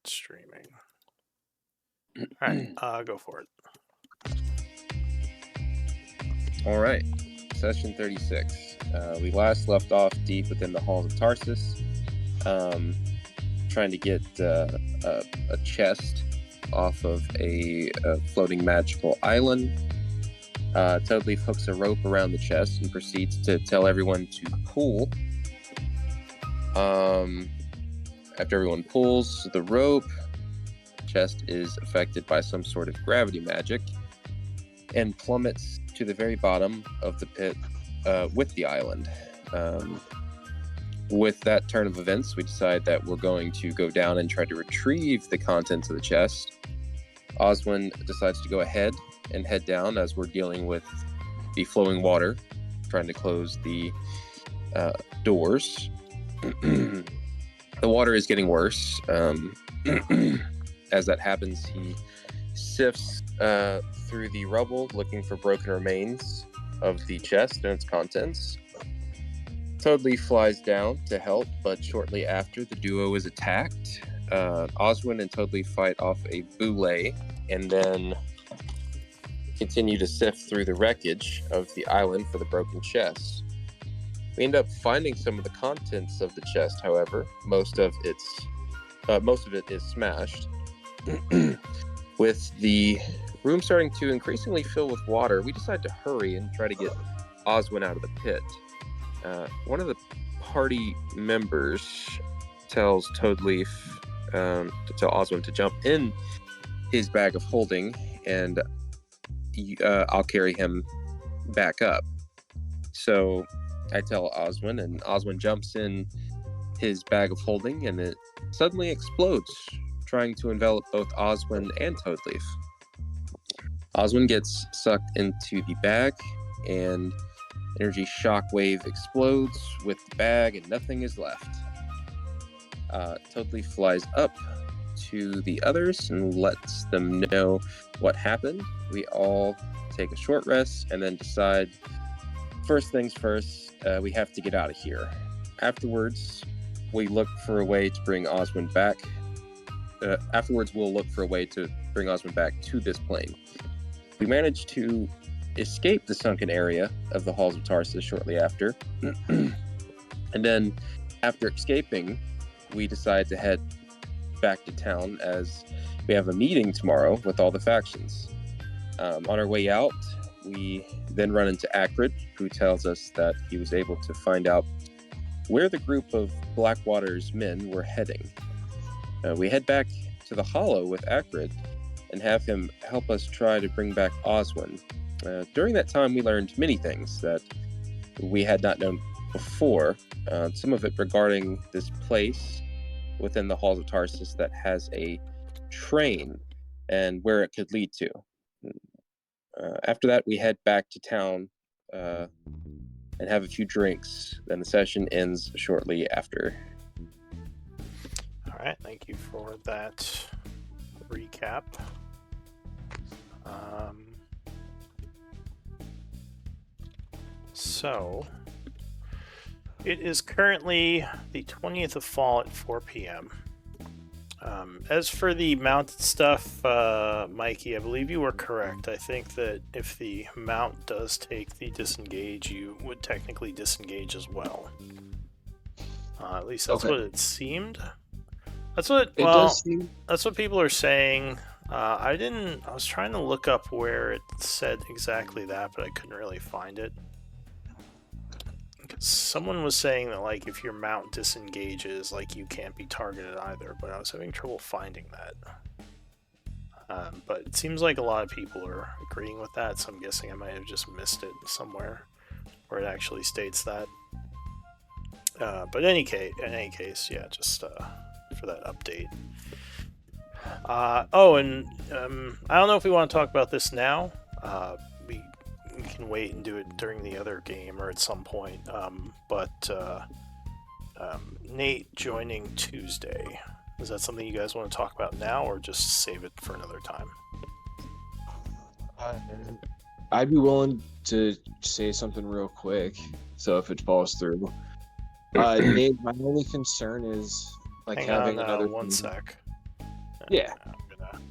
start streaming. All right, go for it. All right, session 36. We last left off deep within the halls of Tarsus, trying to get a chest off of a floating magical island. Toadleaf hooks a rope around the chest and proceeds to tell everyone to pull. After everyone pulls the rope, the chest is affected by some sort of gravity magic and plummets to the very bottom of the pit with the island. With that turn of events, we decide that we're going to go down and try to retrieve the contents of the chest. Oswin decides to go ahead and head down as we're dealing with the flowing water, trying to close the doors. The water is getting worse. As that happens, he sifts through the rubble looking for broken remains of the chest and its contents. Toadleaf flies down to help, but shortly after, the duo is attacked. Oswin and Toadleaf fight off a boule and then continue to sift through the wreckage of the island for the broken chest. We end up finding some of the contents of the chest, however. Most of it is smashed. With the room starting to increasingly fill with water, we decide to hurry and try to get Oswin out of the pit. One of the party members tells Toadleaf to tell Oswin to jump in his bag of holding, and I'll carry him back up. So I tell Oswin, and Oswin jumps in his bag of holding, and it suddenly explodes, trying to envelop both Oswin and Toadleaf. Oswin gets sucked into the bag, and energy shockwave explodes with the bag, and nothing is left. Toadleaf flies up to the others and lets them know what happened. We all take a short rest and then decide, first things first, we have to get out of here. Afterwards, we look for a way to bring Oswin back. We'll look for a way to bring Oswin back to this plane. We managed to escape the sunken area of the halls of Tarsus shortly after. And then, after escaping, we decide to head back to town as we have a meeting tomorrow with all the factions. On our way out, we then run into Acrid, who tells us that he was able to find out where the group of Blackwater's men were heading. We head back to the Hollow with Acrid and have him help us try to bring back Oswin. During that time, we learned many things that we had not known before, some of it regarding this place within the halls of Tarsus that has a train and where it could lead to. After that, we head back to town and have a few drinks. Then the session ends shortly after. All right, thank you for that recap. So, it is currently the 20th of fall at 4 p.m. As for the mounted stuff, Mikey, I believe you were correct. I think that if the mount does take the disengage, you would technically disengage as well. At least that's what it seemed. That's what people are saying. I was trying to look up where it said exactly that, but I couldn't really find it. Someone was saying that, like, if your mount disengages, like, you can't be targeted either, but I was having trouble finding that. But it seems like a lot of people are agreeing with that, so I'm guessing I might have just missed it somewhere where it actually states that. But in any case, yeah, just for that update. I don't know if we want to talk about this now. We can wait and do it during the other game or at some point. But Nate joining Tuesday. Is that something you guys want to talk about now or just save it for another time? I'd be willing to say something real quick. So if it falls through. Nate, my only concern is Hang having on, another. One sec. Yeah. I'm gonna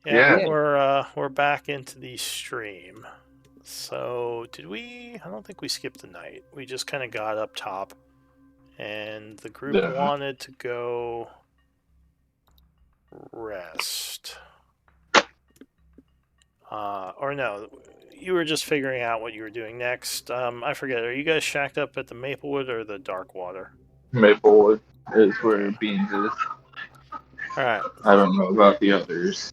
Yeah, Yeah. we're back into the stream. So I don't think we skipped the night. We just kind of got up top, and the group Yeah. wanted to go rest. Or no, you were just figuring out what you were doing next. I forget. Are you guys shacked up at the Maplewood or the Darkwater? Maplewood is where Okay. Beans is. All right. I don't know about the others.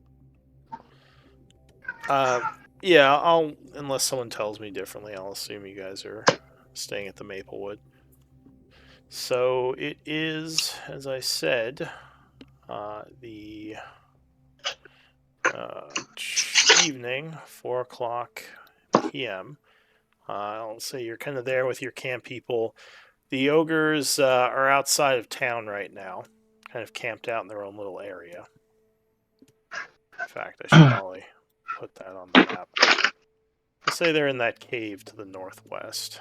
Yeah. Unless someone tells me differently, I'll assume you guys are staying at the Maplewood. So it is, as I said, the evening, 4:00 p.m. I'll say you're kind of there with your camp people. The ogres are outside of town right now, kind of camped out in their own little area. In fact, I should probably put that on the map. I'll say they're in that cave to the northwest.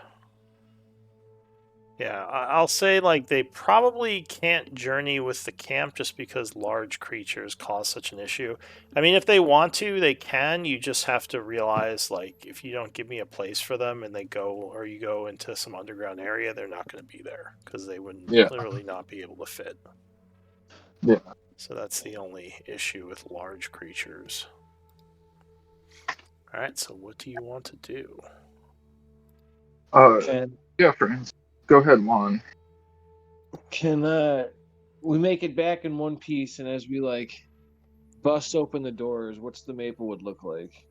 Yeah, I'll say like they probably can't journey with the camp just because large creatures cause such an issue. I mean, if they want to, they can. You just have to realize like if you don't give me a place for them and they go or you go into some underground area, they're not going to be there because they would Yeah. literally not be able to fit. Yeah. So that's the only issue with large creatures. All right, so what do you want to do? Yeah, friends. Go ahead, Juan. Can we make it back in one piece, and as we like bust open the doors, what's the Maplewood look like?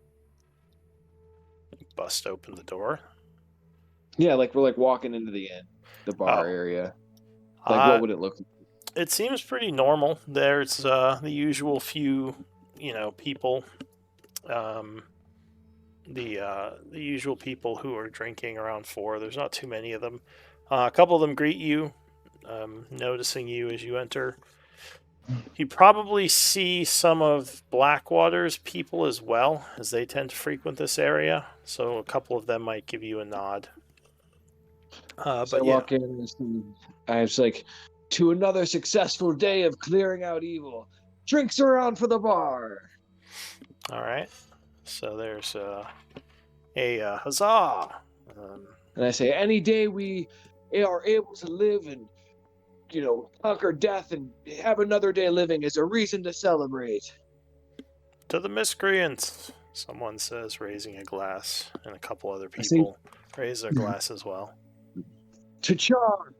Bust open the door. Yeah, like we're like walking into the inn, the bar area. Like, what would it look like? It seems pretty normal. There's the usual few, people. The usual people who are drinking around 4. There's not too many of them. A couple of them greet you, noticing you as you enter. You probably see some of Blackwater's people as well, as they tend to frequent this area. So a couple of them might give you a nod. So I walk in and I was like, to another successful day of clearing out evil. Drinks around for the bar. All right. So there's a huzzah. And I say, any day we are able to live and, conquer death and have another day living is a reason to celebrate. To the Miscreants, someone says, raising a glass, and a couple other people raise their glass as well. To Chaur.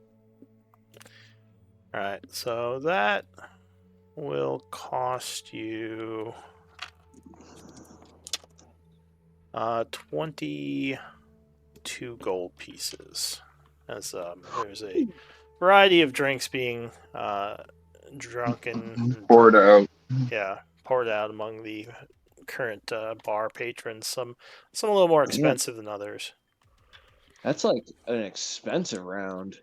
Alright, so that will cost you 22 gold pieces. As there's a variety of drinks being drunken. Poured out. Yeah, poured out among the current bar patrons. Some a little more expensive than others. That's like an expensive round.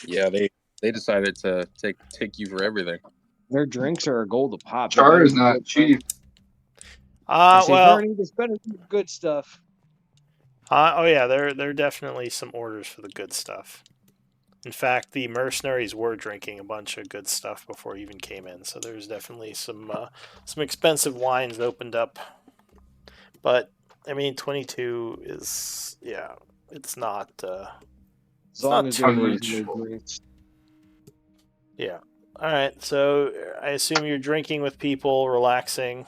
Yeah, they decided to take you for everything. Their drinks are a gold a pop. Chaur is not cheap. Well, need to spend good stuff. Oh yeah, there are definitely some orders for the good stuff. In fact, the mercenaries were drinking a bunch of good stuff before you even came in, so there's definitely some expensive wines opened up. But I mean, 22 is it's not. As long as they're reasonable. drinks. Yeah. All right. So I assume you're drinking with people, relaxing.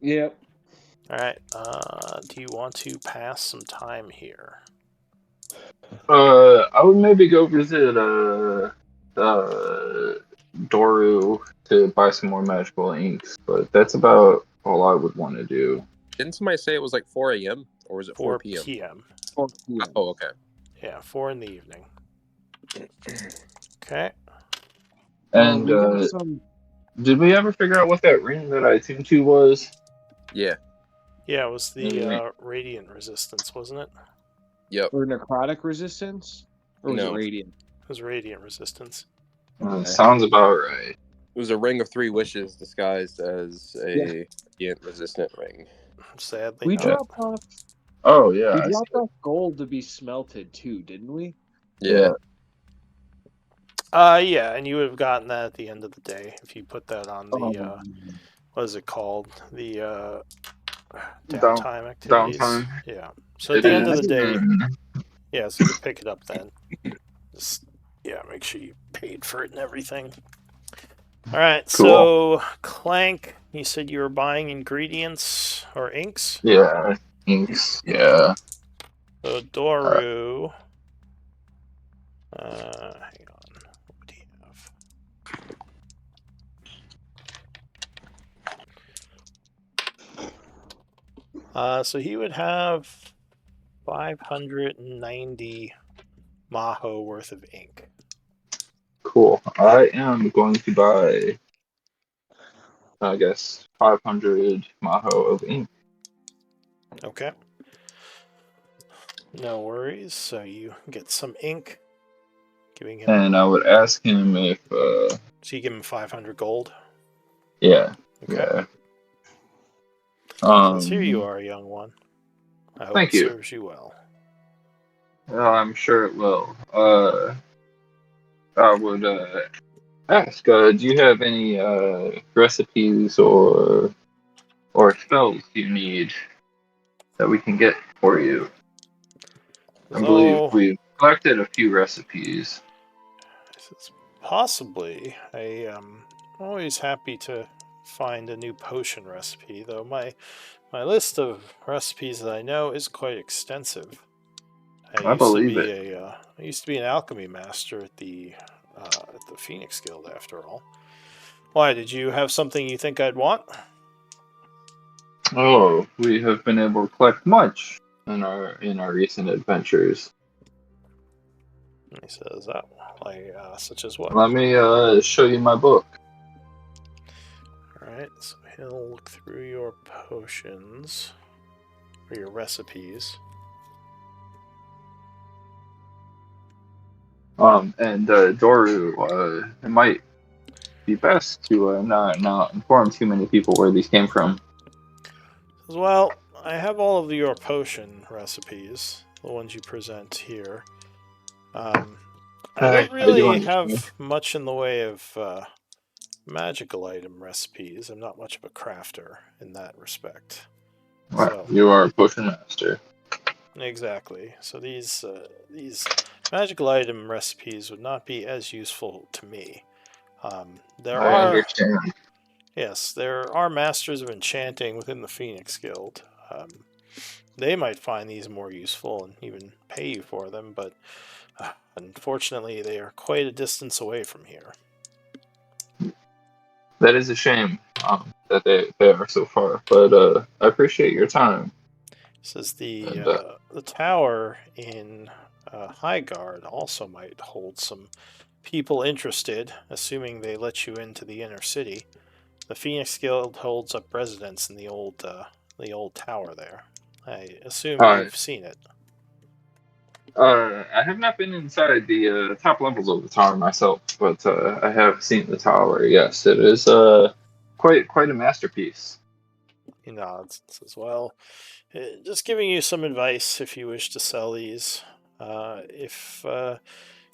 Yep. All right. Do you want to pass some time here? I would maybe go visit Doru to buy some more magical inks, but that's about all I would want to do. Didn't somebody say it was like 4 a.m. or was it 4 p.m.? 4 p.m. Oh, okay. Yeah, 4 in the evening. Okay. And did we ever figure out what that ring that I tuned to was? Yeah. Yeah, it was the radiant resistance, wasn't it? Yep. Or necrotic resistance? Or was it radiant? It was radiant resistance. Sounds about right. It was a ring of 3 wishes disguised as a radiant resistant ring. Sadly, we not. dropped off. Oh yeah. We dropped off gold to be smelted too, didn't we? Yeah. Yeah, and you would have gotten that at the end of the day if you put that on the what is it called? The Down, downtime activities. downtime. Yeah. So at It the end of is. the day, and yeah, so you can pick it up then. Just make sure you paid for it and everything. All right, Cool. so Clank, you said you were buying ingredients or inks. Yeah, inks. Yeah. So Doru, hang on, what do you have? So he would have 590 Maho worth of ink. Cool. I am going to buy, I guess, 500 Maho of ink. Okay. No worries. So you get some ink, giving him. And I would ask him if, So you give him 500 gold. yeah, Okay. yeah. So here you are, young one. I hope Thank it you. serves you well. I'm sure it will. I would ask, do you have any recipes or spells you need that we can get for you? I believe So, we've collected a few recipes. it's possibly I'm always happy to find a new potion recipe, though my list of recipes that I know is quite extensive. I believe it. I used to be an alchemy master at the Phoenix Guild. After all, why did you have something you think I'd want? Oh, we have been able to collect much in our recent adventures. He says, "Oh, like such as what?" Let me show you my book. All right, so he'll look through your potions or your recipes. And Doru, it might be best to not inform too many people where these came from. Says, well, I have all of your potion recipes, the ones you present here. I don't I do really understand. have much in the way of magical item recipes. I'm not much of a crafter in that respect. Well, So you are a potion master. exactly. So these magical item recipes would not be as useful to me. There I are understand. Yes, there are masters of enchanting within the Phoenix Guild. They might find these more useful and even pay you for them, but unfortunately, they are quite a distance away from here. That is a shame that they are so far, but I appreciate your time. Says And the tower in Highguard also might hold some people interested, assuming they let you into the inner city. The Phoenix Guild holds up residence in the old tower there. I assume uh, you've seen it. I have not been inside the top levels of the tower myself, but I have seen the tower. Yes, it is quite a masterpiece. He nods and says, well, just giving you some advice if you wish to sell these. If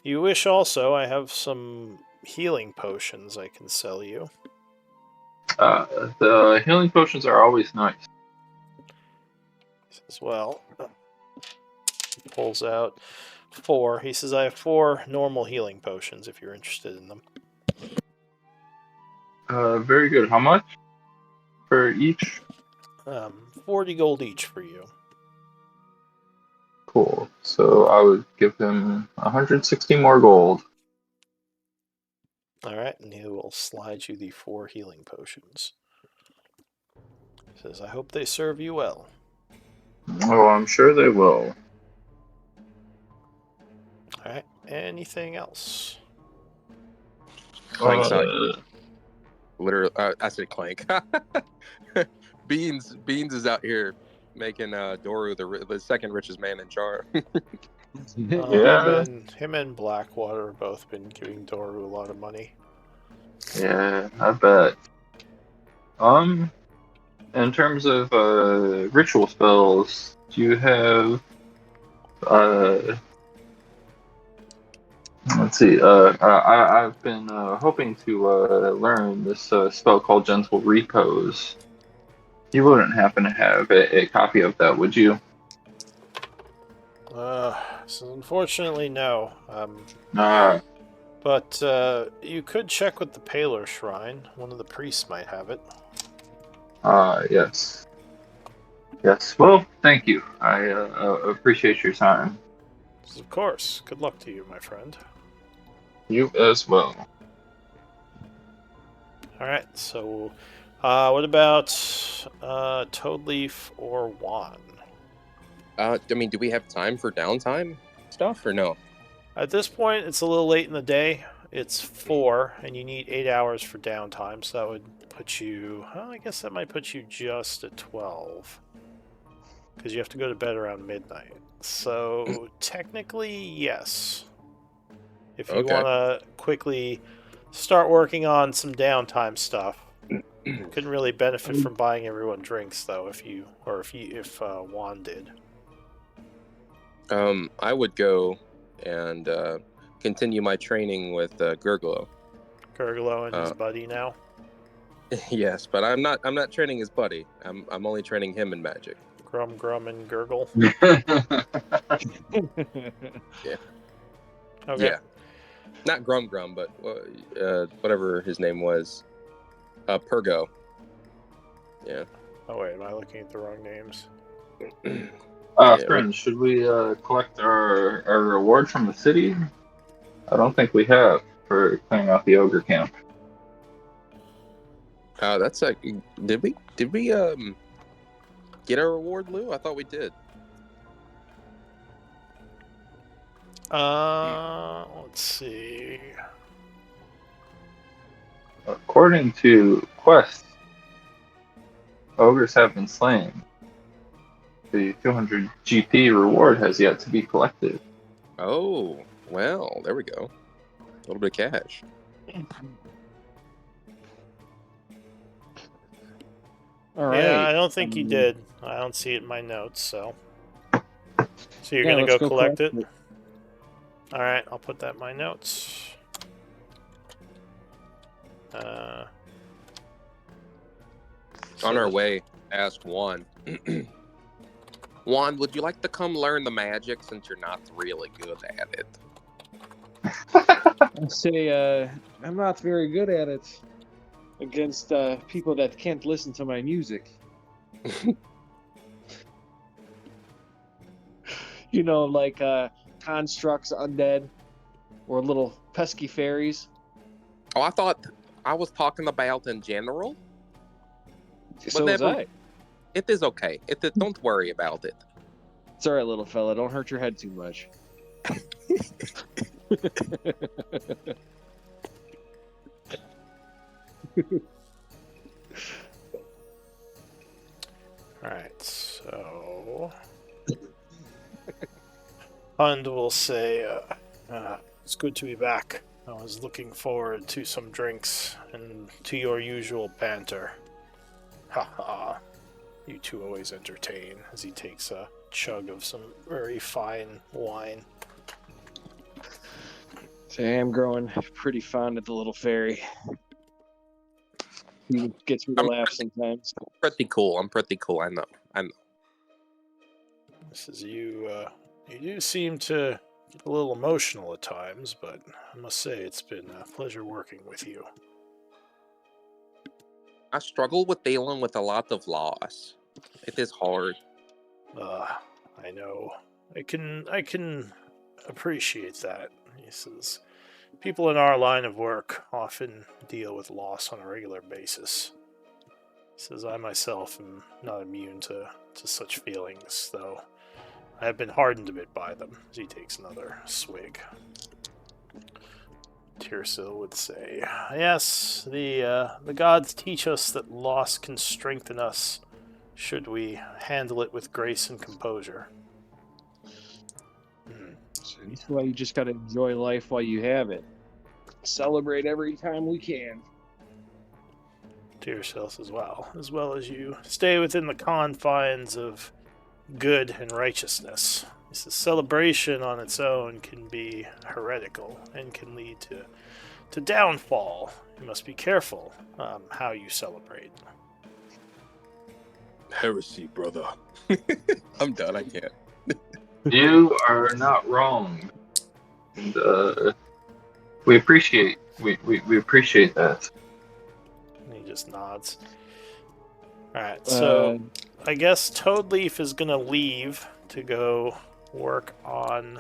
you wish also, I have some healing potions I can sell you. The healing potions are always nice. He says, well, he pulls out 4. He says, I have 4 normal healing potions if you're interested in them. Very good. How much for each? 40 gold each for you. Cool. So I would give him 160 more gold. Alright, and he will slide you the 4 healing potions. He says, I hope they serve you well. Oh, I'm sure they will. Alright, anything else? Clank's out. Literally, I said Clank. Beans is out here making Doru the second richest man in Chaur. Yeah. Him and Blackwater have both been giving Doru a lot of money. Yeah, I bet. In terms of ritual spells, do you have Let's see. I've been hoping to learn this spell called Gentle Repose. You wouldn't happen to have a copy of that, would you? So unfortunately, no. Ah, But you could check with the Paler Shrine. One of the priests might have it. yes. Yes. Well, thank you. I appreciate your time. Of course. Good luck to you, my friend. You as well. All right. So, what about Toadleaf or Juan? I mean, do we have time for downtime stuff or no? At this point, it's a little late in the day. It's 4, and you need 8 hours for downtime. So that would put you. Well, I guess that might put you just at 12, because you have to go to bed around midnight. So technically, yes. If you Okay. want to quickly start working on some downtime stuff, couldn't really benefit from buying everyone drinks though. If Juan did. I would go and continue my training with Gurglo. Gurglo and his buddy now. Yes, but I'm not training his buddy. I'm only training him in magic. Grum and Gurgle. Yeah. Okay. Yeah. Not Grum, but whatever his name was. Pergo. Yeah. Oh wait, am I looking at the wrong names? Yeah, Friends, should we collect our reward from the city? I don't think we have for clearing out the ogre camp. that's like. Did we get a reward, Lou? I thought we did. Let's see. According to quests, ogres have been slain. The 200 GP reward has yet to be collected. Oh, well, there we go. A little bit of cash. All right. Yeah, I don't think you did. I don't see it in my notes, so. So you're Yeah, gonna let's go collect it? it. All right, I'll put that in my notes. On our way, asked Juan. Juan, would you like to come learn the magic since you're not really good at it? I say I'm not very good at it against people that can't listen to my music. You know, like constructs, undead, or little pesky fairies. Oh, I thought I was talking about in general. So was I. It is okay. Don't worry about it. It's all right, little fella. Don't hurt your head too much. Alright, so. Hund will say, it's good to be back. I was looking forward to some drinks and to your usual banter. Ha ha. You two always entertain, as he takes a chug of some very fine wine. So I am growing pretty fond of the little fairy. He gets me to laugh sometimes. Pretty cool. I'm pretty cool. I know. This is you. You do seem to get a little emotional at times, but I must say it's been a pleasure working with you. I struggle with dealing with a lot of loss. It is hard. I know. I can appreciate that. He says, people in our line of work often deal with loss on a regular basis. He says, I myself am not immune to such feelings, though I have been hardened a bit by them, as he takes another swig. Tirsil would say, yes, the gods teach us that loss can strengthen us should we handle it with grace and composure. So that's why you just got to enjoy life while you have it. Celebrate every time we can. To yourself as well as you stay within the confines of good and righteousness. He says celebration on its own can be heretical and can lead to downfall. You must be careful how you celebrate. Heresy, brother. I'm done. I can't. You are not wrong. And we appreciate we appreciate that. And he just nods. Alright, so I guess Toadleaf is gonna leave to go work on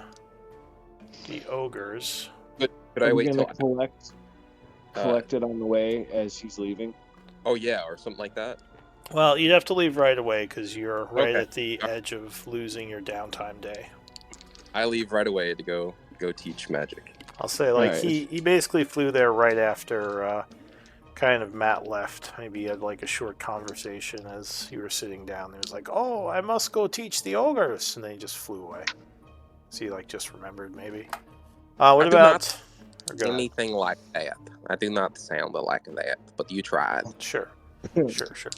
the ogres. Could Are I we wait gonna till? collect it on the way as he's leaving? Oh yeah, or something like that. Well, you'd have to leave right away because you're right Okay. at the edge of losing your downtime day. I leave right away to go teach magic. I'll say, like, Right. he basically flew there right after kind of Matt left. Maybe you had, like, a short conversation as you were sitting down. There was like, oh, I must go teach the ogres. And then he just flew away. So he, like, just remembered, maybe. What I do about... or go ahead. Anything like that. I do not sound like that, but you tried. Sure. Sure.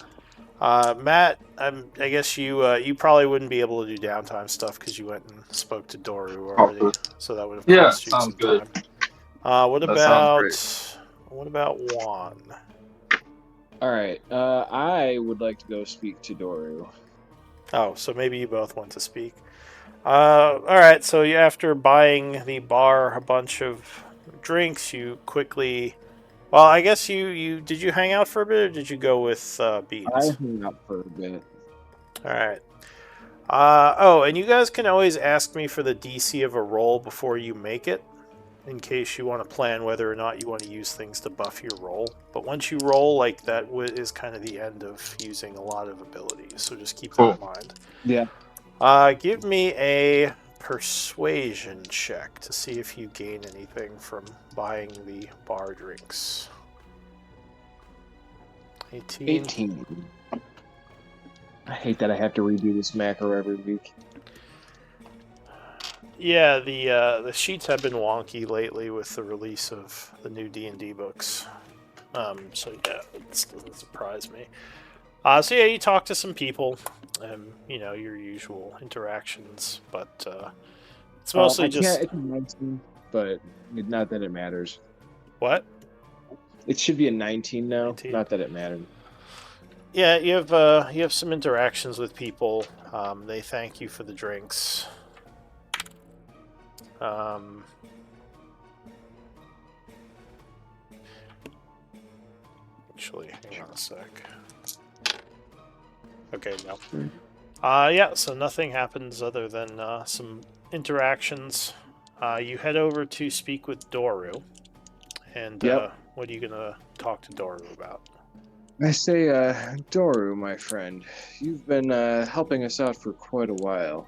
Matt, I guess you probably wouldn't be able to do downtime stuff because you went and spoke to Doru already, good. so that would have Yeah, cost you some sounds good. time. What That sounds about Juan? All right. I would like to go speak to Doru. Oh, so maybe you both want to speak. All right. So after buying the bar a bunch of drinks, you quickly. Well, I guess you did you hang out for a bit, or did you go with Beans? I hung out for a bit. All right. Oh, and you guys can always ask me for the DC of a roll before you make it, in case you want to plan whether or not you want to use things to buff your roll. But once you roll, like, that is kind of the end of using a lot of abilities, so just keep that in mind. Yeah. Give me a persuasion check to see if you gain anything from buying the bar drinks. 18. I hate that I have to redo this macro every week. Yeah, the sheets have been wonky lately with the release of the new D&D books. So yeah, it doesn't surprise me. So yeah, you talk to some people, your usual interactions, but it's mostly just... It's 19, but not that it matters. What? It should be a 19 now. 19. Not that it matters. Yeah, you have some interactions with people. They thank you for the drinks. Actually, hang on a sec. Okay, no. Yeah, so nothing happens other than some interactions. You head over to speak with Doru. And what are you going to talk to Doru about? I say, Doru, my friend, you've been helping us out for quite a while.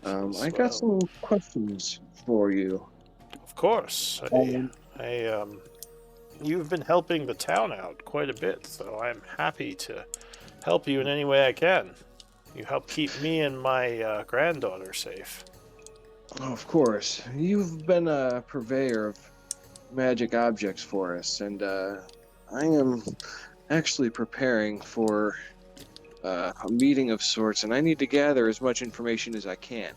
I got some questions for you. Of course. You've been helping the town out quite a bit, so I'm happy to help you in any way I can. You help keep me and my granddaughter safe. Oh, of course. You've been a purveyor of magic objects for us, and I am actually preparing for a meeting of sorts, and I need to gather as much information as I can.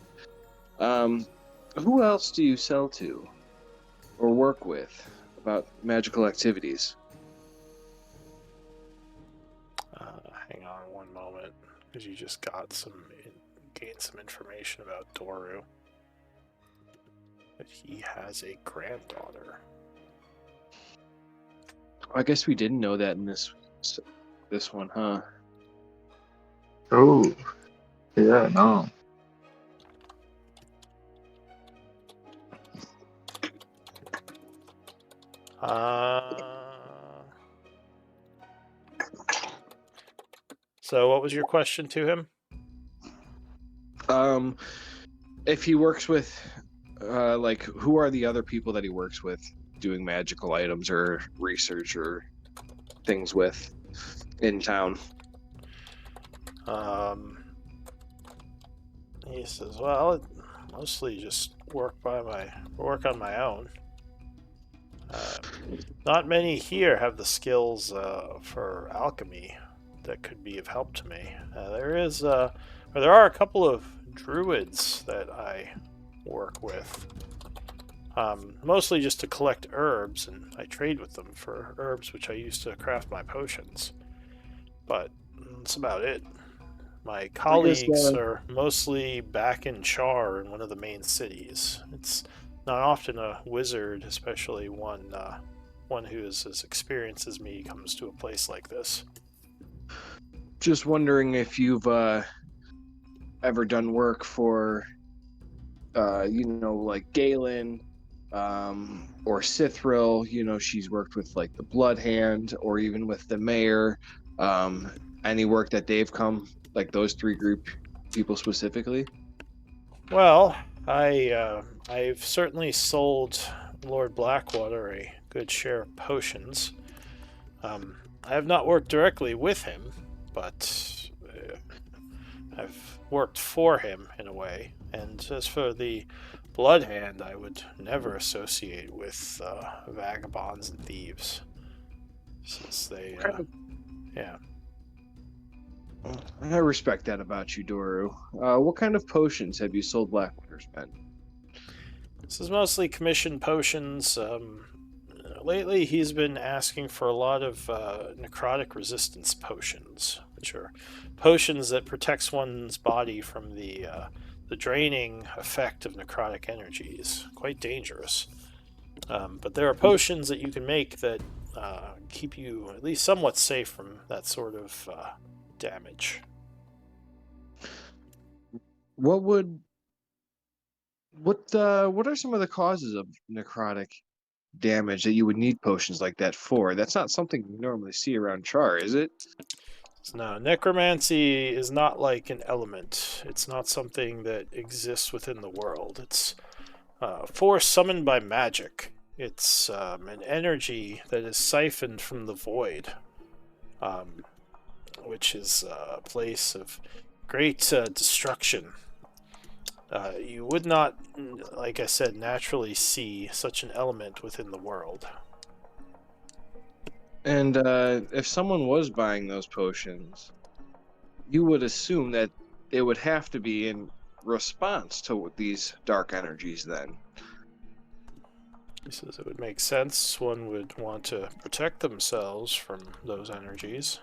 Who else do you sell to or work with about magical activities? Hang on one moment, because you just gained some information about Doru. That he has a granddaughter. I guess we didn't know that in this one, huh? Oh, yeah, no. So what was your question to him? If he works with, who are the other people that he works with doing magical items or research or things with in town? He says, well, mostly just work on my own. Not many here have the skills for alchemy that could be of help to me. There is Or there are a couple of druids that I work with. Mostly just to collect herbs, and I trade with them for herbs which I use to craft my potions. But that's about it. My I guess colleagues are mostly back in Chaur in one of the main cities. It's not often a wizard, especially one who is as experienced as me, comes to a place like this. just wondering if you've ever done work for, like Galen, or Cithril. She's worked with like the Blood Hand, or even with the mayor. Um, any work that they've come, like those three group people specifically? Well, I've certainly sold Lord Blackwater a good share of potions. I have not worked directly with him, but I've worked for him in a way. And as for the Blood Hand, I would never associate with vagabonds and thieves, since they, yeah. I respect that about you, Doru. What kind of potions have you sold Blackwater's men? This is mostly commissioned potions. Lately, he's been asking for a lot of necrotic resistance potions, which are potions that protects one's body from the draining effect of necrotic energies. Quite dangerous. But there are potions that you can make that keep you at least somewhat safe from that sort of damage. What are some of the causes of necrotic damage that you would need potions like that for? That's not something you normally see around Char, is it? No, necromancy is not like an element. It's not something that exists within the world. It's force summoned by magic. It's an energy that is siphoned from the void, um, which is a place of great destruction. You would not, like I said, naturally see such an element within the world. And if someone was buying those potions, you would assume that it would have to be in response to these dark energies then. He says it would make sense. One would want to protect themselves from those energies.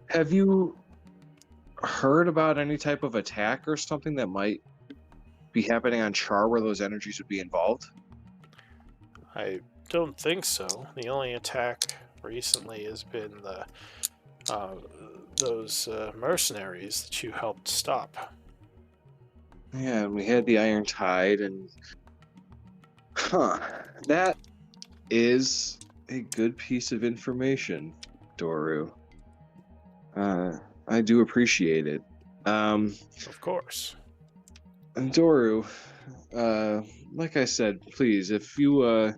Have you heard about any type of attack or something that might be happening on Char where those energies would be involved? I don't think so. The only attack recently has been those mercenaries that you helped stop. Yeah, and we had the Iron Tide, and that is a good piece of information, Doru. I do appreciate it. Of course. And Doru, like I said, please, if you,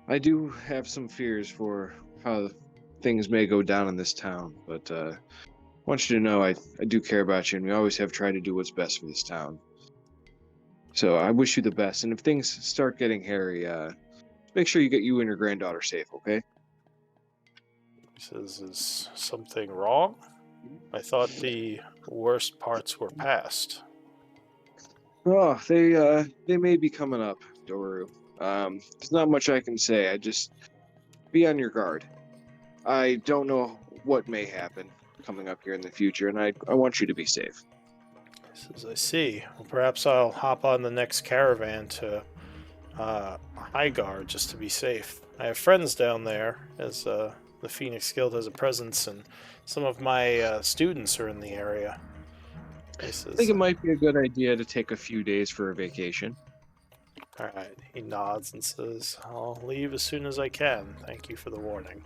I do have some fears for how things may go down in this town, but I want you to know I do care about you, and we always have tried to do what's best for this town. So I wish you the best, and if things start getting hairy, make sure you get you and your granddaughter safe, okay? He says, is something wrong? I thought the worst parts were past. Oh, they may be coming up, Doru. There's not much I can say. I just be on your guard. I don't know what may happen coming up here in the future, and I want you to be safe. He says, I see. Well, perhaps I'll hop on the next caravan to Highguard just to be safe. I have friends down there, as the Phoenix Guild has a presence, and some of my students are in the area. He says, I think it might be a good idea to take a few days for a vacation. Alright, he nods and says, I'll leave as soon as I can. Thank you for the warning.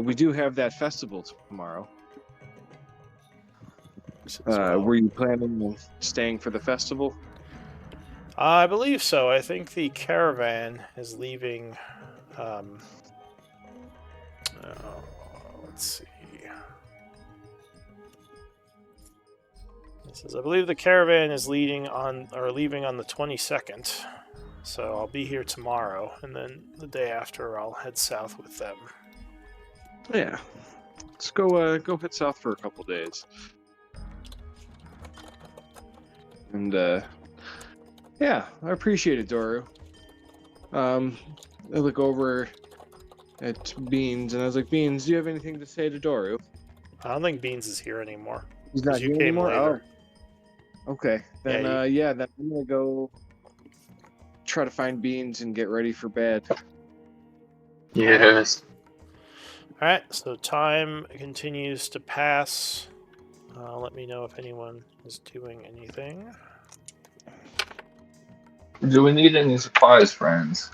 We do have that festival tomorrow. He says, well, Were you planning on staying for the festival? I believe so. I think the caravan is leaving. Let's see. He says, I believe the caravan is leaving on the 22nd. So I'll be here tomorrow, and then the day after I'll head south with them. Yeah. Let's go hit south for a couple days. And yeah, I appreciate it, Doru. I look over at Beans and I was like, Beans, do you have anything to say to Doru? I don't think Beans is here anymore. He's 'Cause not you here came anymore? later. Oh. Okay. Then Yeah, then I'm gonna go try to find Beans and get ready for bed. Yes. Alright, so time continues to pass. Let me know if anyone is doing anything. Do we need any supplies, friends?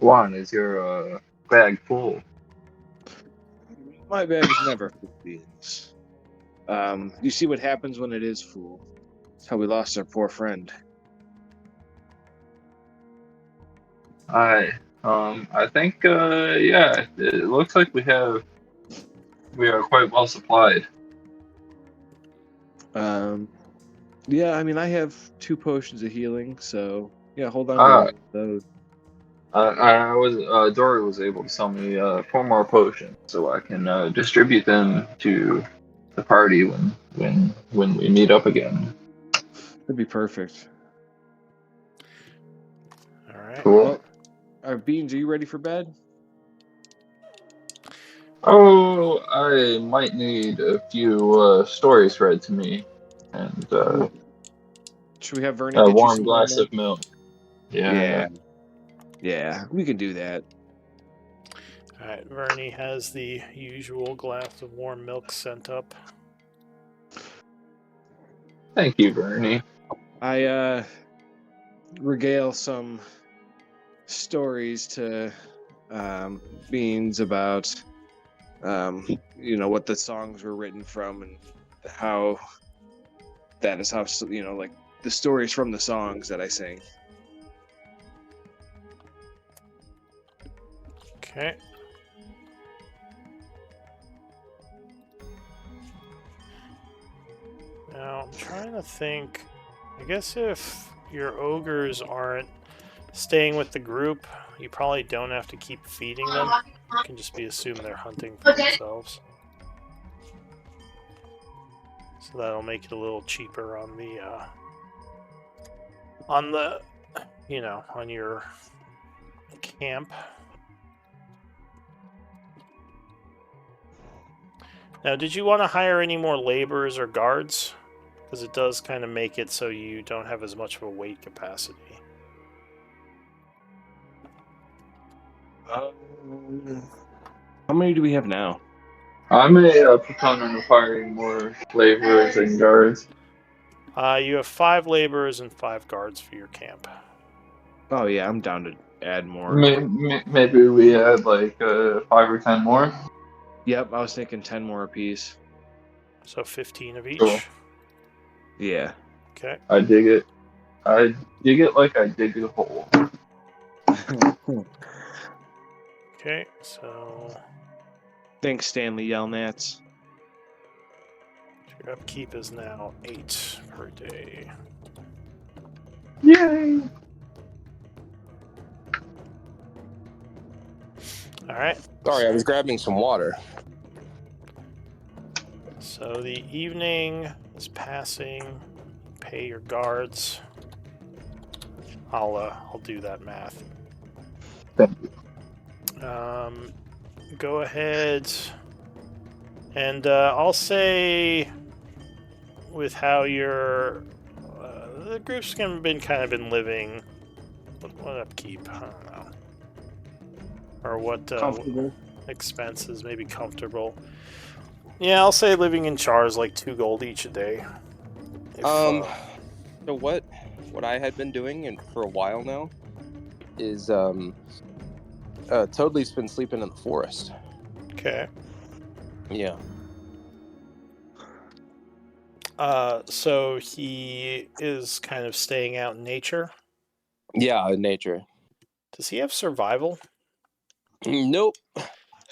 Juan, is your bag full? My bag is never full, Beans. You see what happens when it is full. That's how we lost our poor friend. I think, yeah, it looks like we are quite well supplied. Yeah, I mean, I have 2 potions of healing, so yeah, hold on to Ah, one of those. Dory was able to sell me 4 more potions, so I can distribute them to the party when we meet up again. That'd be perfect. Alright. Cool. Well, Beans, are you ready for bed? Oh, I might need a few stories read to me, and Should we have Vernie a get you warm some warm glass milk? of milk. Yeah. Yeah, we can do that. Alright, Vernie has the usual glass of warm milk sent up. Thank you, Bernie. I regale some stories to Beans about what the songs were written from and how that is how like the stories from the songs that I sing. Okay. Now, I'm trying to think. I guess if your ogres aren't staying with the group, you probably don't have to keep feeding them. It can just be assumed they're hunting for themselves. So that'll make it a little cheaper on on your camp. Now, did you want to hire any more laborers or guards? Because it does kind of make it so you don't have as much of a weight capacity. How many do we have now? I'm a proponent of hiring more laborers and guards. You have 5 laborers and 5 guards for your camp. Oh yeah, I'm down to add more. Maybe we add like 5 or 10 more. Yep, I was thinking 10 more apiece. So 15 of each. Cool. Yeah. Okay. I dig it. I dig it like I dig a hole. Okay, so Thanks, Stanley Yelnats. your upkeep is now 8 per day. Yay! Alright. Sorry, I was grabbing some water. So the evening is passing. Pay your guards. I'll do that math. Thank you. Go ahead and I'll say with how your the group's been living. What upkeep? I don't know. Or what Comfortable. expenses? Maybe comfortable. Yeah, I'll say living in Chaur is like 2 gold each a day. If, So what I had been doing and for a while now is Toadley's been sleeping in the forest. Okay. Yeah. So he is kind of staying out in nature. Yeah, in nature. Does he have survival? Nope.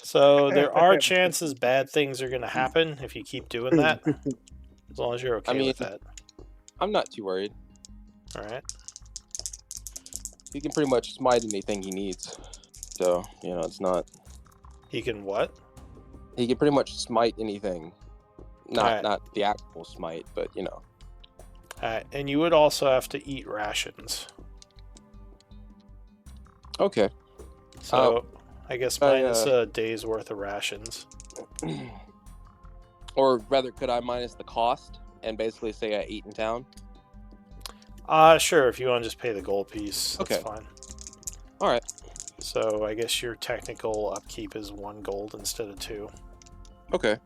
So there are chances bad things are going to happen if you keep doing that. As long as you're okay with that. I'm not too worried. All right. He can pretty much smite anything he needs. So, it's not... He can what? He can pretty much smite anything. Alright. Not the actual smite, but you know. Alright, and you would also have to eat rations. Okay. So, I guess I, minus a day's worth of rations. Or rather, could I minus the cost and basically say I eat in town? Sure, if you want to just pay the gold piece, that's Okay. fine. Alright. So, I guess your technical upkeep is 1 gold instead of 2. Okay.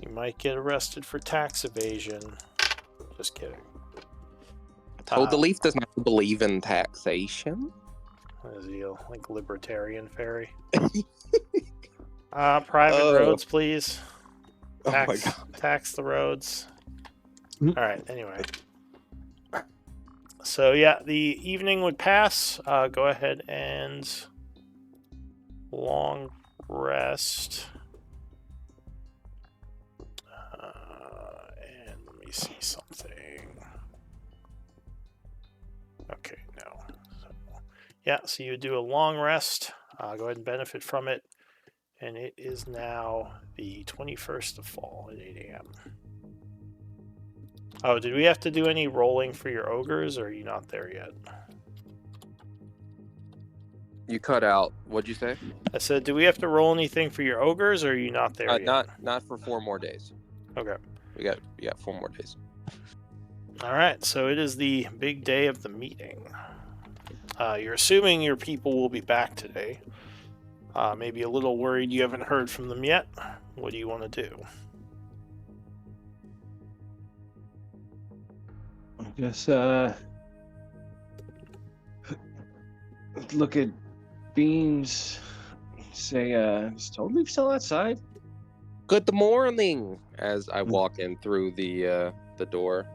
You might get arrested for tax evasion. Just kidding. Toad the Leaf does not believe in taxation. What is he, like libertarian fairy? Private roads, please. Tax, Oh my god. tax the roads. Alright, anyway. So, yeah, the evening would pass. Go ahead and long rest. And let me see something. Okay, no. So you do a long rest. Go ahead and benefit from it. And it is now the 21st of fall at 8 a.m. Oh, did we have to do any rolling for your ogres, or are you not there yet? You cut out. What'd you say? I said, do we have to roll anything for your ogres, or are you not there yet? Not for 4 more days. Okay. We got 4 more days. All right, so it is the big day of the meeting. You're assuming your people will be back today. Maybe a little worried you haven't heard from them yet. What do you want to do? I guess, look at Beans, say, is Toad Leaf still outside? Good morning, as I walk in through the door.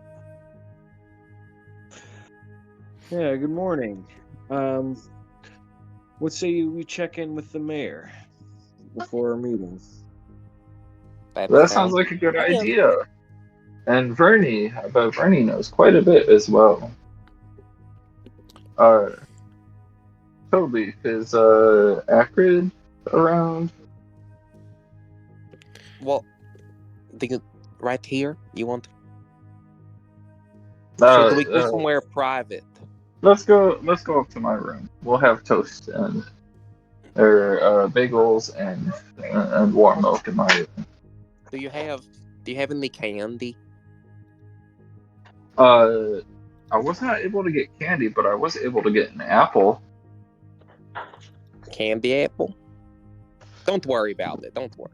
Yeah, good morning. What say we check in with the mayor before our meeting? That sounds like a good idea. And Vernie knows quite a bit as well. Toadleaf, is Acrid around? Well, right here. You want? Should we go somewhere private? Let's go up to my room. We'll have toast and bagels and warm milk in my room. Do you have any candy? I was not able to get candy, but I was able to get an apple. Candy apple? Don't worry about it. Don't worry.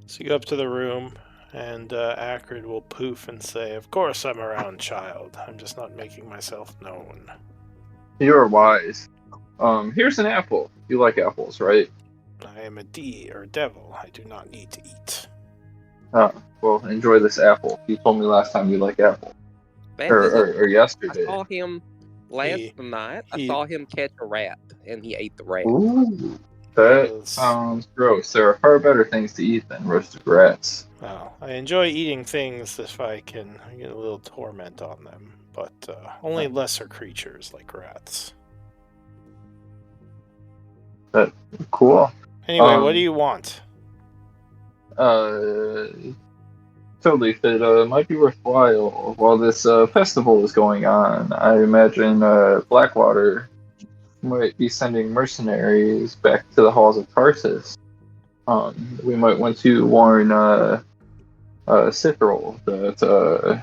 So you go up to the room, and Acrid will poof and say, "Of course I'm around, child. I'm just not making myself known." You're wise. Here's an apple. You like apples, right? I am a devil. I do not need to eat. Well, enjoy this apple. You told me last time you like apple. Or yesterday. I saw him last night. I saw him catch a rat, and he ate the rat. Ooh, that sounds gross. There are far better things to eat than roasted rats. Well, I enjoy eating things if I can get a little torment on them, but only lesser creatures like rats. Cool. Anyway, what do you want? Totally. It might be worthwhile while this festival is going on. I imagine Blackwater might be sending mercenaries back to the halls of Tarsus. We might want to warn Cithril that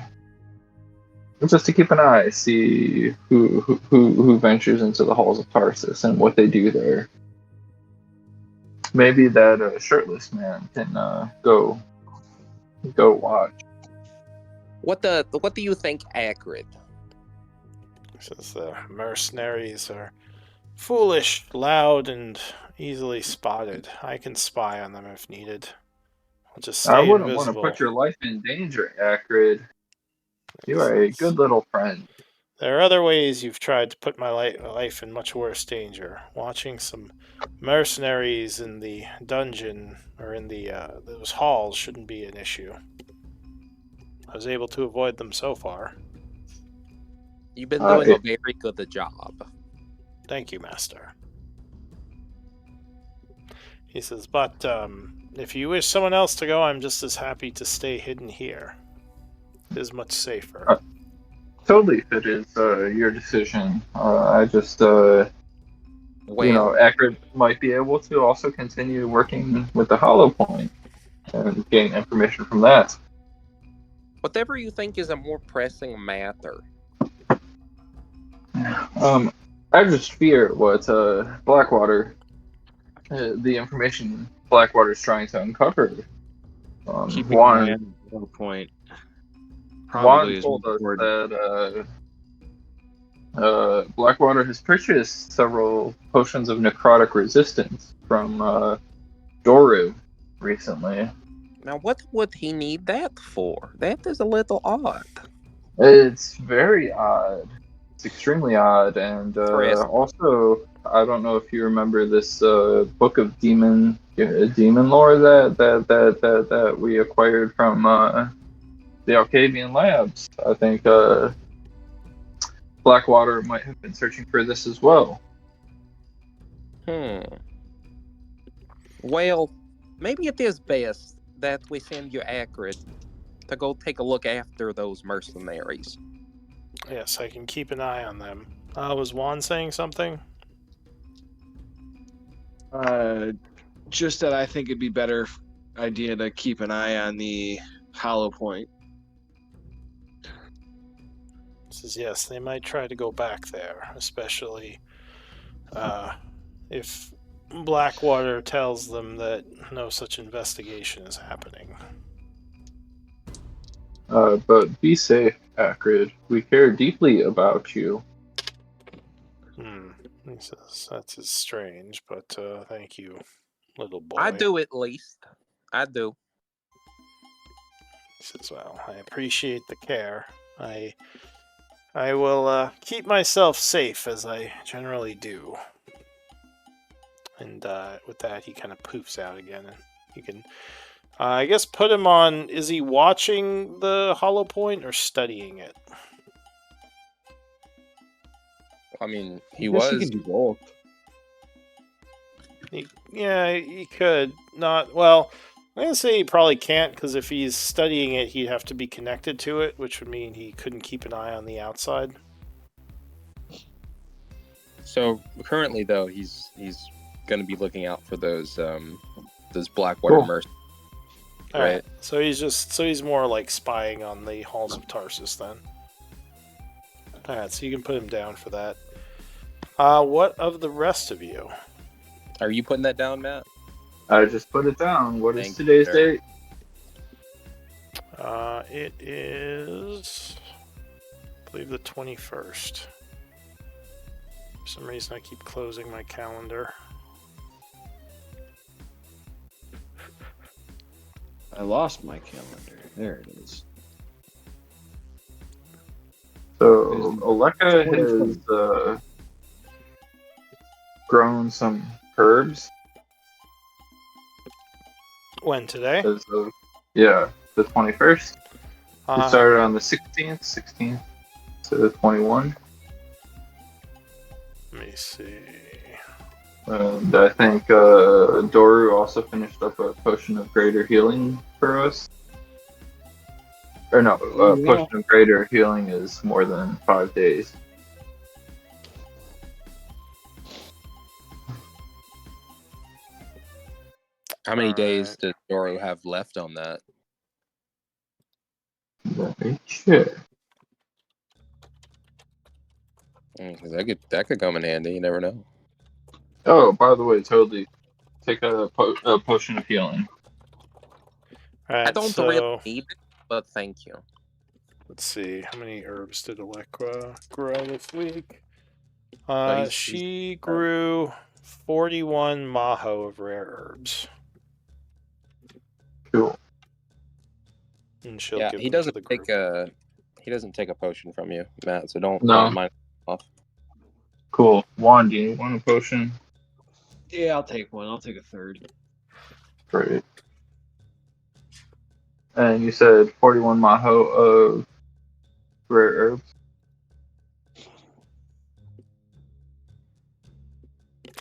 just to keep an eye, see who ventures into the halls of Tarsus and what they do there. Maybe that shirtless man can go watch. What do you think, Acrid? Says the mercenaries are foolish, loud, and easily spotted. I can spy on them if needed. I'll just stay I wouldn't invisible. want to put your life in danger, Acrid. You are a good little friend. There are other ways you've tried to put my life in much worse danger. Watching some mercenaries in the dungeon or in those halls shouldn't be an issue. I was able to avoid them so far. You've been doing a very good job. Thank you, Master. He says, but if you wish someone else to go, I'm just as happy to stay hidden here. It is much safer. Totally, if it is your decision. I just, Well, Eckerd might be able to also continue working with the Hollow Point and gain information from that. whatever you think is a more pressing matter. I just fear what Blackwater, the information Blackwater is trying to uncover. Keeping an eye Juan, on the Hollow Point Juan probably is more told us important. that Blackwater has purchased several potions of necrotic resistance from Doru recently. Now, what would he need that for? That is a little odd. It's very odd. It's extremely odd, and Chris, also I don't know if you remember this book of demon lore that we acquired from the Arcavian Labs. I think Blackwater might have been searching for this as well. Well, maybe it is best that we send you Acrid to go take a look after those mercenaries. Yes, I can keep an eye on them. Was Juan saying something? Just that I think it'd be better idea to keep an eye on the Hollow Point. Says yes, they might try to go back there, especially if Blackwater tells them that no such investigation is happening. But be safe, Acrid. We care deeply about you. He says that is strange, but thank you, little boy. I do at least. I do. He says, well, I appreciate the care. I will keep myself safe as I generally do. And with that, he kind of poofs out again, and you can, I guess, put him on. Is he watching the Hollow Point or studying it? I mean, I guess he can do both. He could not. Well, I'm gonna say he probably can't, because if he's studying it, he'd have to be connected to it, which would mean he couldn't keep an eye on the outside. So currently, though, he's going to be looking out for those Blackwater mercenaries. All right. So he's more like spying on the halls of Tarsus then. All right. So you can put him down for that. What of the rest of you? Are you putting that down, Matt? I just put it down. What is Thank today's you, sir. date? It is, I believe, the 21st. For some reason, I keep closing my calendar. I lost my calendar. There it is. So Aleka has grown some herbs. When, today? As of, yeah, the 21st. It started on the 16th to 21. Let me see. And I think Doru also finished up a potion of greater healing for us. Or no, potion of greater healing is more than 5 days. How many days does Doro have left on that? Let me check. That could come in handy. You never know. Oh, by the way, totally take a potion of healing. Right, I don't really need it, but thank you. Let's see. How many herbs did Alekra grow this week? She grew 41 maho of rare herbs. Cool. And she'll give he them doesn't to the group. He doesn't take a potion from you, Matt. So don't mind off. Cool. Juan, do you want a potion? Yeah, I'll take one. I'll take a third. Great. And you said 41 maho of rare herbs?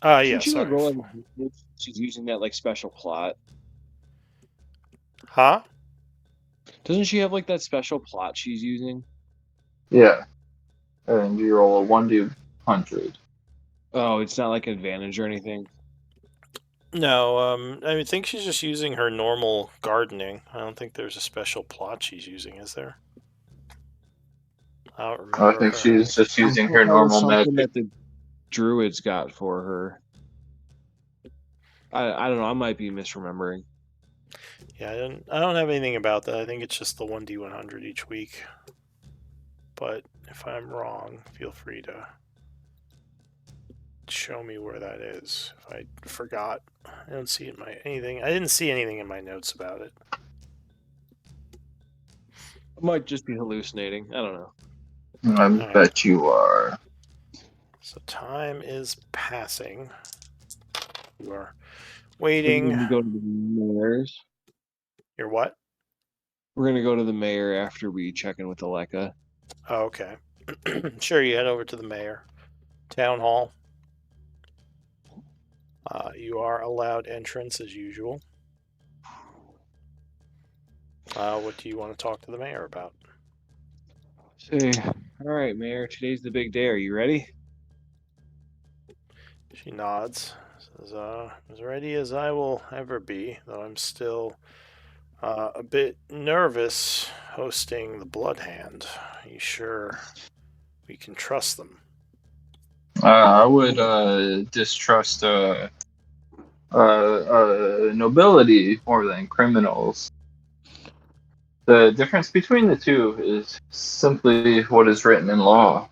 Yeah, Should you sorry. roll she's using that like special plot. Huh? Doesn't she have like that special plot she's using? Yeah, and you roll a 1d100. Oh, it's not like advantage or anything. No, I think she's just using her normal gardening. I don't think there's a special plot she's using, is there? I don't I remember think her having. she's just I using thought her that was normal something magic. that the druids got for her. I don't know. I might be misremembering. Yeah, I don't have anything about that. I think it's just the 1d100 each week. But if I'm wrong, feel free to show me where that is. If I forgot, I don't see it in my anything. I didn't see anything in my notes about it. I might just be hallucinating. I don't know. I Alright. bet you are. So time is passing. You are We're waiting. gonna go to the mayor's. You're what? We're gonna go to the mayor after we check in with Aleka. Oh, okay. Sure, you head over to the mayor. Town hall. You are allowed entrance as usual. What do you want to talk to the mayor about? Say, all right, mayor. Today's the big day. Are you ready? She nods. Says, as ready as I will ever be, though I'm still a bit nervous hosting the Bloodhand. Are you sure we can trust them? I would distrust nobility more than criminals. The difference between the two is simply what is written in law.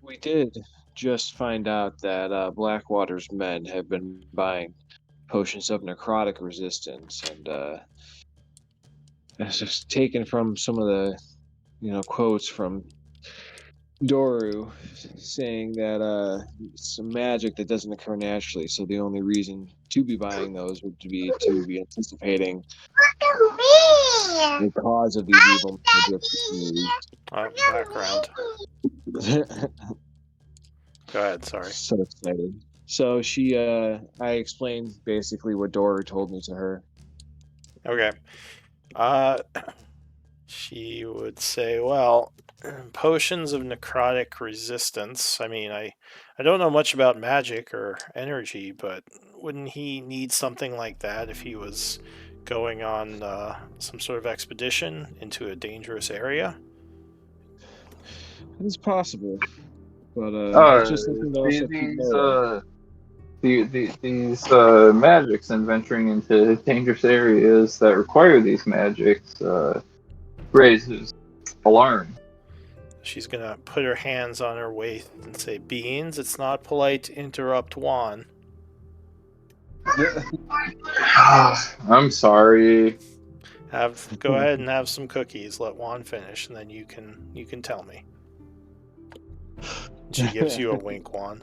We did just find out that Blackwater's men have been buying potions of necrotic resistance, and it's just taken from some of the, quotes from Doru saying that it's some magic that doesn't occur naturally. So the only reason to be buying those would be to be anticipating the cause of these evil Background. magics. Go ahead, sorry. So excited. So I explained basically what Doru told me to her. Okay. She would say, well, potions of necrotic resistance. I mean, I don't know much about magic or energy, but wouldn't he need something like that if he was going on some sort of expedition into a dangerous area? It's possible, but it's just something to See also keep these note of. these magics and venturing into dangerous areas that require these magics raises alarm. She's gonna put her hands on her waist and say, Beans, it's not polite to interrupt Juan. I'm sorry. Go ahead and have some cookies. Let Juan finish, and then you can tell me. She gives you a wink, Juan.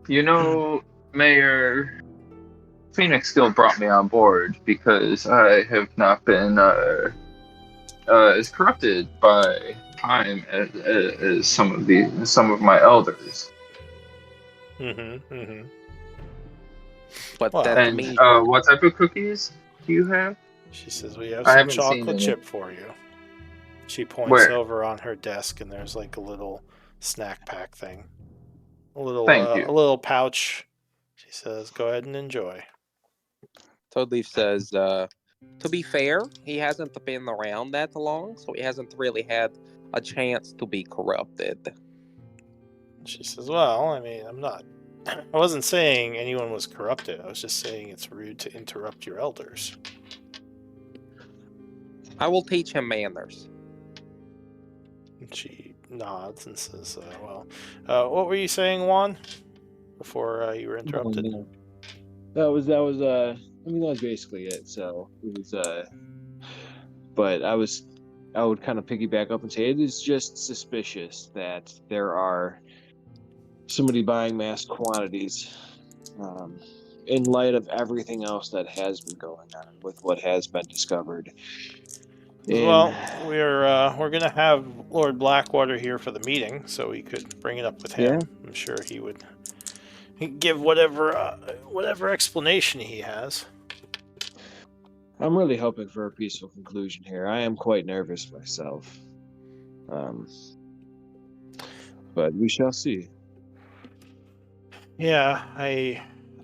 You know, Mayor, Phoenix still brought me on board because I have not been as corrupted by time as some of my elders. But Well, that And means what type of cookies do you have? she says, we have I some haven't seen chocolate any. chip for you. She points Where? over on her desk, and there's like a little snack pack thing. A little, Thank you. a little pouch. She says, go ahead and enjoy. Toadleaf says, to be fair, he hasn't been around that long, so he hasn't really had a chance to be corrupted. She says, well, I mean, I wasn't saying anyone was corrupted. I was just saying it's rude to interrupt your elders. I will teach him manners. And she nods and says, what were you saying, Juan? Before you were interrupted? That was that was basically it. So it was but I would kind of piggyback up and say it is just suspicious that there are somebody buying mass quantities in light of everything else that has been going on with what has been discovered. Well, we're gonna have Lord Blackwater here for the meeting, so we could bring it up with him. Yeah. I'm sure he would give whatever explanation he has. I'm really hoping for a peaceful conclusion here. I am quite nervous myself. But we shall see. Yeah,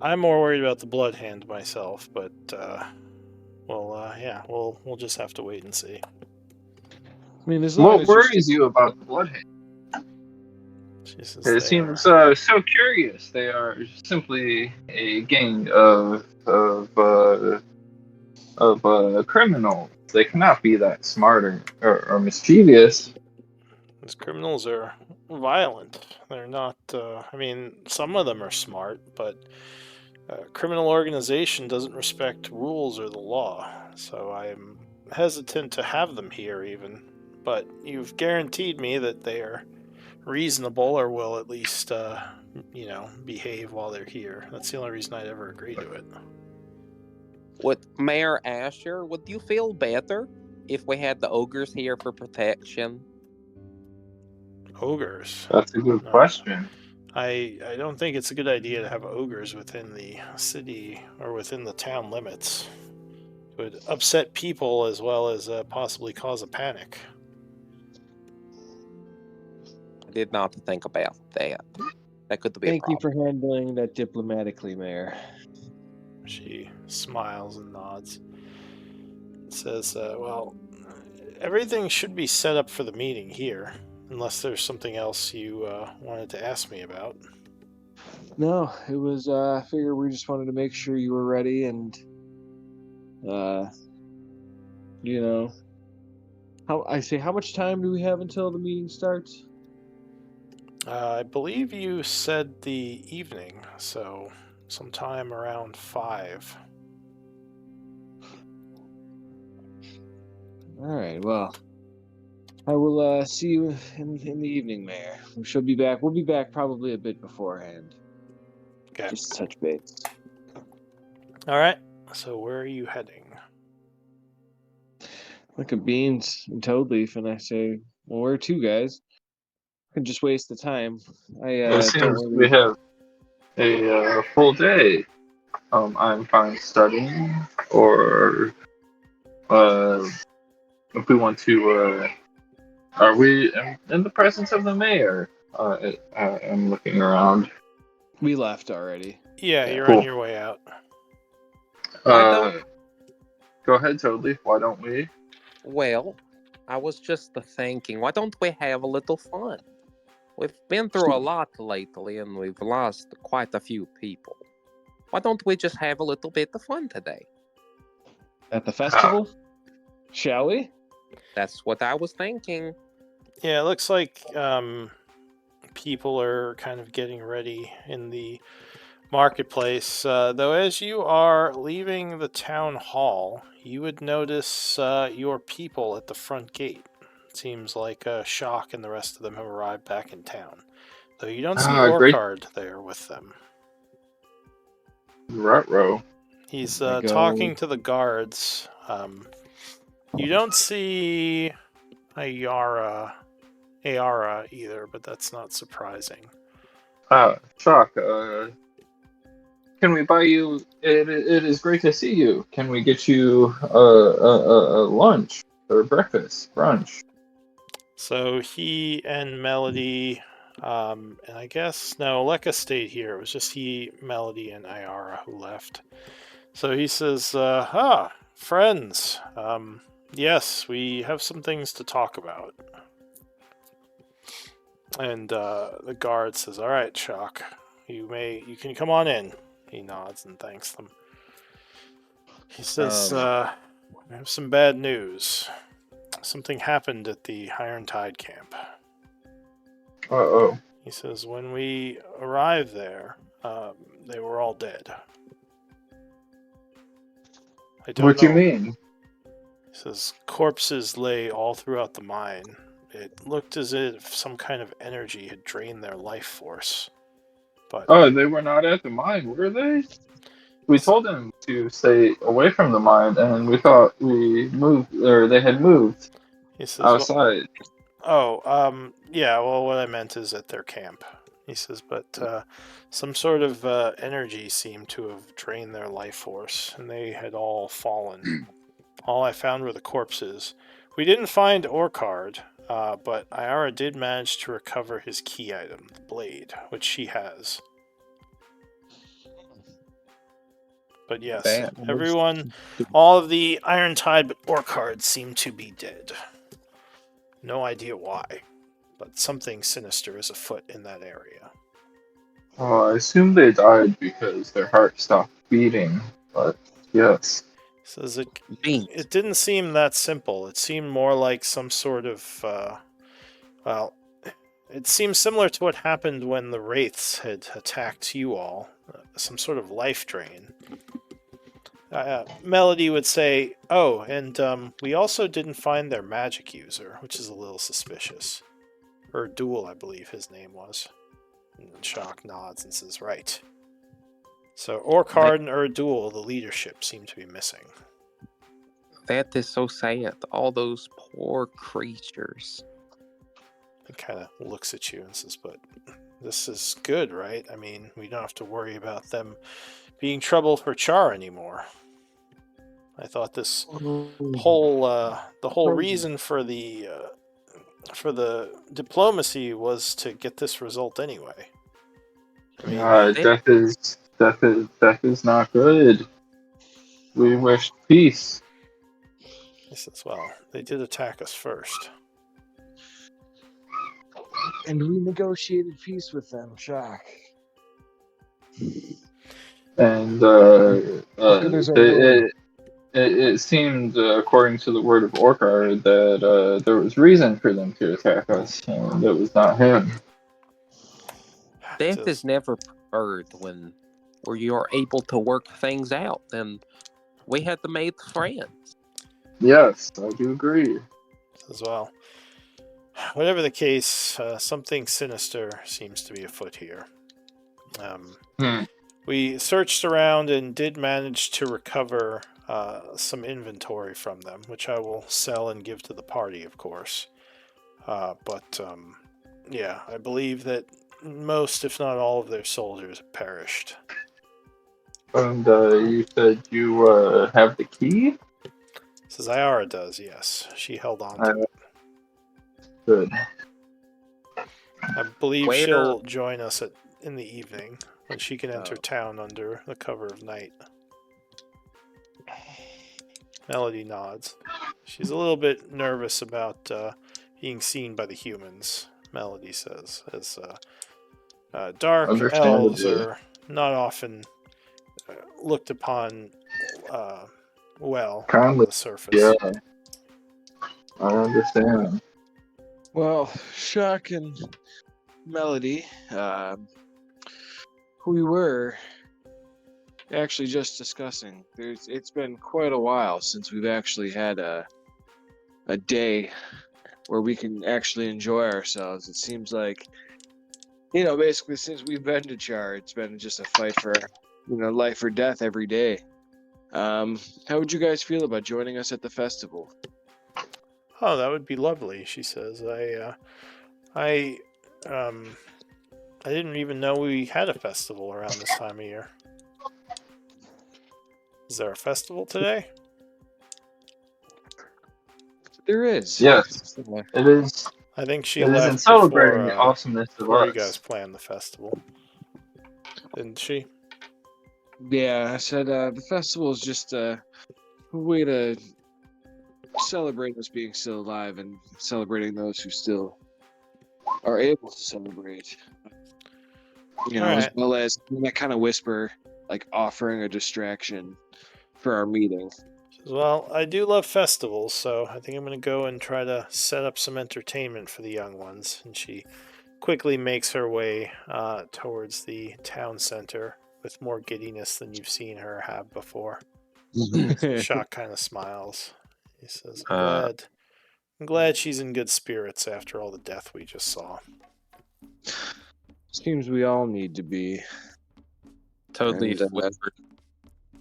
I'm more worried about the Blood Hand myself, but we'll just have to wait and see. I mean, as long What as you're worries you about the Bloodhound? Jesus, It they seems are. so curious. They are simply a gang of criminals. They cannot be that smart or mischievous. These criminals are violent. They're not. I mean, some of them are smart, but criminal organization doesn't respect rules or the law. So I'm hesitant to have them here, even. But you've guaranteed me that they are reasonable or will at least, behave while they're here. That's the only reason I'd ever agree to it. With Mayor Asher, would you feel better if we had the ogres here for protection? Ogres. That's a good question. I don't think it's a good idea to have ogres within the city or within the town limits. It would upset people as well as possibly cause a panic. I did not think about that. That could be a Thank you problem. for handling that diplomatically, Mayor. She smiles and nods. Says, well, everything should be set up for the meeting here, unless there's something else you wanted to ask me about. No, it was, I figured we just wanted to make sure you were ready and, how much time do we have until the meeting starts? I believe you said the evening, so sometime around 5. All right, well, I will see you in the evening, Mayor. We'll be back probably a bit beforehand. Okay. Just touch base. All right. So where are you heading? Look at Beans and Toadleaf, and I say, well, where to, guys? I can just waste the time. It Don't seems really... we have a full day. I'm fine studying, or if we want to, are we in the presence of the mayor? I'm looking around. We left already. Yeah, Yeah. you're Cool. on your way out. Why don't... Go ahead, Toadleaf. Why don't we? Well, I was just thinking, why don't we have a little fun? We've been through a lot lately and we've lost quite a few people. Why don't we just have a little bit of fun today? At the festival? Shall we? That's what I was thinking. Yeah, it looks like people are kind of getting ready in the marketplace. Though as you are leaving the town hall, you would notice your people at the front gate. It seems like Shock and the rest of them have arrived back in town. Though you don't see Great. Orchard there with them. Ruh-roh. He's I go- talking to the guards. You don't see Ayara either, but that's not surprising. Shock, can we buy you? It is great to see you. Can we get you a lunch or breakfast, brunch? So he and Melody, and I guess, no, Lekka stayed here. It was just he, Melody, and Ayara who left. So he says, friends, yes, we have some things to talk about. And the guard says, all right, Shock, you can come on in. He nods and thanks them. He says, I have some bad news. Something happened at the Iron Tide camp. Uh-oh. He says, when we arrived there, they were all dead. I don't What do you know. mean? He says, corpses lay all throughout the mine. It looked as if some kind of energy had drained their life force. But Oh, they were not at the mine, were they? We told them to stay away from the mine, and we thought we moved, or they had moved he says, outside. yeah, well, what I meant is at their camp. he says, but some sort of energy seemed to have drained their life force, and they had all fallen. All I found were the corpses. We didn't find Orcard, but Iara did manage to recover his key item, the blade, which she has. But yes, Bad. everyone, all of the Irontide but Orcard seem to be dead. No idea why, but something sinister is afoot in that area. I assume they died because their heart stopped beating, but yes. Says Beans. it didn't seem that simple. It seemed more like some sort of, well, it seems similar to what happened when the Wraiths had attacked you all. Some sort of life drain. Melody would say, oh, and we also didn't find their magic user, which is a little suspicious. Duel, I believe his name was. And Shock nods and says, right. So Orcard and Erdul, the leadership, seem to be missing. That is so sad. All those poor creatures. He kind of looks at you and says, but this is good, right? I mean, we don't have to worry about them being trouble for Chaur anymore. I thought this whole the whole reason for the diplomacy was to get this result anyway. I mean, Death is not good. We wish peace. he says, well, they did attack us first. And we negotiated peace with them, Shock. And There's our lord. it seemed, according to the word of Orkar, that there was reason for them to attack us, and it was not him. Death is never preferred when you're able to work things out, and we had to make friends. Yes, I do agree. As well. Whatever the case, something sinister seems to be afoot here. We searched around and did manage to recover some inventory from them, which I will sell and give to the party, of course. But I believe that most, if not all, of their soldiers have perished. And you said you have the key? Says Iara does, yes. She held on to it. Good. I believe she'll join us in the evening when she can enter town under the cover of night. Melody nods. She's a little bit nervous about being seen by the humans, Melody says, as dark elves are not often looked upon well on the surface. Yeah, I understand. Well, Shock and Melody, we were actually just discussing. It's been quite a while since we've actually had a day where we can actually enjoy ourselves. It seems like, basically since we've been to Chaur, it's been just a fight for, life or death every day. How would you guys feel about joining us at the festival? Oh, that would be lovely, she says. I didn't even know we had a festival around this time of year. Is there a festival today? There is. Yes, it is. I think she It is in left celebrating the awesomeness of before us. you guys planned the festival. Didn't she? Yeah, I said the festival is just a way to celebrate us being still alive and celebrating those who still are able to celebrate. As well as that kind of whisper, like offering a distraction for our meeting. Well, I do love festivals, so I think I'm going to go and try to set up some entertainment for the young ones. And she quickly makes her way towards the town center with more giddiness than you've seen her have before. Shock kind of smiles. He says, I'm glad she's in good spirits after all the death we just saw. Seems we all need to be. Totally whispered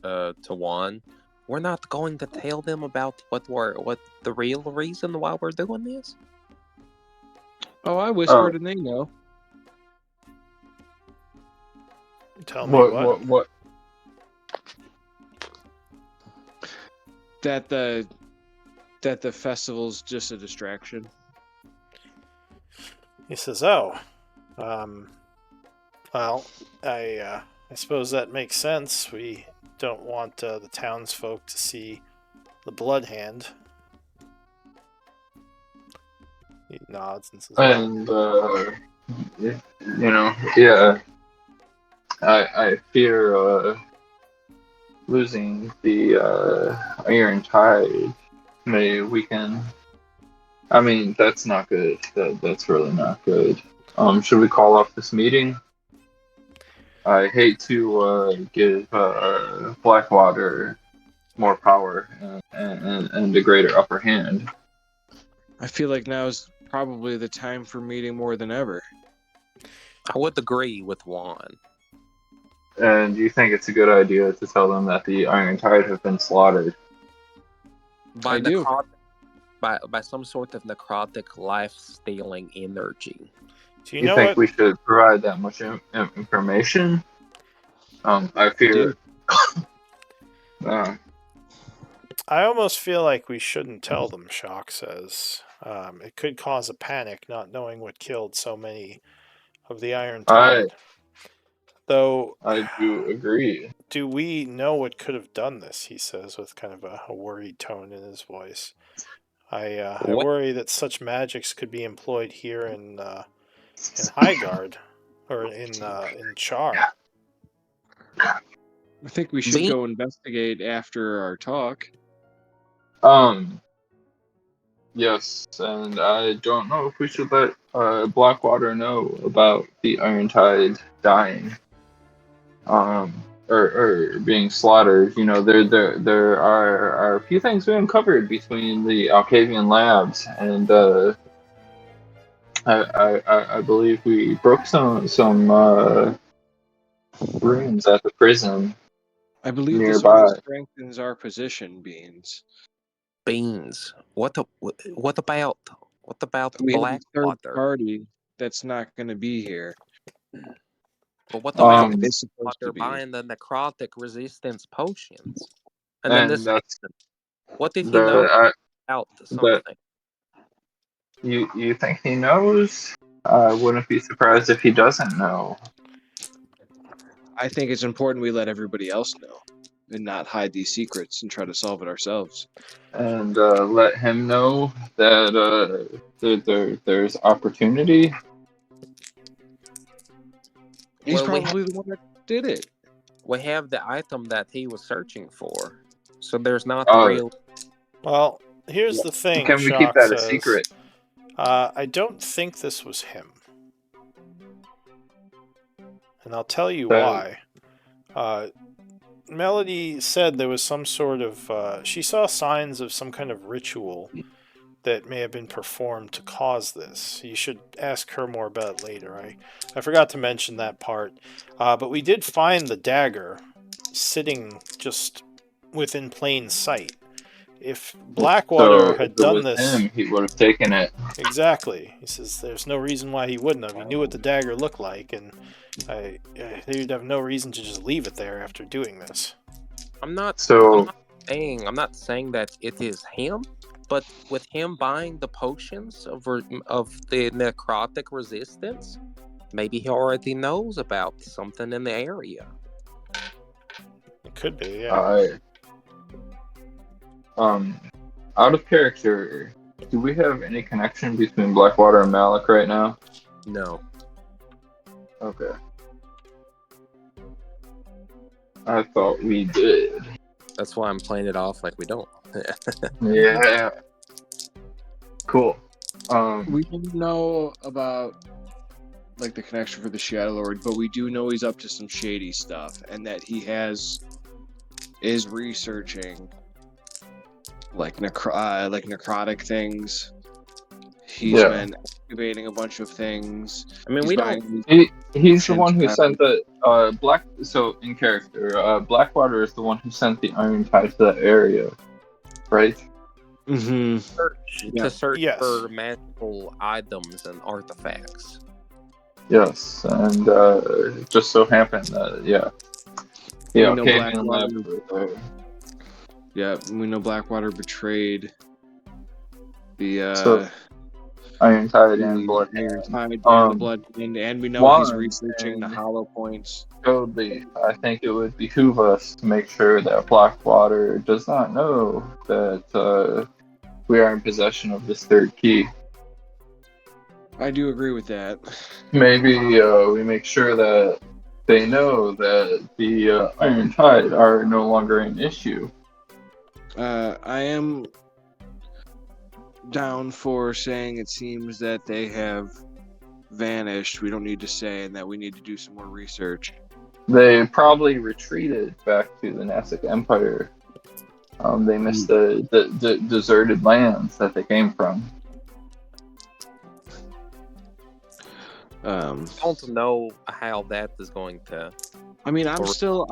to Juan. We're not going to tell them about what the real reason why we're doing this? Oh, I whispered and they know. Tell me what? What? That the festival's just a distraction. He says, "Oh, well, I suppose that makes sense. We don't want the townsfolk to see the blood hand." He nods and says, "Well, And yeah, I fear losing the Iron Tide may weaken. I mean, that's not good. That's really not good. Should we call off this meeting? I hate to give Blackwater more power and a greater upper hand. I feel like now is probably the time for meeting more than ever. I would agree with Juan. And do you think it's a good idea to tell them that the Iron Tide have been slaughtered? By I do. By some sort of necrotic life-stealing energy. do you You know think what? we should provide that much information? I fear. I almost feel like we shouldn't tell them." Shock says, "It could cause a panic, not knowing what killed so many of the Iron Tide. Though, I do agree. do we know what could have done this?" He says with kind of a worried tone in his voice. I What? worry that such magics could be employed here in Highguard, or in Chaur." I think we should Me? go investigate after our talk. Yes, and I don't know if we should let Blackwater know about the Iron Tide dying, or being slaughtered. You know, there are a few things we uncovered between the Alcavian labs, and I believe we broke some rooms at the prison I believe this nearby. only strengthens our position, Beans. Beans. What about We have a third Blackwater? party that's not going to be here. But what Or about they're supposed to Blackwater be. buying the necrotic resistance potions? And then And this. that's What did he know the about something? you think he knows? I wouldn't be surprised if he doesn't know. I think it's important we let everybody else know and not hide these secrets and try to solve it ourselves. And let him know that there's opportunity. He's Well, we probably the one that did it. We have the item that he was searching for, so there's not Oh. real. Well, here's the thing. Can we Shock keep that a says, secret? I don't think this was him. And I'll tell you why. Melody said there was some sort of... she saw signs of some kind of ritual that may have been performed to cause this. You should ask her more about it later. I forgot to mention that part. But we did find the dagger sitting just within plain sight. If Blackwater So had if it done was this... him, he would have taken it. Exactly. He says there's no reason why he wouldn't have. He knew what the dagger looked like, and he'd have no reason to just leave it there after doing this. I'm not So saying that it is him, but with him buying the potions of the necrotic resistance, maybe he already knows about something in the area. It could be, yeah. Out of character, do we have any connection between Blackwater and Malik right now? No. Okay. I thought we did. That's why I'm playing it off like we don't. Yeah. Cool. We didn't know about like the connection for the Shadow Lord, but we do know he's up to some shady stuff, and that he is researching like necrotic things. He's been activating a bunch of things. I mean, He's the one who sent the So in character, Blackwater is the one who sent the Iron Tide to that area, right? Mm-hmm. to search Yes. for magical items and artifacts. Yes, and it just so happened that the We know Alcanian Blackwater. labs were there. Yeah, we know Blackwater betrayed the So Iron Tide and the Blood Iron Hand. Tide and the Blood, and we know he's One, researching the and hollow points. Totally, I think it would behoove us to make sure that Blackwater does not know that we are in possession of this third key. I do agree with that. Maybe we make sure that they know that the Iron Tide are no longer an issue. I am down for saying it seems that they have vanished. We don't need to say, and that we need to do some more research. They probably retreated back to the Nasik Empire. They missed the deserted lands that they came from. I don't know how that is going to I mean, I'm Or- still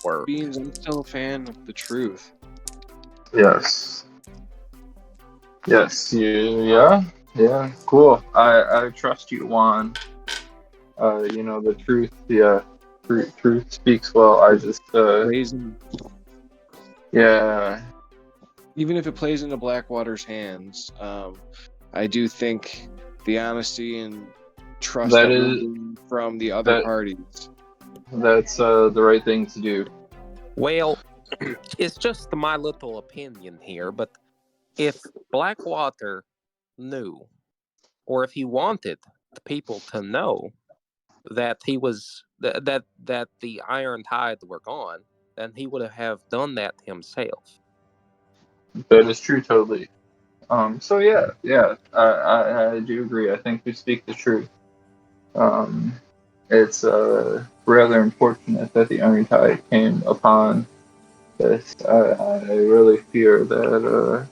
work. I'm still a fan of the truth. Yes. Yes. Yeah. Yeah. Cool. I trust you, Juan. The truth. Yeah. Truth speaks well. I just. Blazing, Yeah. even if it plays into Blackwater's hands, I do think the honesty and trust That that we're is- getting from the other that- parties. That's the right thing to do. Well, it's just my little opinion here, but if Blackwater knew, or if he wanted the people to know that he was that the Iron Tide were gone, then he would have done that himself. That is true, totally. So yeah. I do agree. I think we speak the truth. It's rather unfortunate that the Iron Tide came upon this. I really fear that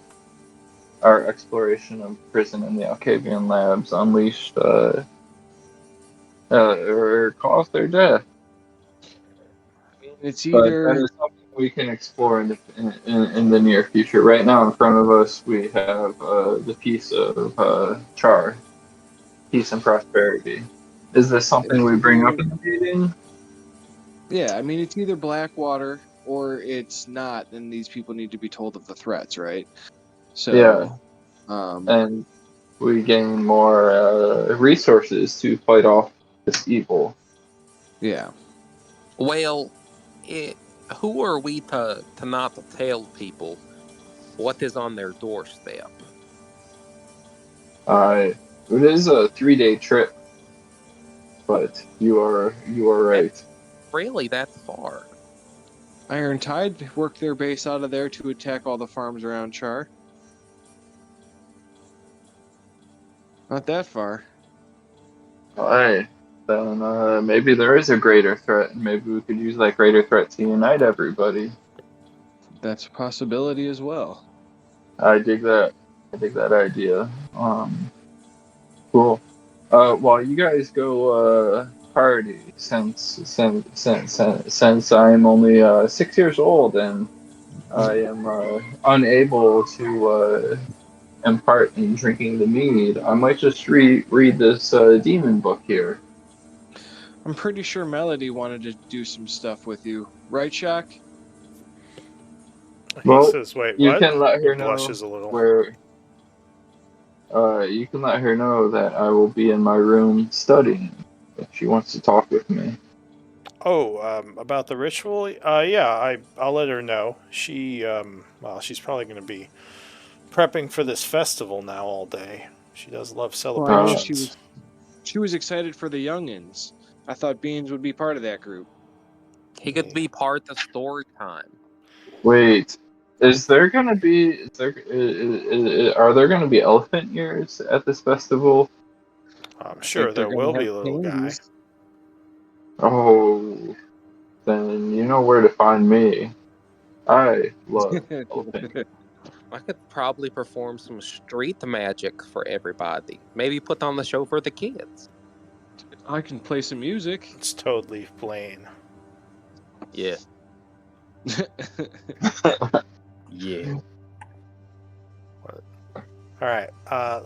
our exploration of prison and the Alcavian labs unleashed or caused their death. It's But either that is something we can explore in the near future. Right now, in front of us, we have the piece of Chaur, peace and prosperity. Is this something we bring up in the meeting? yeah, I mean, it's either Blackwater or it's not, and these people need to be told of the threats, right? So, Yeah, um, and we gain more resources to fight off this evil. yeah. Well, who are we to not tell people what is on their doorstep? It is a 3-day trip, but you are right. Really, that far? Iron Tide worked their base out of there to attack all the farms around Char. Not that far. Hey, then maybe there is a greater threat. Maybe we could use that greater threat to unite everybody. That's a possibility as well. I dig that. I dig that idea. Cool. While you guys go party, since I am only 6 years old and I am unable to impart in drinking the mead, I might just read this demon book here. I'm pretty sure Melody wanted to do some stuff with you, right, Shock? He Well, says, "Wait, you what?" can let He her know blushes a little. where. You can let her know that I will be in my room studying if she wants to talk with me. Oh, about the ritual? Yeah, I'll let her know. She's probably going to be prepping for this festival now all day. She does love Well, I know celebrations. she was excited for the youngins. I thought Beans would be part of that group. He could be part of story time. Wait, is there gonna be? Are there gonna be elephant ears at this festival? I'm I sure think they're there gonna will have be, little guy. candies. Oh, then you know where to find me. I love elephant. I could probably perform some street magic for everybody. Maybe put on the show for the kids. I can play some music. It's totally plain. Yeah. Yeah. All right.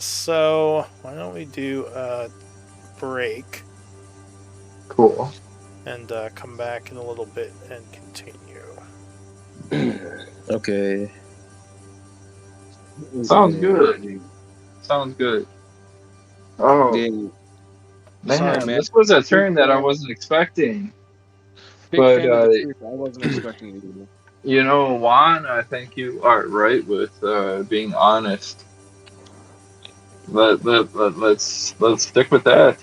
So why don't we do a break? Cool. and come back in a little bit and continue. Okay. Sounds good. Sounds good. Oh, Dude, man, sorry, man. this was a Big turn that I fan, wasn't expecting. big But, fan of the truth. I wasn't expecting it either. you know, Juan, I think you are right with being honest. Let's stick with that.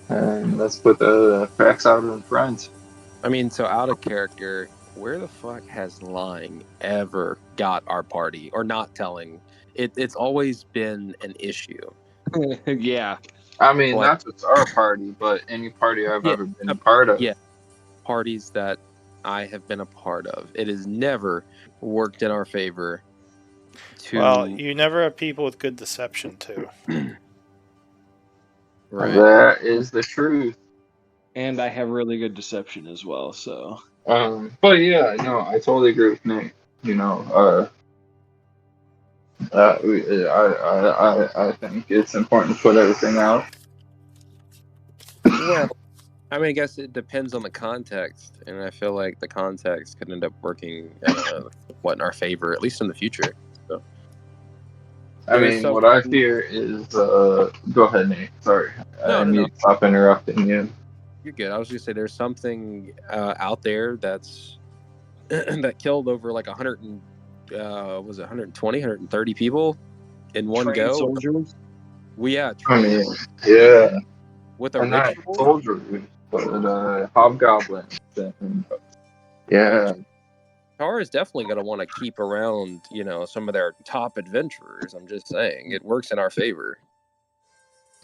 And let's put the facts out in front. I mean, so out of character, where the fuck has lying ever got our party or not telling? It's always been an issue. Yeah. I mean, Like, not just our party, but any party I've yeah, ever been a part of. yeah, parties that I have been a part of. It has never worked in our favor to. Well, you never have people with good deception too. Right. That is the truth. And I have really good deception as well, so. But yeah, no, I totally agree with Nick. You know, I think it's important to put everything out. Well, I mean, I guess it depends on the context, and I feel like the context could end up working, in our favor, at least in the future. So, I there is mean, some. what I fear is, go ahead, Nate. Sorry, I No. need to stop interrupting you. You're good. I was gonna say there's something out there that's that killed over like 100 and was it 120, 130 people in one Trained go. soldiers? I Trained mean, yeah, with a and not ritual. soldiers, but hobgoblins. And, yeah, Chaur is definitely going to want to keep around, some of their top adventurers. I'm just saying, it works in our favor.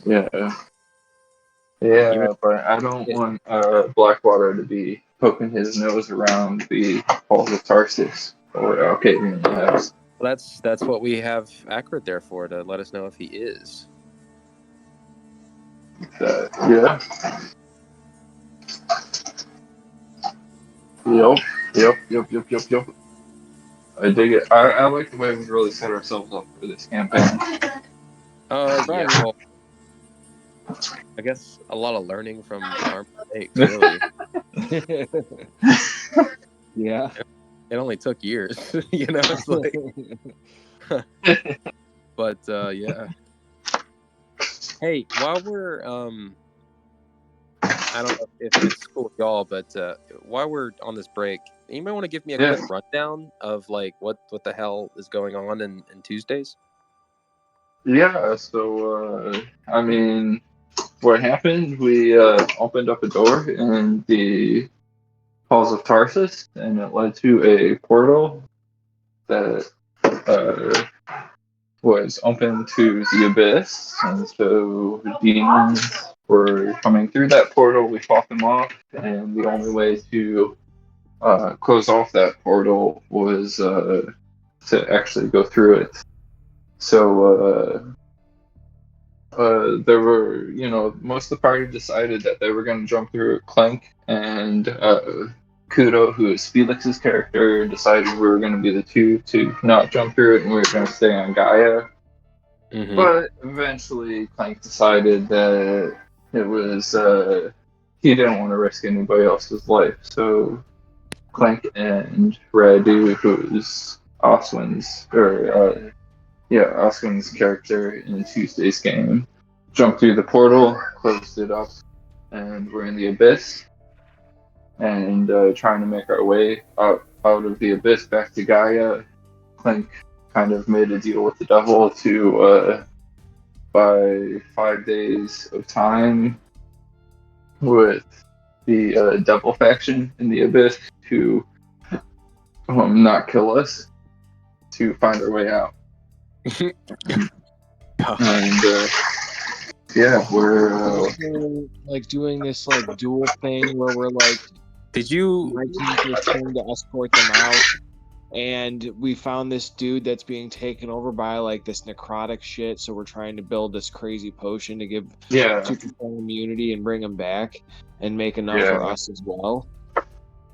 yeah, Even yeah. But I don't if, want Blackwater to be poking his nose around the halls of Tarsus or Alcadian Labs. that's what we have Accurate there for, to let us know if he is. Yeah. Yep. I dig it. I like the way we really set ourselves up for this campaign. Yeah. Well, I guess a lot of learning from our mistakes, really. Yeah. It only took years, It's like, but yeah. Hey, while we're I don't know if it's cool with y'all, but while we're on this break, anybody want to give me a quick rundown of like what the hell is going on in Tuesdays? Yeah, so I mean, what happened? We opened up a door in the halls of Tarsus, and it led to a portal that uh, was open to the abyss, and so demons were coming through that portal. We fought them off, and the only way to close off that portal was to actually go through it. So there were, most of the party decided that they were going to jump through it. Clank and Kudo, who is Felix's character, decided we were going to be the two to not jump through it, and we were going to stay on Gaia. Mm-hmm. But eventually, Clank decided that it was he didn't want to risk anybody else's life. So Clank and Radu, who's Oswin's Oswin's character in Tuesday's game, jumped through the portal, closed it up, and we're in the abyss, and trying to make our way out of the abyss back to Gaia. Clank kind of made a deal with the devil to buy 5 days of time with the devil faction in the abyss to not kill us, to find our way out. And yeah, we're like doing this like dual thing where we're like, Did you? my team's just trying to escort them out, and we found this dude that's being taken over by like this necrotic shit. So we're trying to build this crazy potion to give to control immunity and bring him back and make enough for us as well.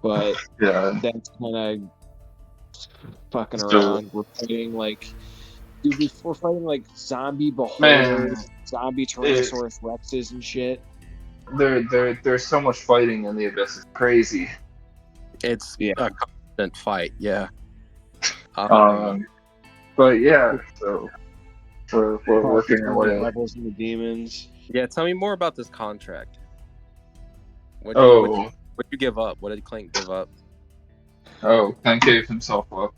But that's kind of fucking around. We're fighting like. Dude, we're fighting like zombie beholders, zombie Tyrannosaurus Rexes and shit. there's so much fighting in the abyss. It's crazy. It's Yeah. a constant fight. Yeah. But yeah, so we're working our way the up. devils and the demons. Yeah. Tell me more about this contract. What Oh, you give up? What did Clank give up? Ken gave himself up.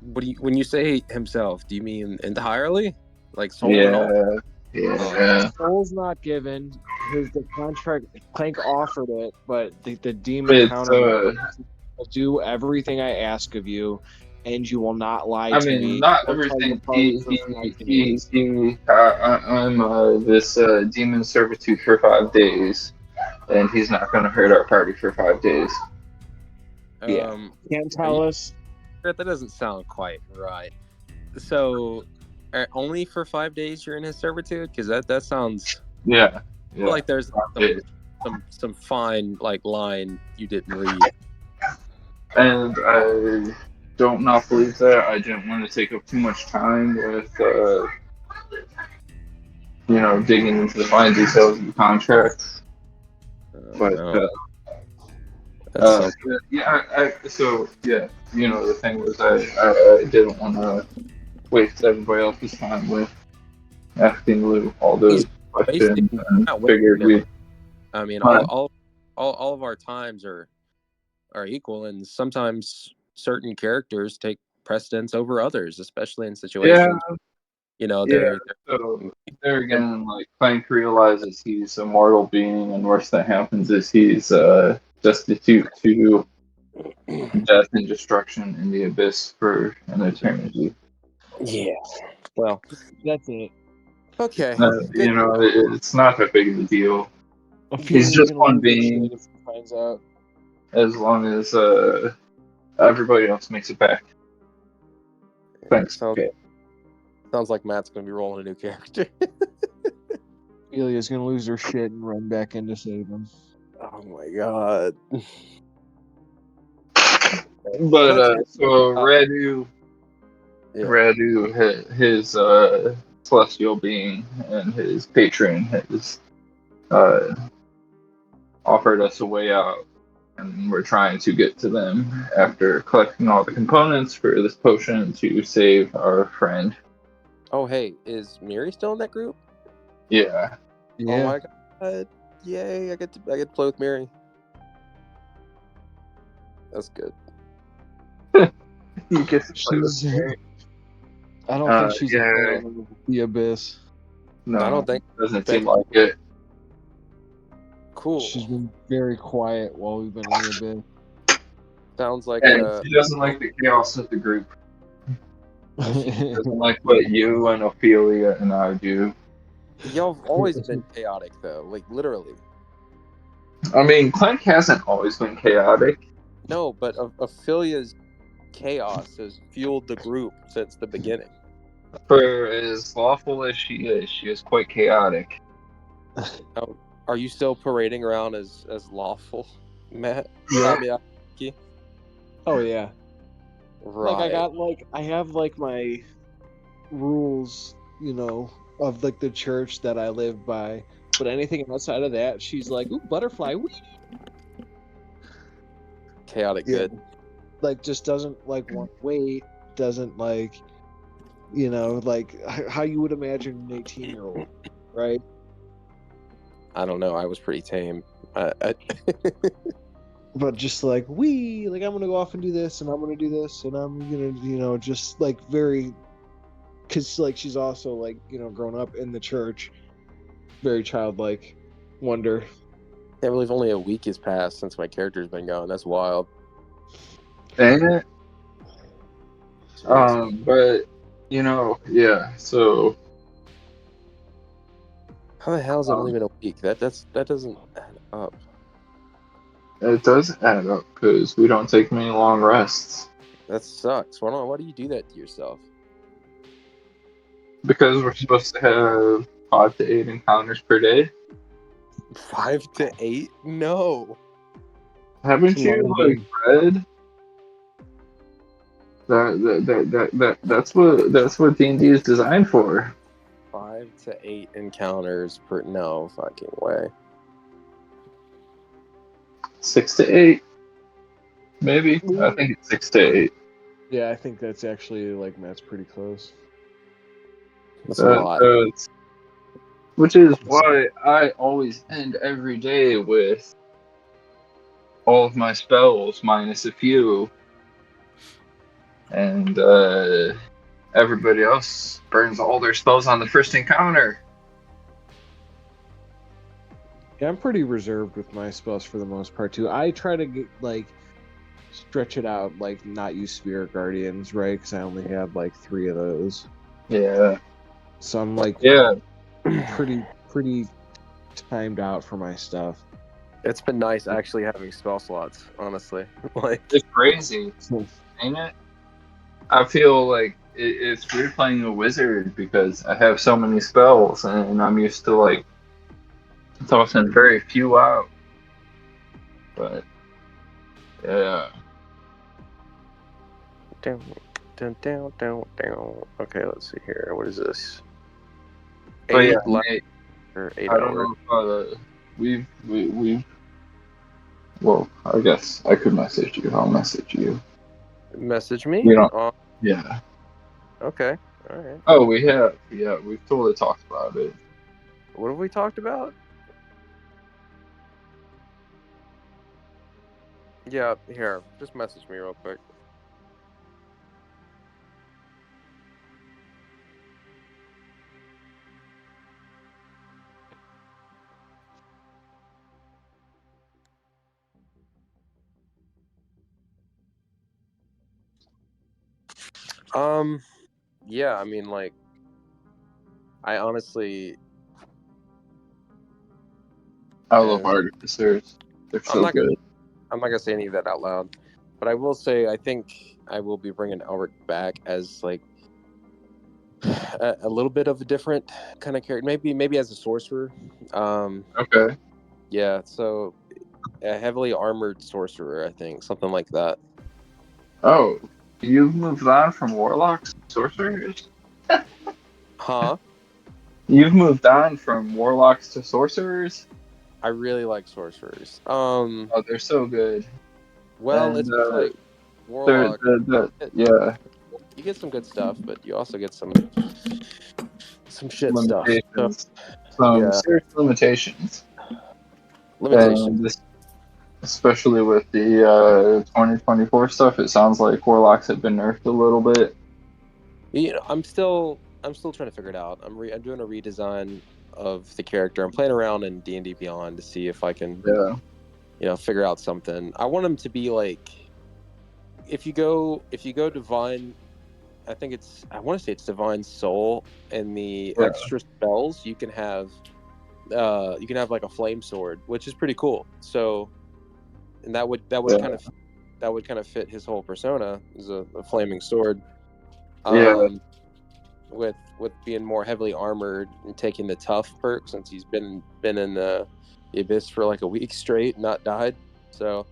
When you say himself, do you mean entirely? Like soul and all? Yeah. Soul's not given. The contract Clank offered it, but the demon It's counter will do everything I ask of you, and you will not lie I to mean, me. not or tell your everything. party for 5 days. I'm this demon servitude for 5 days, and he's not going to hurt our party for 5 days. Yeah. Can't tell us. That doesn't sound quite right. So, only for 5 days you're in his servitude? Because that sounds Yeah. like there's 5 days. some fine like line you didn't read. And I don't not believe that. I didn't want to take up too much time with, digging into the fine details of the contract. But No. That's the thing was I didn't want to waste everybody else's time with asking Lou all those questions, and figured we. I mean, Huh? all of our times are equal, and sometimes certain characters take precedence over others, especially in situations. They're So there again, like Clank realizes he's a mortal being, and worst that happens is he's destitute to death and destruction in the abyss for an eternity. yeah. Well, That's it. okay. It's not that big of a deal. He's Ophelia's just gonna one lose her being. shit if he finds out. As long as everybody else makes it back. Thanks. Sounds like Matt's gonna be rolling a new character. Ophelia's gonna lose her shit and run back in to save him. Oh my god. But Radu, his celestial being and his patron has offered us a way out, and we're trying to get to them after collecting all the components for this potion to save our friend. Oh hey, is Miri still in that group? Yeah. Oh my god! Yay! I get to play with Miri. That's good. You get to play with She's. Mary. I don't think she's a fan of the abyss. No, I don't think. Doesn't seem like it. Cool. She's been very quiet while we've been in the abyss. Sounds like. And she doesn't like the chaos of the group. She doesn't like what you and Ophelia and I do. Y'all have always been chaotic, though. Like literally. I mean, Clank hasn't always been chaotic. No, but Ophelia's chaos has fueled the group since the beginning. For as lawful as she is quite chaotic. Oh, are you still parading around as lawful, Matt? Yeah. Oh yeah. Right. I have my rules, of like the church that I live by. But anything outside of that, she's like, ooh, butterfly, wee. Chaotic good. Like just doesn't want to wait, doesn't like how you would imagine an 18-year-old, right? I don't know. I was pretty tame. But just like I'm gonna go off and do this, and I'm gonna do this, and I'm gonna just like very, because like she's also grown up in the church, very childlike wonder. Can't believe only a week has passed since my character's been gone. That's wild. Ain't it? Seriously. But yeah. So How the hell has it only been a week? That doesn't add up. it does add up because we don't take many long rests. That sucks. Why do you do that to yourself? Because we're supposed to have 5 to 8 encounters per day. 5 to 8? No. Haven't you read? That's what D&D is designed for. 5 to 8 encounters per no fucking way. 6 to 8, maybe. I think it's 6 to 8. Yeah, I think that's actually like Matt's pretty close. That's a lot. Which is why I always end every day with all of my spells minus a few, and everybody else burns all their spells on the first encounter. Yeah, I'm pretty reserved with my spells for the most part too. I try to get like stretch it out, like not use Spirit Guardians, right? Because I only have like 3 of those. Yeah. So I'm like Yeah. pretty timed out for my stuff. It's been nice actually having spell slots, honestly. Like, It's crazy, ain't it? I feel like it's weird playing a wizard because I have so many spells and I'm used to like tossing very few out. But yeah. down, down. Okay, let's see here. What is this? But yeah, 8 Nate, or 8 I don't hours. know if we've well, I guess I could message you. I'll message you. Message me. We don't. Yeah. Okay. All right. Oh, we have. Yeah, we've totally talked about it. What have we talked about? Yeah, here. Just message me real quick. Yeah, I mean, like, I honestly, I love artificers. They're so good. I'm not gonna say any of that out loud, but I will say I think I will be bringing Elric back as like a little bit of a different kind of character, maybe as a sorcerer. Okay. Yeah, so a heavily armored sorcerer, I think, something like that. Oh, you've moved on from warlocks to sorcerers? Huh? You've moved on from warlocks to sorcerers? I really like sorcerers. Oh, they're so good. Well, And it's just like they're, warlock. yeah, You get some good stuff, but you also get some shit stuff. So, limitations. Some yeah, serious limitations. limitations. And especially with the 2024 stuff, it sounds like warlocks have been nerfed a little bit. You know, I'm still trying to figure it out. I'm doing a redesign of the character. I'm playing around in D&D Beyond to see if I can, figure out something. I want him to be like, if you go divine, I want to say it's divine soul, and the extra spells you can have like a flame sword, which is pretty cool. So, and that would kind of fit his whole persona as a flaming sword. With being more heavily armored and taking the tough perk since he's been in the abyss for like a week straight, not died. So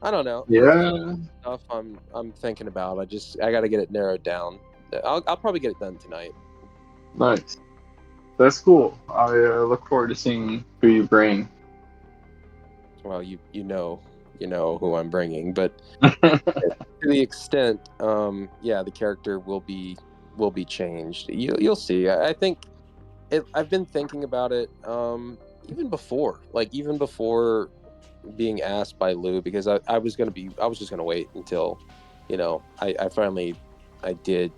I don't know. Yeah. Stuff I'm thinking about. I got to get it narrowed down. I'll probably get it done tonight. Nice. That's cool. I look forward to seeing who you bring. Well, you know who I'm bringing, but to the extent, the character will be changed. You'll see. I think I've been thinking about it, even before being asked by Lou, because I was just gonna wait until, I finally did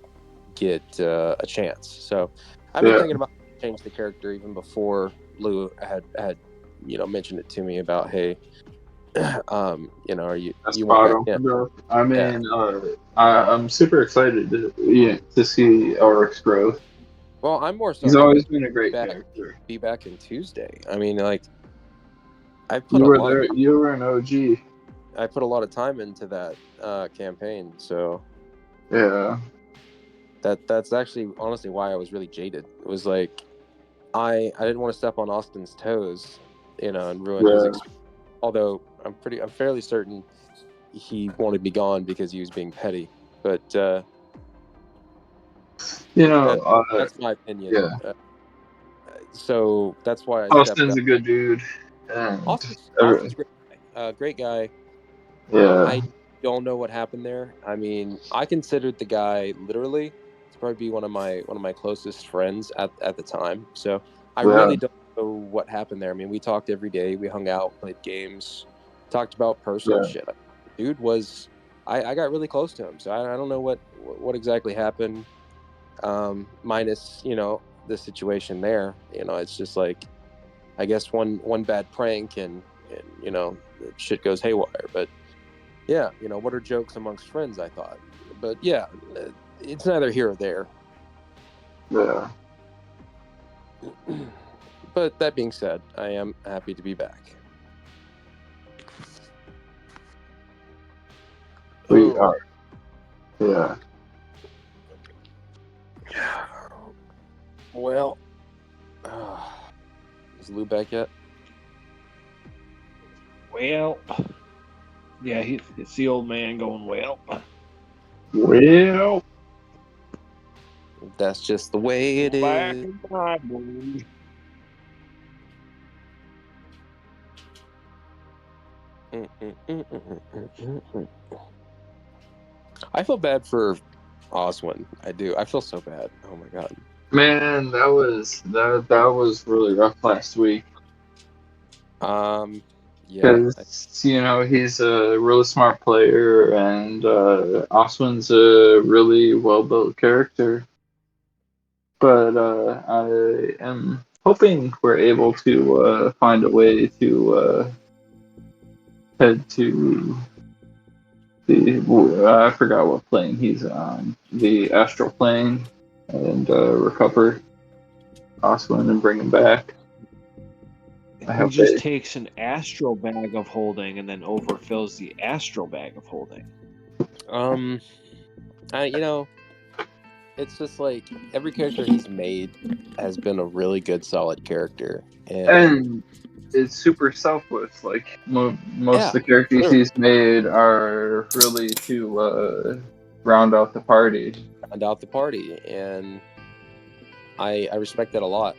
get a chance. So I've been thinking about change the character even before Lou had mentioned it to me about, hey, are you want that? Bro. I mean, I'm super excited to see Ulrich's growth. Well, I'm more so. He's always been a great character. Be back in Tuesday. I mean, like, I put You were an OG. I put a lot of time into that campaign, so yeah. That's actually honestly why I was really jaded. It was like I didn't want to step on Austin's toes, and ruin his experience. Although I'm fairly certain he wanted me gone because he was being petty. But that's my opinion. Yeah. So that's why I Austin's stepped a good dude. Austin's great. Great guy. Yeah. I don't know what happened there. I mean, I considered the guy literally to probably be one of my closest friends at the time. So I Yeah. really don't know what happened there. I mean, we talked every day. We hung out, played games, talked about personal Yeah. shit. Dude was I got really close to him. So I don't know what exactly happened. Minus the situation there. It's just like I guess one bad prank and shit goes haywire. But yeah, what are jokes amongst friends, I thought. But yeah, it's neither here or there. Yeah. But that being said, I am happy to be back. We Oh. are. Yeah. Well, is Lou back yet? Well, yeah, it's the old man going, well. Well. That's just the way it Back is. in my boy. I feel bad for Oswin. I do. I feel so bad. Oh my god. Man, that was really rough last week. Yeah. Because he's a really smart player, and Oswin's a really well-built character. But I am hoping we're able to find a way to head to I forgot what plane he's on, the astral plane, and recover Oswin and bring him back. He just takes an astral bag of holding and then overfills the astral bag of holding. It's just like every character he's made has been a really good, solid character, and it's super selfless. Like most of the characters he's made are really to round out the party. And I respect that a lot.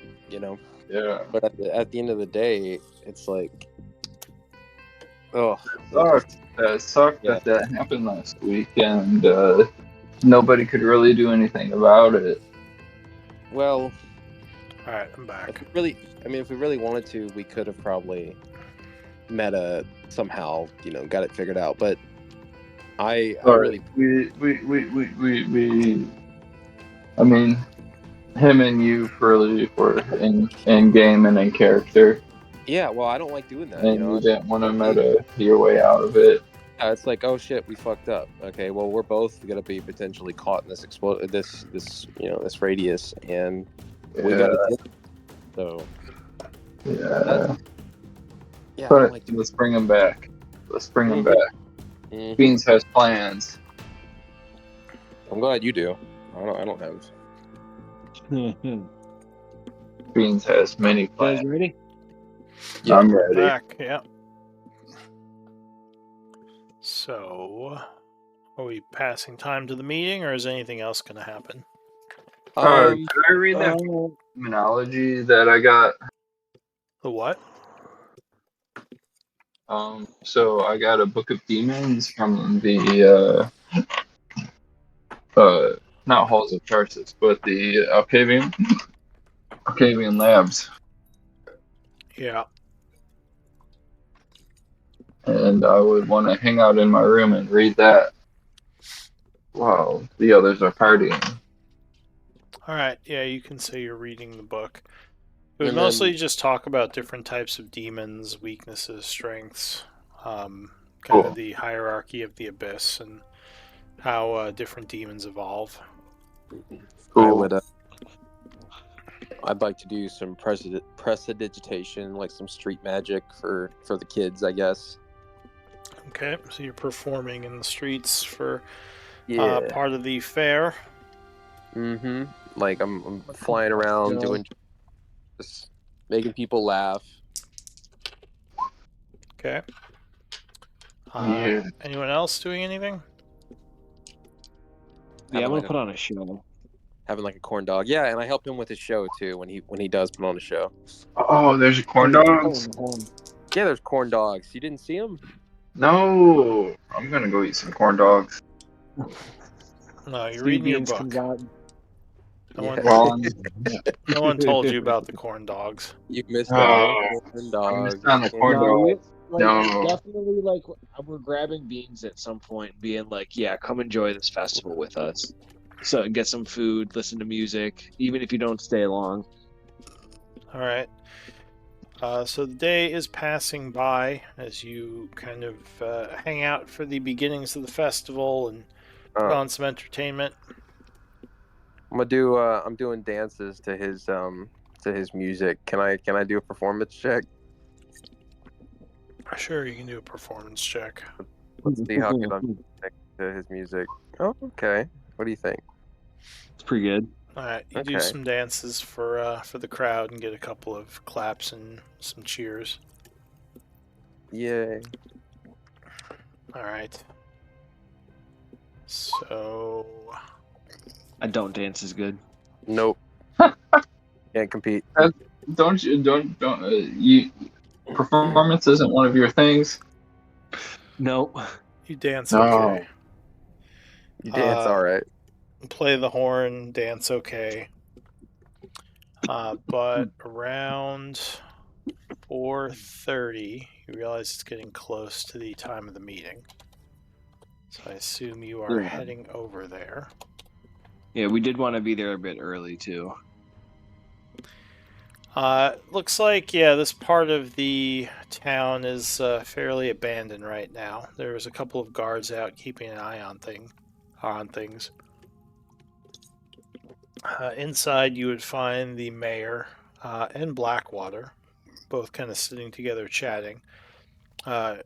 Yeah. But at the end of the day, it's like, oh, It sucked that happened last week, and nobody could really do anything about it. Well, all right, I'm back. If we really wanted to, we could have probably somehow, got it figured out. But I mean, him and you really were in game and in character. Yeah, well, I don't like doing that. And you didn't want to meta your way out of it. It's like, oh shit, we fucked up. Okay, well, we're both gonna be potentially caught in this radius, and we gotta deal with it. So yeah. But let's bring him back. Mm-hmm. Beans has plans. I'm glad you do. I don't have. Beans has many plans. You guys ready? Yeah, I'm ready. Back, yeah. So, are we passing time to the meeting, or is anything else going to happen? Can I read that terminology that I got? The what? So I got a book of demons from the not Halls of Tarsus, but the Alcavian Labs. Yeah. And I would want to hang out in my room and read that while the others are partying. All right. Yeah, you can say you're reading the book. We mostly just talk about different types of demons, weaknesses, strengths, kind of the hierarchy of the abyss, and how different demons evolve. Cool. I'd like to do some prestidigitation, like some street magic for the kids, I guess. Okay, so you're performing in the streets for part of the fair. Mm-hmm. Like I'm flying around doing, just making people laugh. Okay. Anyone else doing anything? Yeah, I'm gonna put on a show. Having like a corn dog. Yeah, and I help him with his show too when he does put on a show. Oh, there's a corn dog. Yeah, there's corn dogs. You didn't see them? No, I'm gonna go eat some corn dogs. No, you're Steve reading your Beans book. comes out. No one, Well, no one told you about the corn dogs. You missed out on corn I dogs. missed on the corn No, dogs. No. definitely like we're grabbing beans at some point and being like, yeah, come enjoy this festival with us. So get some food, listen to music, even if you don't stay long. All right. So the day is passing by as you kind of hang out for the beginnings of the festival and put on some entertainment. I'm gonna do. I'm doing dances to his music. Can I do a performance check? Sure, you can do a performance check. Let's see how good I'm to his music. Oh, okay. What do you think? It's pretty good. All right, you do Okay. some dances for the crowd and get a couple of claps and some cheers. Yay! All right. So I don't dance as good. Nope. Can't compete. Don't you performance isn't one of your things? Nope. you dance No. okay. You dance all right. Play the horn, dance okay. But around 4:30, you realize it's getting close to the time of the meeting. So I assume you are Yeah. heading over there. Yeah, we did want to be there a bit early too. Looks like, this part of the town is fairly abandoned right now. There's a couple of guards out keeping an eye on things. Inside, you would find the mayor and Blackwater, both kind of sitting together chatting.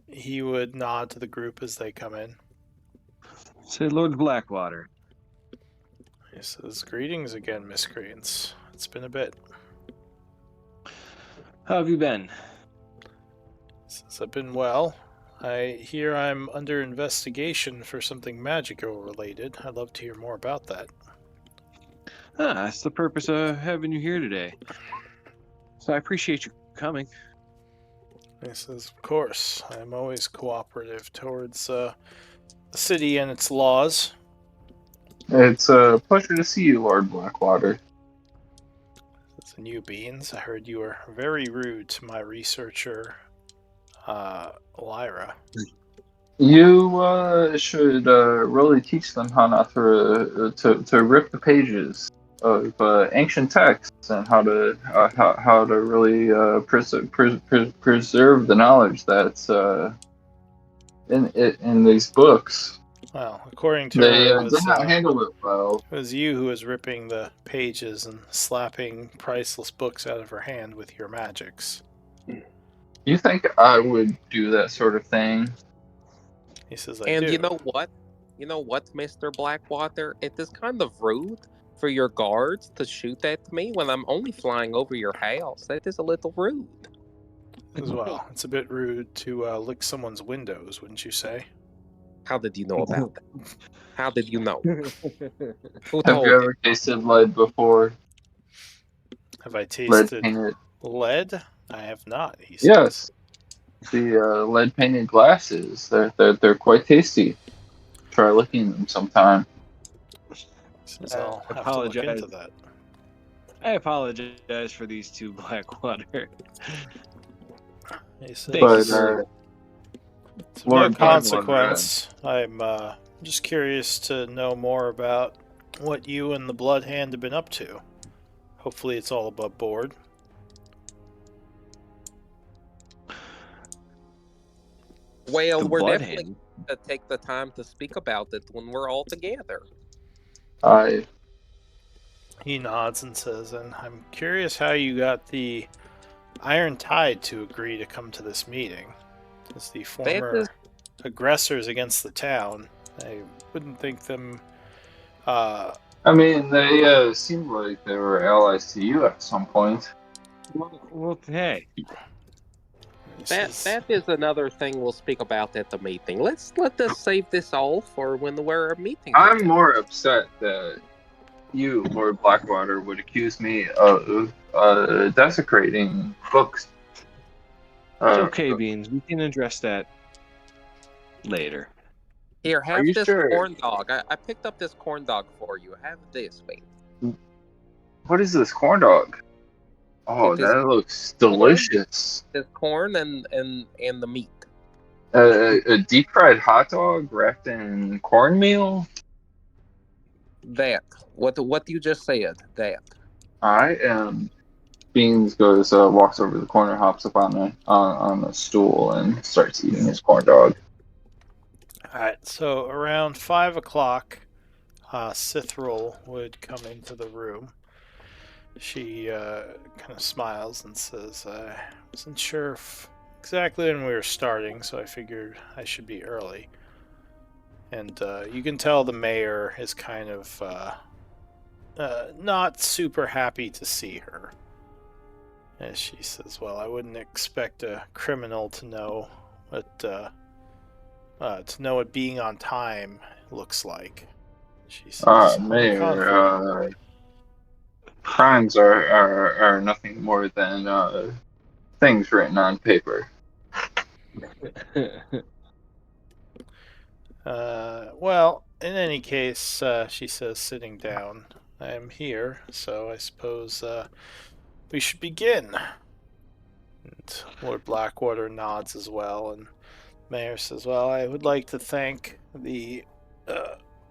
He would nod to the group as they come in. Say, Lord Blackwater. He says, "Greetings again, Miscreants. It's been a bit." How have you been? He says, "I've been well. I hear I'm under investigation for something magical related. I'd love to hear more about that." That's the purpose of having you here today. So I appreciate you coming. He says, "Of course, I'm always cooperative towards the city and its laws." It's a pleasure to see you, Lord Blackwater. It's a new beans. I heard you were very rude to my researcher, Lyra. You should really teach them how not to rip the pages of ancient texts and how to really preserve the knowledge that's in these books. Well, according to They her, did not handle it well. it was you who was ripping the pages and slapping priceless books out of her hand with your magics. You think I would do that sort of thing? He says, "I And do." you know what? Mr. Blackwater? It is kind of rude for your guards to shoot at me when I'm only flying over your house. That is a little rude. As well, it's a bit rude to lick someone's windows, wouldn't you say? How did you know about that? How did you know? Who Have told you you? ever tasted lead before? Have I Lead tasted painted. lead? I have not, he says. Yes. The lead painted glasses. They're quite tasty. Try licking them sometime. He says, "I'll have to look into that." I apologize for these two Blackwater. He says, But "It's of no Lord Blackwater, consequence. I'm just curious to know more about what you and the Blood Hand have been up to. Hopefully it's all above board." Well, The we're Blood definitely Hand. going to take the time to speak about it when we're all together. I He nods and says, "And I'm curious how you got the Iron Tide to agree to come to this meeting. As the former aggressors against the town, I wouldn't think them mean, they seemed like they were allies to you at some point. Well, hey. That is another thing we'll speak about at the meeting. Let us save this all for when we're meeting. I'm more upset that you, Lord Blackwater, would accuse me of desecrating books. It's okay, Beans. We can address that later. Here, Are have you this sure? corn dog. I picked up this corn dog for you. Have this, Beans. What is this corn dog? Oh, It is that looks delicious. There's corn and the meat. A deep fried hot dog wrapped in cornmeal. That. What you just said. That. I am. Beans goes, walks over to the corner, hops up on a stool, and starts eating his corn dog. All right, so around 5 o'clock, Cithril would come into the room. She kind of smiles and says, I wasn't sure exactly when we were starting, so I figured I should be early. And you can tell the mayor is kind of not super happy to see her. As she says, well, I wouldn't expect a criminal to know what being on time looks like. She says, "On the contrary." Mayor, crimes are nothing more than things written on paper. Well, in any case, she says, sitting down, I am here, so I suppose we should begin. And Lord Blackwater nods as well, and Mayor says, well, I would like to thank the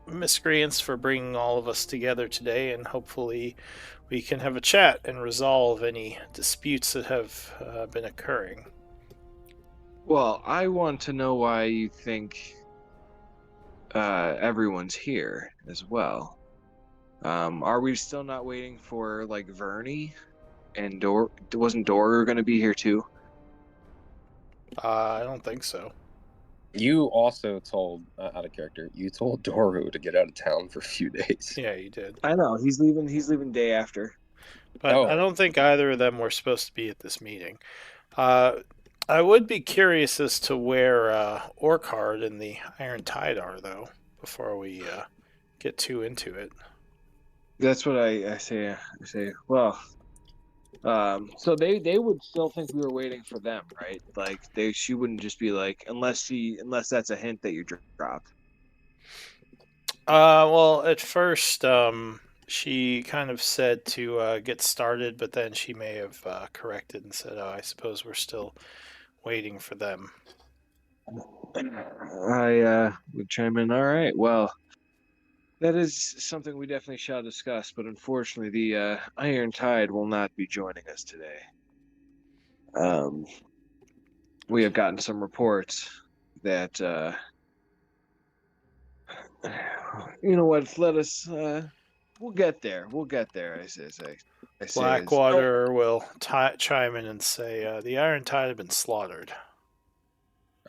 Miscreants for bringing all of us together today, and hopefully we can have a chat and resolve any disputes that have been occurring. Well, I want to know why you think everyone's here as well. Are we still not waiting for like Verney and wasn't Doru going to be here too? I don't think so. You also told, out of character, you told Doru to get out of town for a few days. Yeah, you did. I know he's leaving day after. But Oh. I don't think either of them were supposed to be at this meeting. I would be curious as to where Orchard and the Iron Tide are, though, before we get too into it. That's what I say. I say, well, so they would still think we were waiting for them, right? Like she wouldn't just be like, unless that's a hint that you dropped. Well, at first, she kind of said to get started, but then she may have corrected and said, oh, I suppose we're still waiting for them. I would chime in. All right, well, that is something we definitely shall discuss, but unfortunately, the Iron Tide will not be joining us today. We have gotten some reports that, you know what? Let us. We'll get there. We'll get there. I say. Blackwater will chime in and say, the Iron Tide have been slaughtered.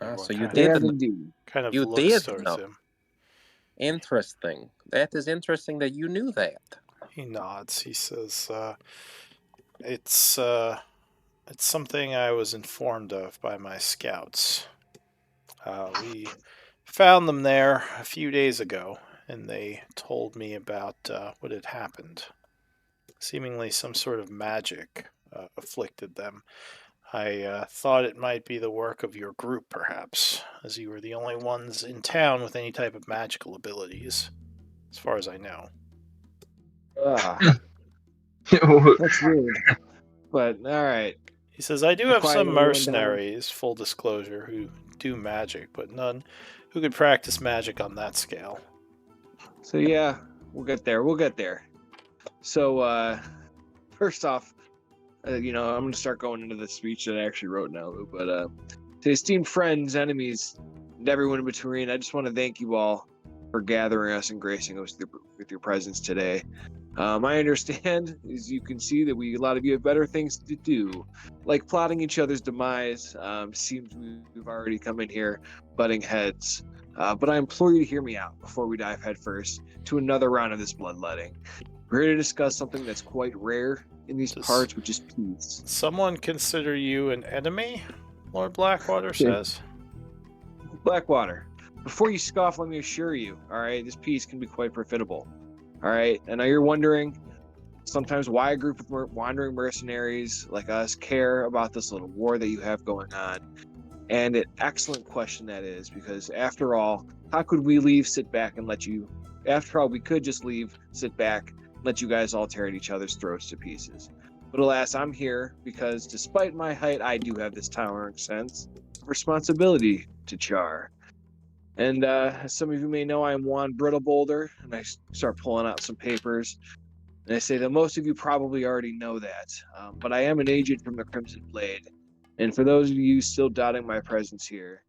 So you They did have know. indeed. Kind of You looks did towards know. him. Interesting. That is interesting that you knew that. He nods. He says, it's something I was informed of by my scouts. We found them there a few days ago, and they told me about what had happened. Seemingly some sort of magic afflicted them. I thought it might be the work of your group, perhaps, as you were the only ones in town with any type of magical abilities, as far as I know. That's weird. But all right. He says, I do have Quiet some everyone down. mercenaries, full disclosure, who do magic, but none who could practice magic on that scale. So yeah, we'll get there. We'll get there. So first off, I'm going to start going into the speech that I actually wrote now. But to esteemed friends, enemies, and everyone in between, I just want to thank you all for gathering us and gracing us with your presence today. I understand, as you can see, that a lot of you have better things to do, like plotting each other's demise. Seems we've already come in here butting heads. But I implore you to hear me out before we dive headfirst to another round of this bloodletting. We're here to discuss something that's quite rare in these parts, which is peace. Someone consider you an enemy? Lord Blackwater says. Blackwater, before you scoff, let me assure you, all right, this peace can be quite profitable. All right, and now you're wondering, sometimes why a group of wandering mercenaries like us care about this little war that you have going on. And an excellent question that is, because after all, how could we leave, sit back, and let you... After all, we could just leave, sit back, let you guys all tear at each other's throats to pieces. But alas, I'm here because despite my height, I do have this towering sense of responsibility to Chaur. And as some of you may know, I'm Juan Brittlebolder, and I start pulling out some papers. And I say that most of you probably already know that, but I am an agent from the Crimson Blade. And for those of you still doubting my presence here,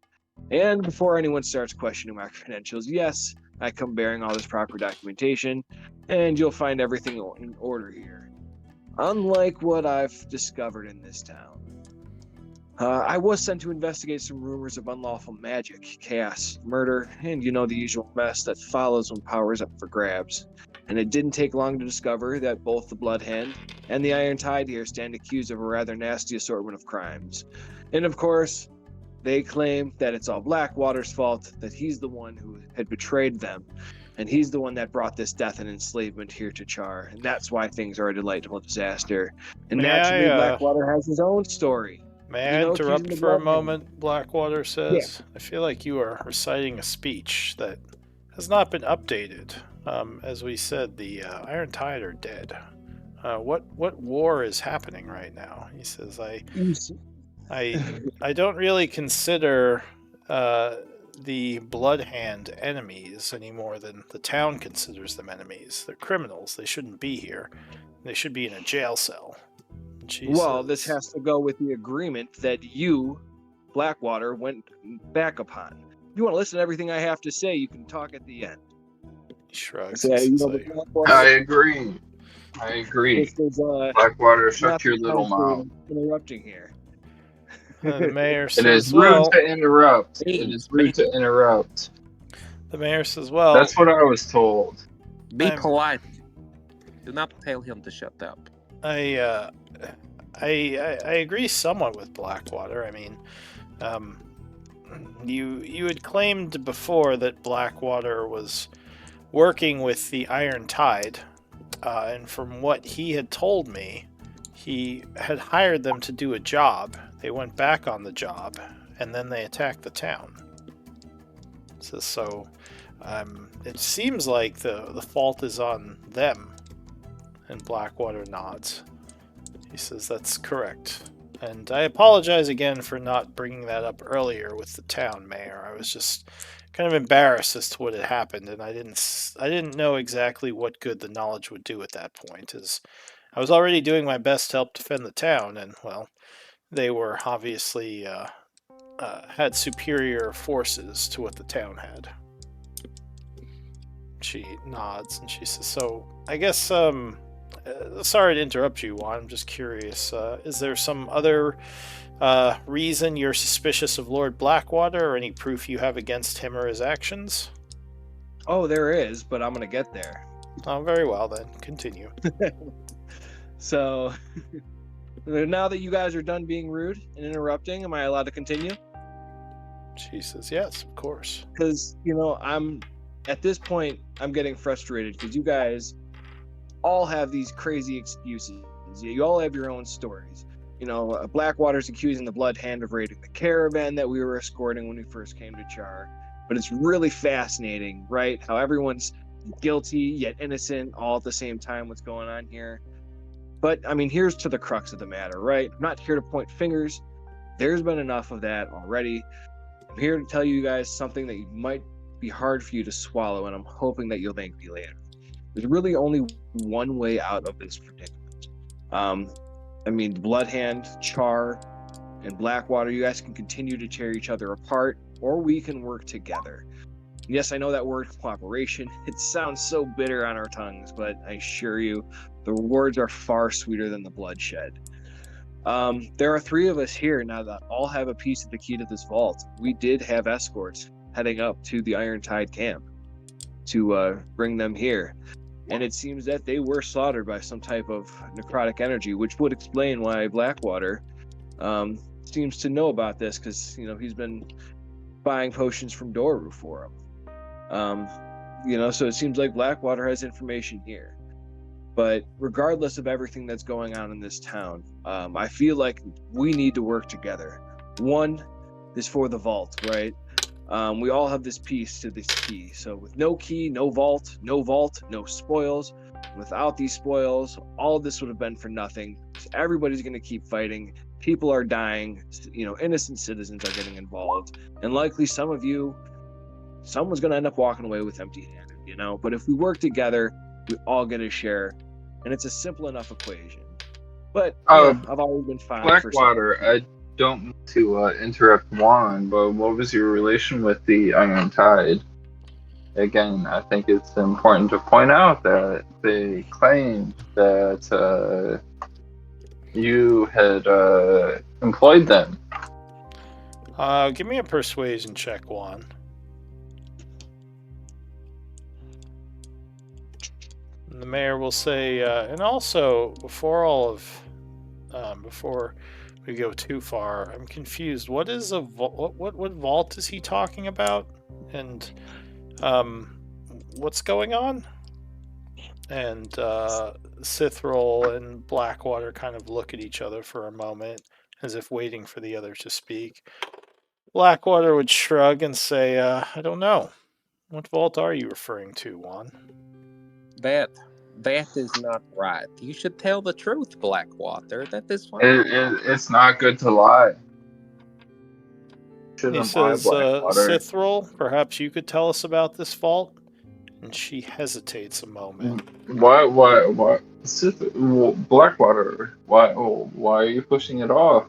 and before anyone starts questioning my credentials, yes, I come bearing all this proper documentation, and you'll find everything in order here. Unlike what I've discovered in this town. I was sent to investigate some rumors of unlawful magic, chaos, murder, and you know the usual mess that follows when power's up for grabs. And it didn't take long to discover that both the Blood Hand and the Iron Tide here stand accused of a rather nasty assortment of crimes. And of course, they claim that it's all Blackwater's fault, that he's the one who had betrayed them, and he's the one that brought this death and enslavement here to Chaur, and that's why things are a delightful disaster. And naturally, Blackwater has his own story. May I interrupt for a moment, Blackwater says? Yeah. I feel like you are reciting a speech that has not been updated. As we said, the Iron Tide are dead. What war is happening right now? He says, I don't really consider the Blood Hand enemies any more than the town considers them enemies. They're criminals. They shouldn't be here. They should be in a jail cell. Well, this has to go with the agreement that you, Blackwater, went back upon. If you want to listen to everything I have to say, you can talk at the end. He shrugs. I agree. Blackwater, shut your little mouth. Interrupting here. The mayor says, it is rude to interrupt. It is rude to interrupt. The mayor says, well... That's what I was told. Be polite. Do not tell him to shut up. I agree somewhat with Blackwater. I mean, you had claimed before that Blackwater was working with the Iron Tide, and from what he had told me, he had hired them to do a job. They went back on the job, and then they attacked the town. So it seems like the fault is on them. And Blackwater nods. He says that's correct. And I apologize again for not bringing that up earlier with the town mayor. I was just kind of embarrassed as to what had happened, and I didn't know exactly what good the knowledge would do at that point, as I was already doing my best to help defend the town, and, well, they were obviously had superior forces to what the town had. She nods, and she says, so, I guess, sorry to interrupt you, Juan. I'm just curious. Is there some other reason you're suspicious of Lord Blackwater, or any proof you have against him or his actions? Oh, there is, but I'm going to get there. Oh, very well then. Continue. So, now that you guys are done being rude and interrupting, am I allowed to continue? She says, yes, of course. Because, at this point, I'm getting frustrated because you guys all have these crazy excuses. You all have your own stories. Blackwater's accusing the Blood Hand of raiding the caravan that we were escorting when we first came to Chaur. But it's really fascinating, right? How everyone's guilty yet innocent all at the same time. What's going on here? But, here's to the crux of the matter, right? I'm not here to point fingers. There's been enough of that already. I'm here to tell you guys something that might be hard for you to swallow, and I'm hoping that you'll thank me later. There's really only one way out of this predicament. Blood Hand, Chaur, and Blackwater, you guys can continue to tear each other apart, or we can work together. Yes, I know that word cooperation. It sounds so bitter on our tongues, but I assure you, the rewards are far sweeter than the bloodshed. There are 3 of us here now that all have a piece of the key to this vault. We did have escorts heading up to the Iron Tide camp to bring them here. And it seems that they were slaughtered by some type of necrotic energy, which would explain why Blackwater seems to know about this, because, he's been buying potions from Doru for him. So it seems like Blackwater has information here. But regardless of everything that's going on in this town, I feel like we need to work together. One is for the vault, right? We all have this piece to this key. So with no key, no vault, no spoils. Without these spoils, all of this would have been for nothing. Everybody's going to keep fighting. People are dying. Innocent citizens are getting involved. And likely someone's going to end up walking away with empty-handed, But if we work together, we all get a share. And it's a simple enough equation. But, I've always been fine for Blackwater, I don't mean to interrupt Juan, but what was your relation with the Iron Tide? Again, I think it's important to point out that they claimed that you had employed them. Give me a persuasion check, Juan. And the mayor will say, and also before we go too far, I'm confused. What is what vault is he talking about? And what's going on? And Cithril and Blackwater kind of look at each other for a moment, as if waiting for the other to speak. Blackwater would shrug and say, I don't know. What vault are you referring to, Juan? That is not right. You should tell the truth, Blackwater. That is fine. It's not good to lie. He says, Cithril, perhaps you could tell us about this vault? And she hesitates a moment. What? Blackwater, why are you pushing it off?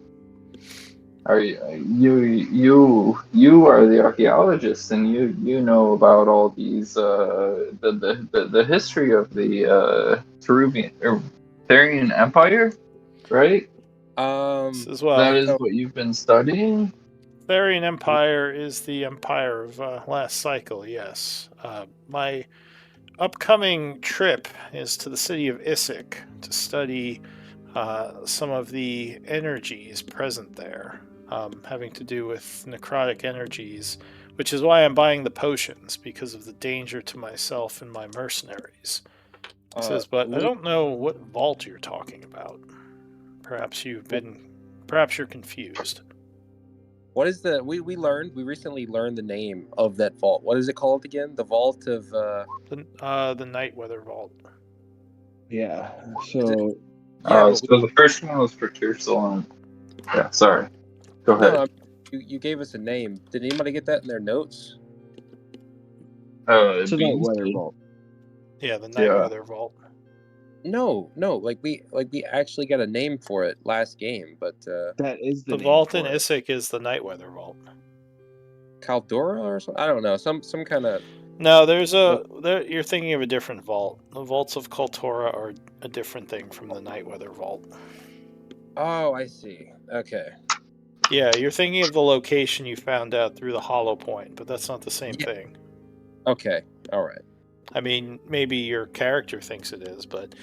Are you are the archaeologist, and you know about all these the history of the Therian Empire, right? That is what you've been studying. Therian Empire is the empire of last cycle. Yes, my upcoming trip is to the city of Issyk to study some of the energies present there. Having to do with necrotic energies, which is why I'm buying the potions, because of the danger to myself and my mercenaries. He says, but I don't know what vault you're talking about. Perhaps you're confused. What is we recently learned the name of that vault. What is it called again? The Vault of the Nightweather Vault. Yeah. So so the first one was for Tirsalon. Yeah, sorry. Go ahead. No, you gave us a name. Did anybody get that in their notes? It's a Nightweather Vault. Yeah, the Nightweather Vault. No. Like we actually got a name for it last game, but that is the vault in Issyk is the Nightweather Vault. Caldora or something? I don't know. Some kind of. No, you're thinking of a different vault. The vaults of Caldora are a different thing from the Nightweather Vault. Oh, I see. Okay. Yeah, you're thinking of the location you found out through the hollow point, but that's not the same thing. Okay. All right. I mean, maybe your character thinks it is, but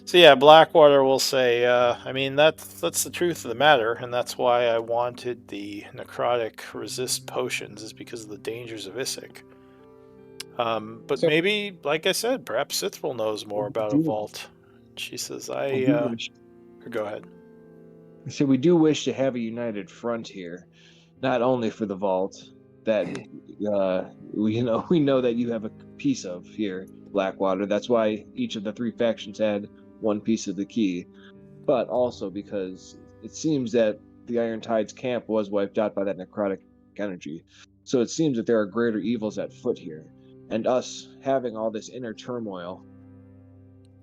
so yeah, Blackwater will say, that's the truth of the matter, and that's why I wanted the necrotic resist potions, is because of the dangers of Issyk. But maybe, like I said, perhaps Cithril knows more about a vault. She says, go ahead. So we do wish to have a united front here, not only for the vault that we know that you have a piece of here, Blackwater. That's why each of the three factions had one piece of the key, but also because it seems that the Iron Tide's camp was wiped out by that necrotic energy. So it seems that there are greater evils at foot here, and us having all this inner turmoil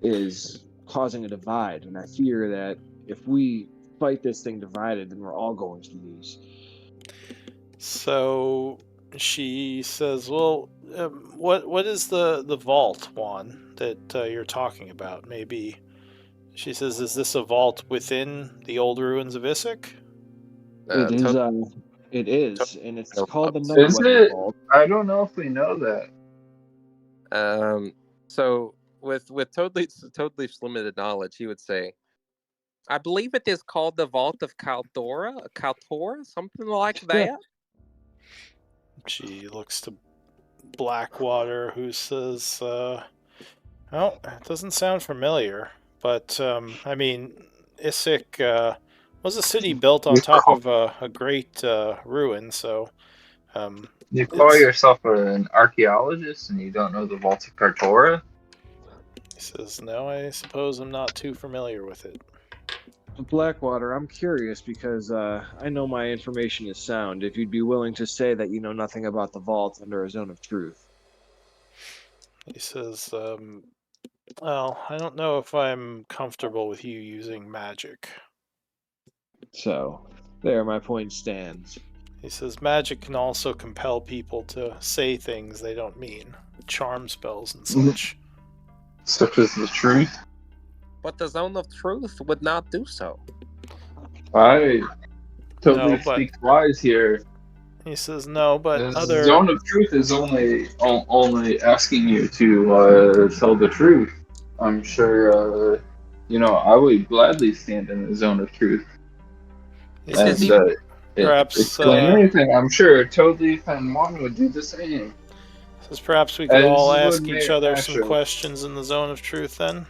is causing a divide. And I fear that if we fight this thing divided, then we're all going to lose. So she says, well, what is the vault, Juan, that you're talking about? Maybe, she says, is this a vault within the old ruins of Issyk? It is, and it's called the Nightweather Vault. I don't know if we know that. So with totally limited knowledge, he would say, I believe it is called the Vault of Caldora, something like that. She looks to Blackwater, who says, Well, it doesn't sound familiar, but I mean, Issyk was a city built on You top call, of a great ruin, so um, you call it's. yourself an archaeologist and you don't know the Vault of Cartora? He says, "No, I suppose I'm not too familiar with it." Blackwater, I'm curious because I know my information is sound. If you'd be willing to say that you know nothing about the vault under a zone of truth. He says, "Well, I don't know if I'm comfortable with you using magic." So, there my point stands. He says, "Magic can also compel people to say things they don't mean, charm spells and such." Such as the truth? But the zone of truth would not do so. I totally No, but speak wise here. he says, "No, but The other." zone of truth is only asking you to tell the truth. I'm sure, I would gladly stand in the zone of truth He It is says, and even "Perhaps, explain anything. I'm sure totally Fan One would do the same, perhaps we could all as would ask each Mayor other some Asher. questions in the zone of truth." Then,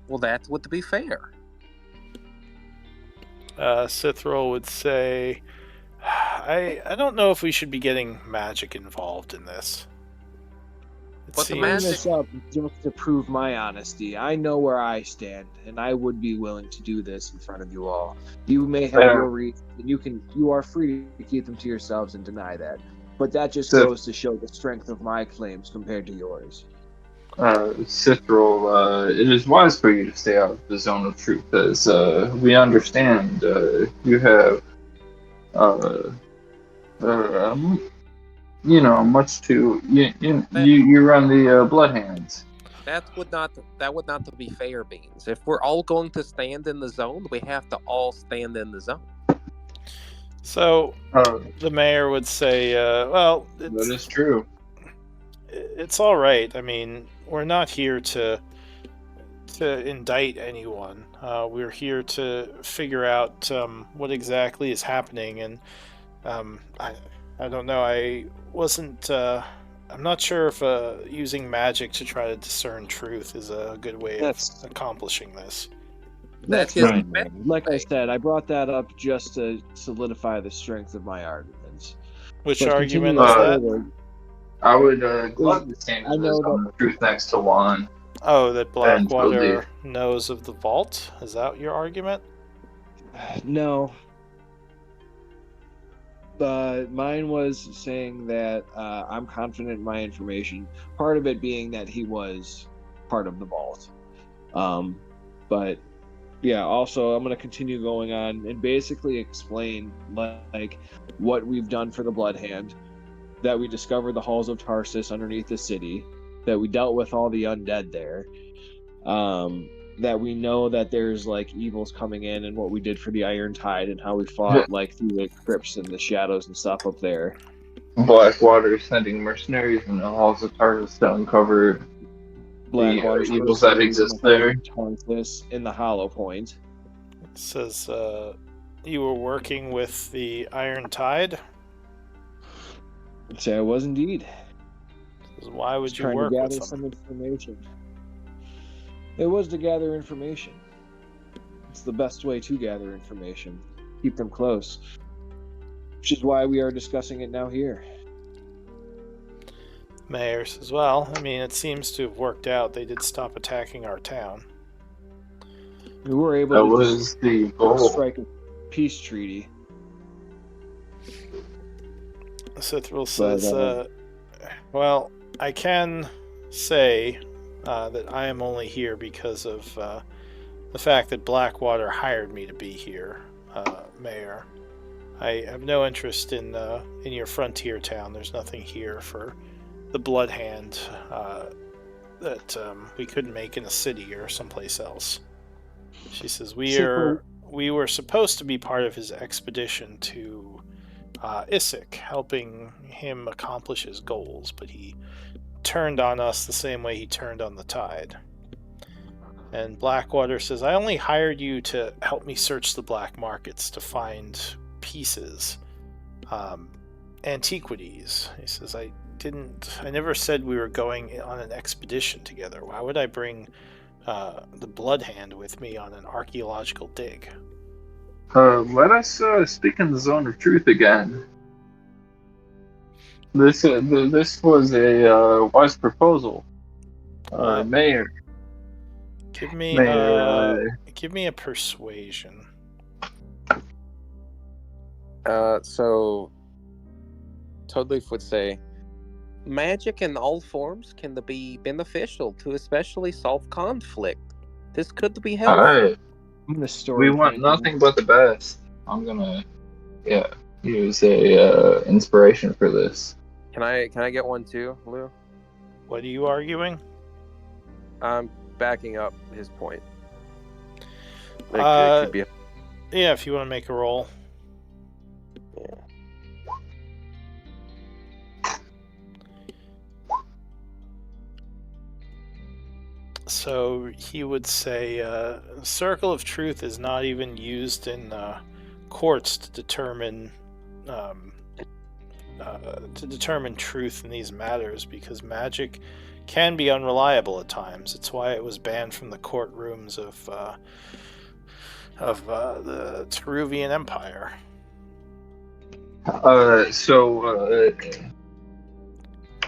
well, that would be fair. Cithril would say, I don't know if we should be getting magic involved in this. It But the Bring seems magic- this up just to prove my honesty. I know where I stand, and I would be willing to do this in front of you all. You may have Yeah. your reasons, and you are free to keep them to yourselves and deny that. But that just So- goes to show the strength of my claims compared to yours. Cithril, it is wise for you to stay out of the zone of truth, as we understand you have, much to you run the Blood Hands. That would not be fair, Beans. If we're all going to stand in the zone, we have to all stand in the zone. so. The mayor would say, "Well, That is true. it's all right. I mean, we're not here to indict anyone. We're here to figure out what exactly is happening, and I don't know. I wasn't. I'm not sure if using magic to try to discern truth is a good way That's- of accomplishing this." That's is fine, the man. Like I thing. said, I brought that up just to solidify the strength of my arguments. Which But argument continuing is that? forward, I would gladly stand I in the know zone of truth next to Juan. Oh, that Blackwater totally. knows of the vault? Is that your argument? No. Mine was saying that I'm confident in my information. Part of it being that he was part of the vault. But yeah, also I'm going to continue going on and basically explain like what we've done for the Blood Hand, that we discovered the halls of Tarsus underneath the city, that we dealt with all the undead there, that we know that there's like evils coming in, and what we did for the Iron Tide, and how we fought like through the crypts and the shadows and stuff up there. Blackwater sending mercenaries in the halls of Tarsus to uncover Blackwater's the evils that mercenaries exist in the there. Tarsus in the Hollow Point. It says you were working with the Iron Tide. I'd say I was indeed. It says, why would Just you trying work to with gather them? some information. It was to gather information. It's the best way to gather information. Keep them close. Which is why we are discussing it now here. Mayor says, well, I mean, it seems to have worked out. They did stop attacking our town. We were able That to was the goal. strike a peace treaty. Cithril says, well, I can say that I am only here because of the fact that Blackwater hired me to be here, Mayor. I have no interest in your frontier town. There's nothing here for the Blood Hand that we couldn't make in a city or someplace else. She says, we were supposed to be part of his expedition to Issyk, helping him accomplish his goals, but he turned on us the same way he turned on the Tide. And Blackwater says, I only hired you to help me search the black markets to find pieces, antiquities. He says, I never said we were going on an expedition together. Why would I bring the Blood Hand with me on an archaeological dig? Let us speak in the zone of truth again. This was a wise proposal, Mayor. Give me Mayor. give me a persuasion. So Toadleaf would say, magic in all forms can be beneficial to especially solve conflict. This could be helpful. Alright, I'm gonna store. we want nothing but the best. I'm gonna, use a inspiration for this. Can I get one too, Lou? What are you arguing? I'm backing up his point. It could be. Yeah, if you want to make a roll. Yeah. So he would say, "Circle of Truth is not even used in courts to determine truth in these matters because magic can be unreliable at times. It's why it was banned from the courtrooms of the Teruvian Empire."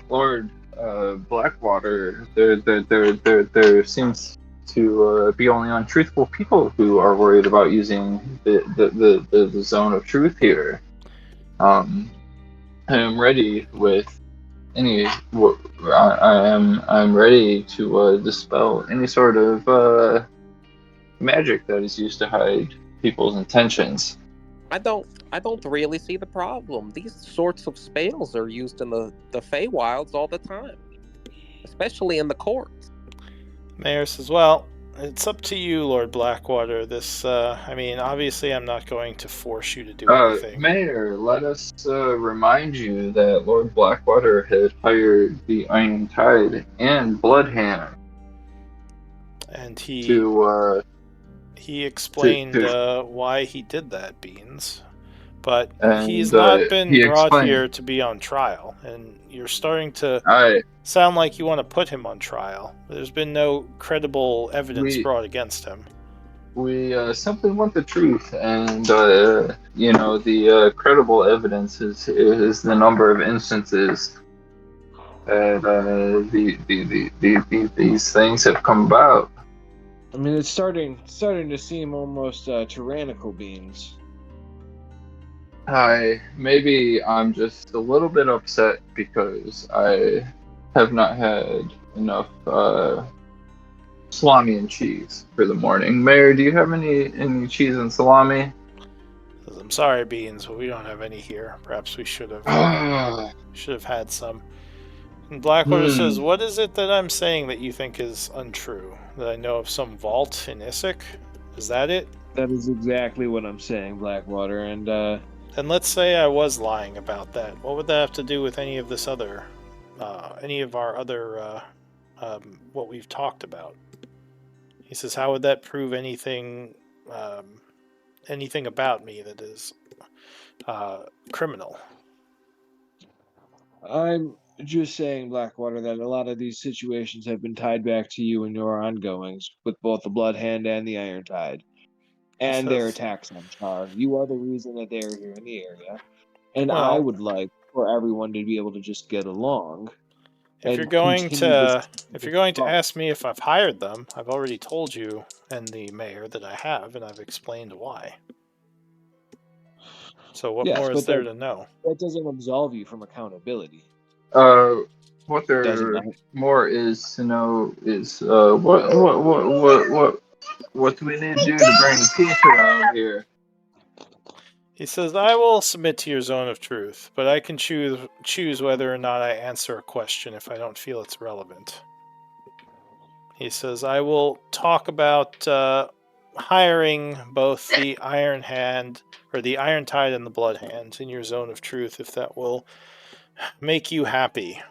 Lord Blackwater, there seems to be only untruthful people who are worried about using the zone of truth here. I am ready with any. I'm ready to dispel any sort of magic that is used to hide people's intentions. I don't really see the problem. These sorts of spells are used in the Feywilds all the time, especially in the courts. Mayor says, "Well, it's up to you, Lord Blackwater. This, obviously I'm not going to force you to do anything." Mayor, let us remind you that Lord Blackwater had hired the Iron Tide and Bloodhand And he to explained why he did that, Beans. But and, he's not been he brought explained- here to be on trial, and you're starting to I sound like you want to put him on trial. There's been no credible evidence brought against him. We simply want the truth, and the credible evidence is the number of instances that these things have come about. I mean, it's starting to seem almost tyrannical, Beans. Maybe I'm just a little bit upset because I have not had enough salami and cheese for the morning. Mayor, do you have any cheese and salami? I'm sorry, Beans, but we don't have any here. Perhaps we should have had some. And Blackwater says, "What is it that I'm saying that you think is untrue? That I know of some vault in Issac? Is that it?" That is exactly what I'm saying, Blackwater. And let's say I was lying about that. What would that have to do with any of this other, any of our other, what we've talked about? He says, "How would that prove anything, anything about me that is criminal?" I'm just saying, Blackwater, that a lot of these situations have been tied back to you and your ongoings with both the Blood Hand and the Iron Tide. And their attacks on Chaur. You are the reason that they're here in the area. And I would like for everyone to be able to just get along. If you're going to ask me if I've hired them, I've already told you and the mayor that I have, and I've explained why. So what more is there to know? That doesn't absolve you from accountability. What there more is to know is what do we need to do to bring peace around here? He says, "I will submit to your zone of truth, but I can choose whether or not I answer a question if I don't feel it's relevant." He says, "I will talk about hiring both the Iron Hand, or the Iron Tide and the Blood Hand in your zone of truth if that will make you happy."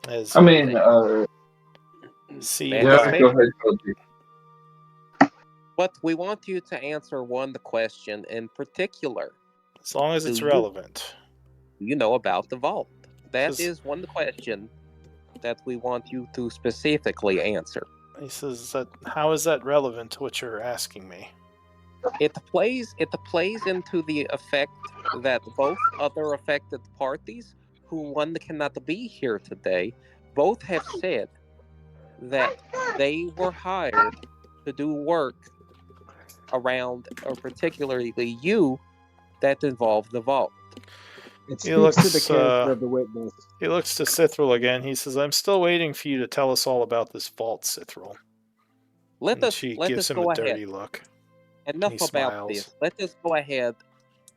As I mean, see, go ahead, Cody. But we want you to answer one question in particular. As long as it's relevant. You know about the vault. That Just- is one question that we want you to specifically answer. He says that. How is that relevant to what you're asking me? It plays into the effect that both other affected parties, who one cannot be here today, both have said that they were hired to do work around, or particularly you, that involved the vault. It He speaks looks, to the character of the witness. He looks to Cithril again. He says, "I'm still waiting for you to tell us all about this vault, Cithril." Let And us she let gives us him go a ahead. dirty look. Enough he about smiles. this. Let us go ahead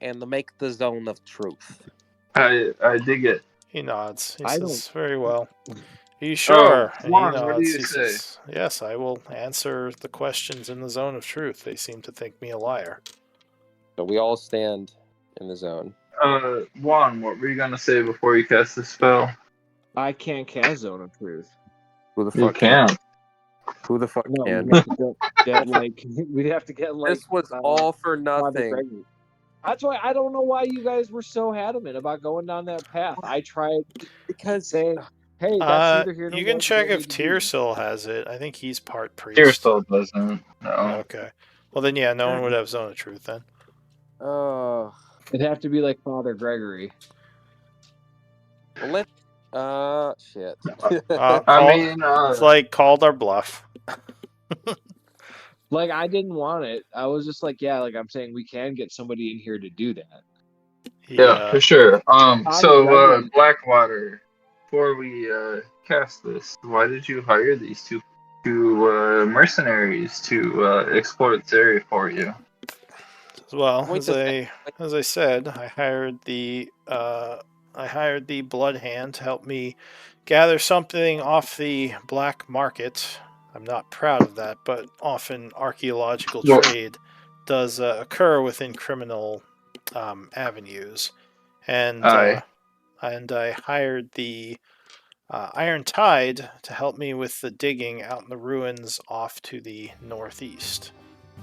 and make the zone of truth. I dig it. He nods. He I says, "Very well. Are you sure?" And he Juan, what do nods. you He say? says, "Yes, I will answer the questions in the zone of truth. They seem to think me a liar." So we all stand in the zone. Juan, what were you gonna say before you cast the spell? I can't cast Zone of Truth. Who the You fuck can? can. Who the fuck No, can? we'd have to get like we'd have to get like. This was all for Father nothing. Gregory. That's why I don't know why you guys were so adamant about going down that path. I tried Because saying, "Hey, that's neither here nor You there. can check You don't if need to do it." Tearsil has it. I think he's part priest. Tearsil doesn't. No. Okay. Well, then, yeah, no one would have zone of truth then. It'd have to be like Father Gregory. well, shit. It's like called our bluff. Like I didn't want it. I was just like, yeah, like I'm saying, we can get somebody in here to do that. Yeah, for sure. So Gregory. Blackwater, before we cast this, why did you hire these two mercenaries to explore this area for you? Well, Wait as I said, I hired the blood hand to help me gather something off the black market. I'm not proud of that, but often archaeological Well- trade does occur within criminal avenues, and Aye. I hired the Iron Tide to help me with the digging out in the ruins off to the northeast,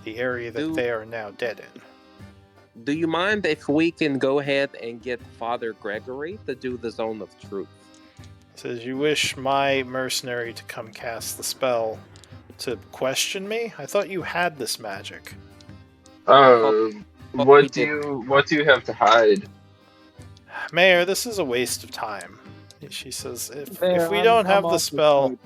the area that they are now dead in. Do you mind if we can go ahead and get Father Gregory to do the zone of truth? Says, "You wish my mercenary to come cast the spell to question me? I thought you had this magic." What do you have to hide? "Mayor, this is a waste of time." She says, Mayor, if we don't have I'm the off spell, tape.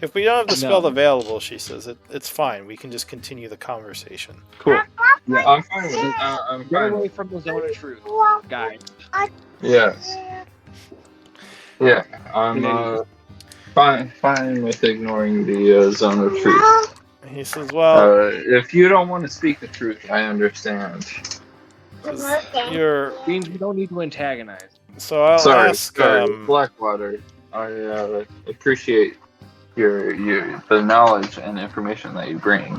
if we don't have the spell No. available, she says, it's fine. We can just continue the conversation. Cool. Yeah. I'm fine with it. I'm Get fine away with from the zone of truth, guys. it. Yes. Yeah, I'm fine with ignoring the zone of truth. He says, "Well, if you don't want to speak the truth, I understand." you're Means we don't need to antagonize. so I'll ask. Blackwater. I appreciate the knowledge and information that you bring.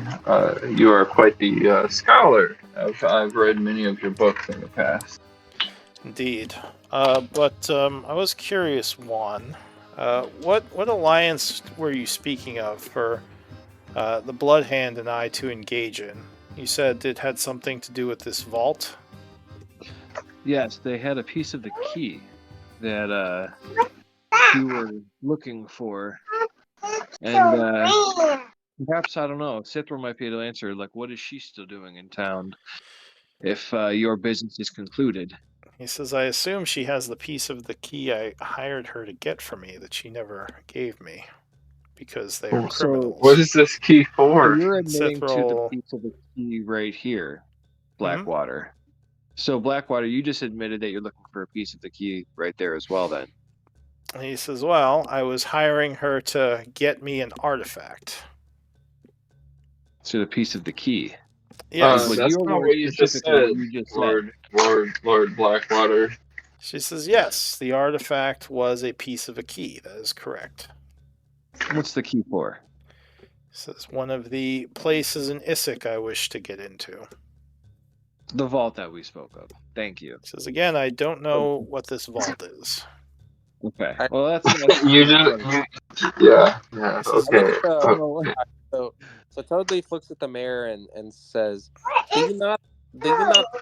You are quite the scholar. I've read many of your books in the past. Indeed. But I was curious, Juan. What alliance were you speaking of for the Blood Hand and I to engage in? You said it had something to do with this vault? Yes, they had a piece of the key that you were looking for, and perhaps I don't know. Cithra might be able to answer. Like, what is she still doing in town if your business is concluded? He says, "I assume she has the piece of the key I hired her to get for me that she never gave me, because they are So, criminals." What is this key for? You're admitting to the Cithril- piece of the key right here, Blackwater. So, Blackwater, you just admitted that you're looking for a piece of the key right there as well, then. And he says, "Well, I was hiring her to get me an artifact." So, the piece of the key. Yes. But That's your not word what you just specifically, said, you just said. Lord Blackwater. She says, "Yes, the artifact was a piece of a key. That is correct." What's the key for? Says, "One of the places in Issac I wish to get into." The vault that we spoke of. Thank you. Says, "Again, I don't know what this vault is." Okay. Well, that's Yeah. Okay. So Toadleaf looks at the mayor and says, do you not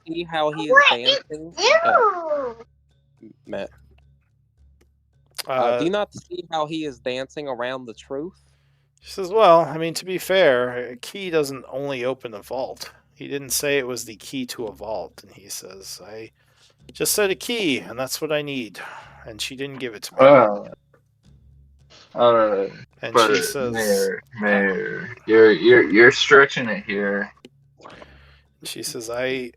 see how he is dancing?" Matt. Do you not see how he is dancing around the truth? She says, well, I mean, to be fair, a key doesn't only open a vault. He didn't say it was the key to a vault. And he says, I just said a key, and that's what I need. And she didn't give it to me. Uh, And but she says, Mayor, you're stretching it here. she says, I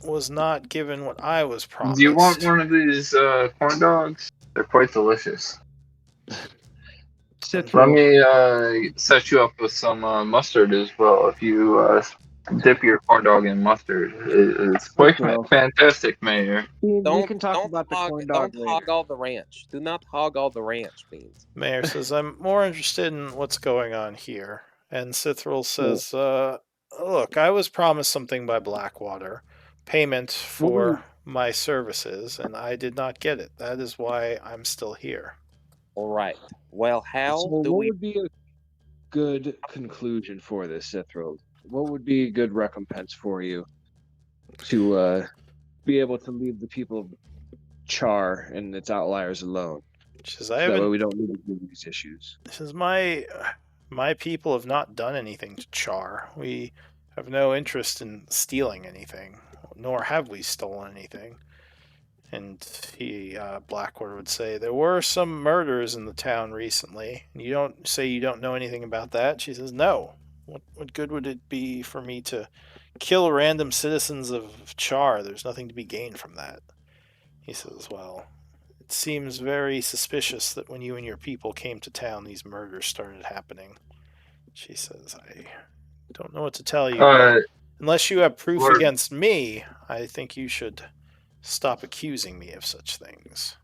was not given what I was Do you want promised. one of these corn dogs? They're quite delicious. Let Cithral, me set you up with some mustard as well. If you dip your corn dog in mustard, it's quite Cithral, fantastic, Mayor. Beans, we Don't can talk don't about the hog corn dog don't hog later. all the ranch. Do not hog all the ranch, Beans. Mayor says, I'm more interested in what's going on here. And Cithril says, look, I was promised something by Blackwater, payment for my services, and I did not get it. That is why I'm still here. All right. Well, So how do what we? would be a good conclusion for this, Cithral? What would be a good recompense for you to be able to leave the people of Chaur and its outliers alone? She says, So that way we don't need to do these issues. She says, my people have not done anything to Char. We have no interest in stealing anything, nor have we stolen anything. And Blackwater would say, there were some murders in the town recently. You don't say you don't know anything about that. She says, no. What good would it be for me to kill random citizens of Char? There's nothing to be gained from that. He says, well, it seems very suspicious that when you and your people came to town, these murders started happening. She says, I don't know what to tell you, but unless you have proof Lord, against me, I think you should stop accusing me of such things.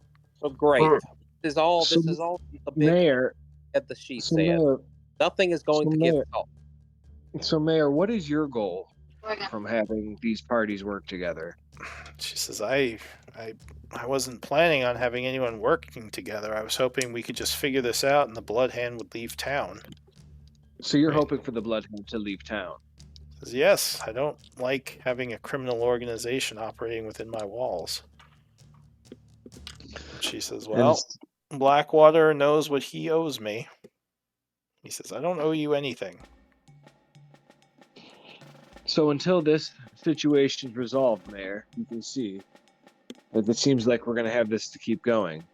Oh, great. Lord, This is all. So, This is all the big Mayor, head the she so said. Mayor, Nothing is going so to get Mayor, solved. so Mayor, what is your goal from having these parties work together? She says, I wasn't planning on having anyone working together. I was hoping we could just figure this out and the Blood Hand would leave town. So you're Right. hoping for the Bloodhound to leave town. Says, yes, I don't like having a criminal organization operating within my walls. She says, well, Blackwater knows what he owes me. He says, I don't owe you anything. So until this situation's resolved, Mayor, you can see that it seems like we're going to have this to keep going.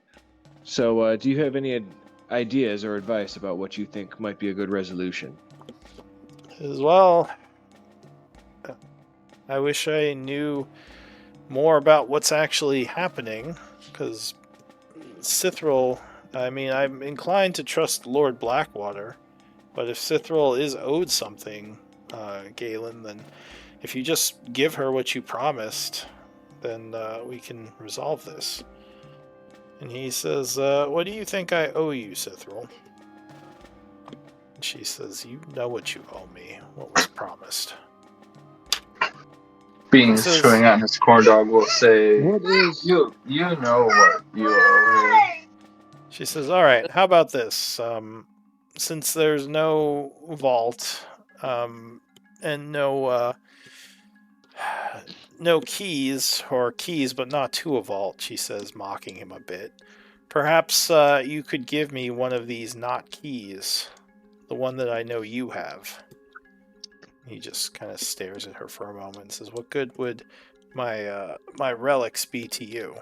So do you have any ideas or advice about what you think might be a good resolution? As well, I wish I knew more about what's actually happening, because Cithril, I mean, I'm inclined to trust Lord Blackwater, but if Cithril is owed something, Galen, then if you just give her what you promised, then we can resolve this. And he says, what do you think I owe you, Cithril? And she says, you know what you owe me, what was promised. Beans Says- chewing on his corn dog will say, What is you know what you owe him. She says, all right, how about this? Since there's no vault and no keys, or keys but not to a vault, she says, mocking him a bit, perhaps you could give me one of these not keys, the one that I know you have. He just kind of stares at her for a moment and says, what good would my relics be to you?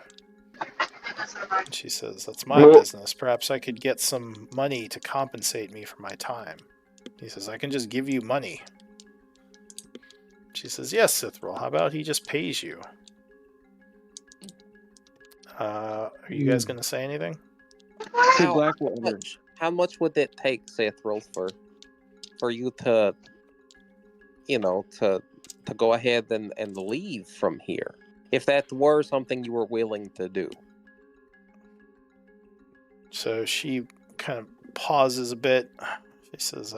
And she says, that's my business. Perhaps I could get some money to compensate me for my time. He says, I can just give you money. She says, yes, Cithril. How about he just pays you? Are you guys going to say anything? How much would it take, Cithril, for you to, to go ahead and leave from here? If that were something you were willing to do. So she kind of pauses a bit. She says,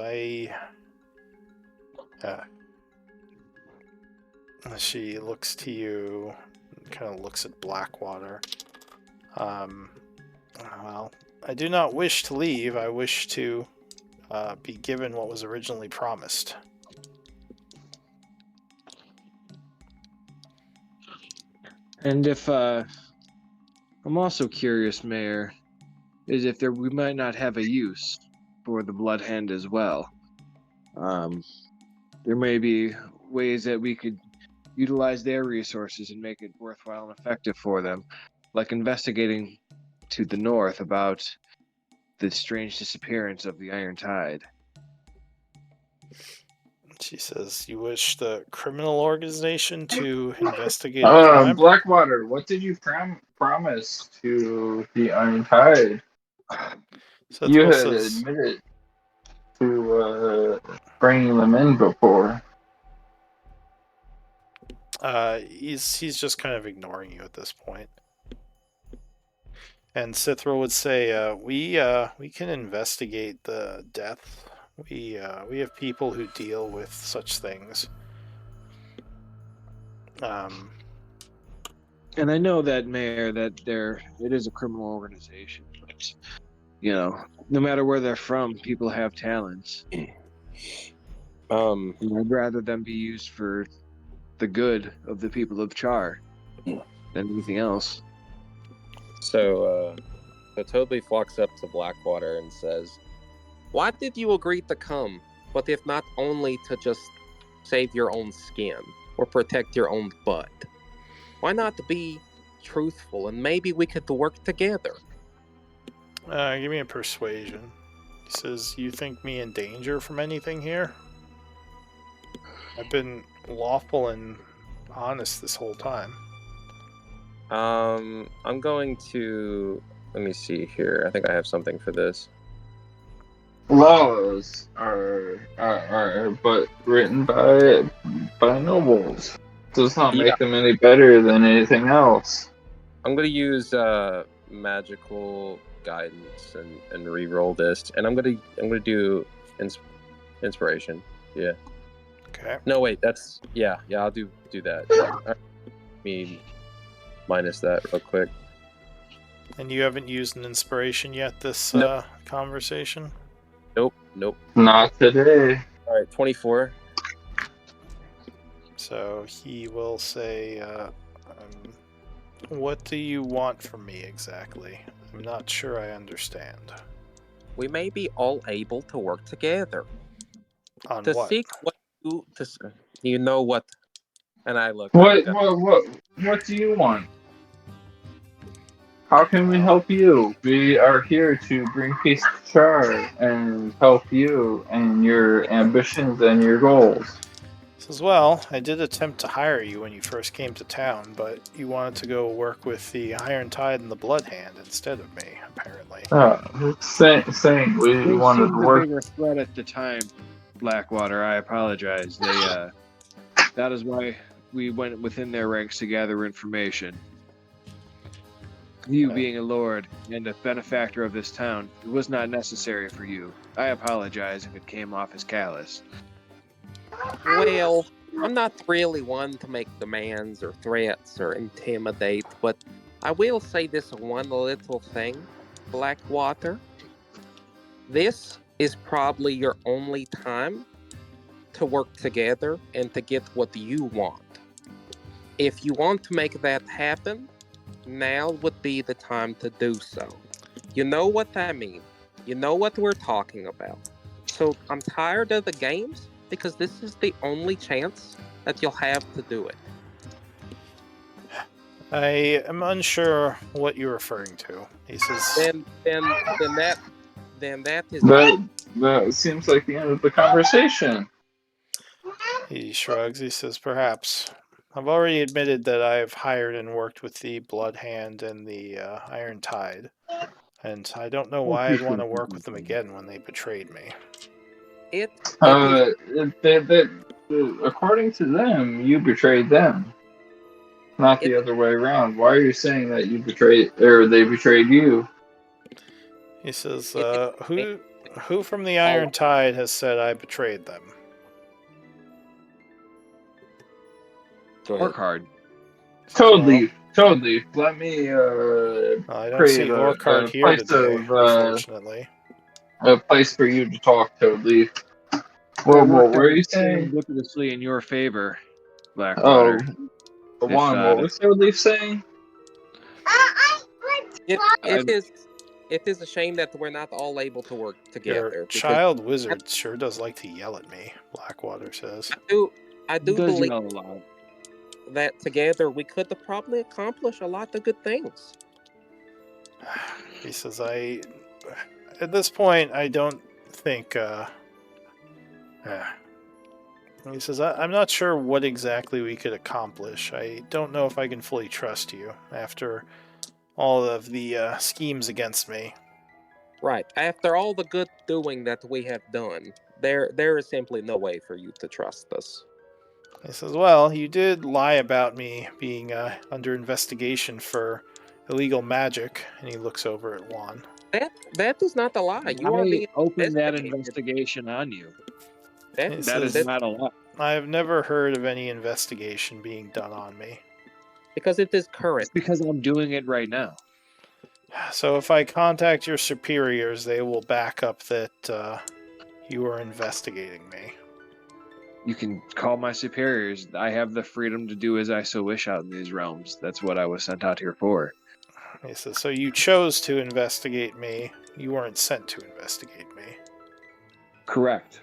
she looks to you, and kind of looks at Blackwater. Well, I do not wish to leave. I wish to be given what was originally promised. And if I'm also curious, Mayor, is if we might not have a use for the Blood Hand as well. There may be ways that we could utilize their resources and make it worthwhile and effective for them, like investigating to the north about the strange disappearance of the Iron Tide. She says, you wish the criminal organization to investigate a crime? Blackwater, what did you promise to the Iron Tide? You Cithral had says, admitted to bringing them in before. he's just kind of ignoring you at this point. And Cithral would say, we can investigate the death. We have people who deal with such things. And I know that, Mayor, that it is a criminal organization, but no matter where they're from, people have talents. And I'd rather them be used for the good of the people of Chaur than anything else. So Toadleaf walks up to Blackwater and says, "Why did you agree to come, but if not only to just save your own skin or protect your own butt? Why not be truthful and maybe we could work together?" Give me a persuasion. He says, you think me in danger from anything here? I've been lawful and honest this whole time. I'm going to... Let me see here. I think I have something for this. Laws are but written by nobles. Does not make them any better than anything else. I'm going to use magical guidance and re-roll this, and I'm going to do inspiration. Yeah. Okay. No, wait. That's I'll do that. Let me minus that real quick. And you haven't used an inspiration yet this conversation? Nope. Not today. All right, 24. So he will say, what do you want from me exactly? I'm not sure I understand. We may be all able to work together. On To what? seek what you know what, and I look. What do you want? How can we help you? We are here to bring peace to Chaur and help you and your ambitions and your goals. Says, well, I did attempt to hire you when you first came to town, but you wanted to go work with the Iron Tide and the Blood Hand instead of me, apparently. Saying we wanted to work. They were threat at the time, Blackwater. I apologize. That is why we went within their ranks to gather information. You being a lord and a benefactor of this town, it was not necessary for you. I apologize if it came off as callous. Well, I'm not really one to make demands or threats or intimidate, but I will say this one little thing, Blackwater. This is probably your only time to work together and to get what you want. If you want to make that happen, now would be the time to do so. You know what I mean. You know what we're talking about. So I'm tired of the games because this is the only chance that you'll have to do it. I am unsure what you're referring to. He says, Then that is... That seems like the end of the conversation. He shrugs. He says, perhaps. I've already admitted that I've hired and worked with the Blood Hand and the Iron Tide, and I don't know why I'd want to work with them again when they betrayed me. According to them, you betrayed them, not the other way around. Why are you saying that you betrayed, or they betrayed you? He says, who from the Iron Tide has said I betrayed them? Orchard. Totally. Let me I don't see Orchard here today, unfortunately. A place for you to talk, Toadleaf. What were you saying? Ubiquitously in your favor, Blackwater. Juan, what was Toadleaf saying? It is it is a shame that we're not all able to work together. Your Because child wizard sure does like to yell at me, Blackwater says. I He do does believe yell a lot. that together we could probably accomplish a lot of good things. He says, at this point, I don't think, he says, I'm not sure what exactly we could accomplish. I don't know if I can fully trust you after all of the schemes against me. Right. After all the good doing that we have done, there is simply no way for you to trust us. He says, well, you did lie about me being under investigation for illegal magic. And he looks over at Juan. That is not a lie. You are I being opened that investigated. investigation on you. He That That is says, not a lie. I have never heard of any investigation being done on me. because it is It's current. because I'm doing it right now. So if I contact your superiors, they will back up that you are investigating me. You can call my superiors. I have the freedom to do as I so wish out in these realms. That's what I was sent out here for. He says, so you chose to investigate me. You weren't sent to investigate me. Correct.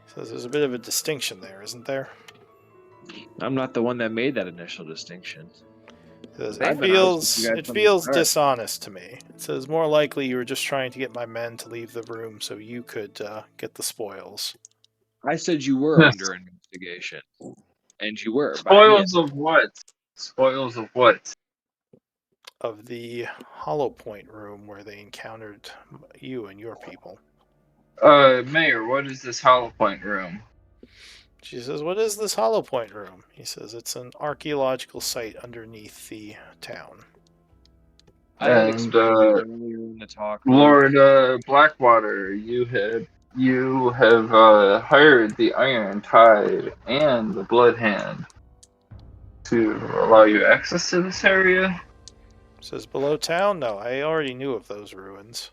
He says, there's a bit of a distinction there, isn't there? I'm not the one that made that initial distinction. He says, I've it been honest with you feels, guys it from the feels start. dishonest to me. It says, more likely you were just trying to get my men to leave the room so you could get the spoils. I said you were under investigation. And you were. By me. Spoils of what? Spoils of what? Of the Hollow Point room where they encountered you and your people. Mayor, what is this Hollow Point room? She says, what is this Hollow Point room? He says, it's an archaeological site underneath the town. I had And, explained it earlier in the talk. Lord Blackwater, you have hired the Iron Tide and the Blood Hand to allow you access to this area. He says, below town? No, I already knew of those ruins.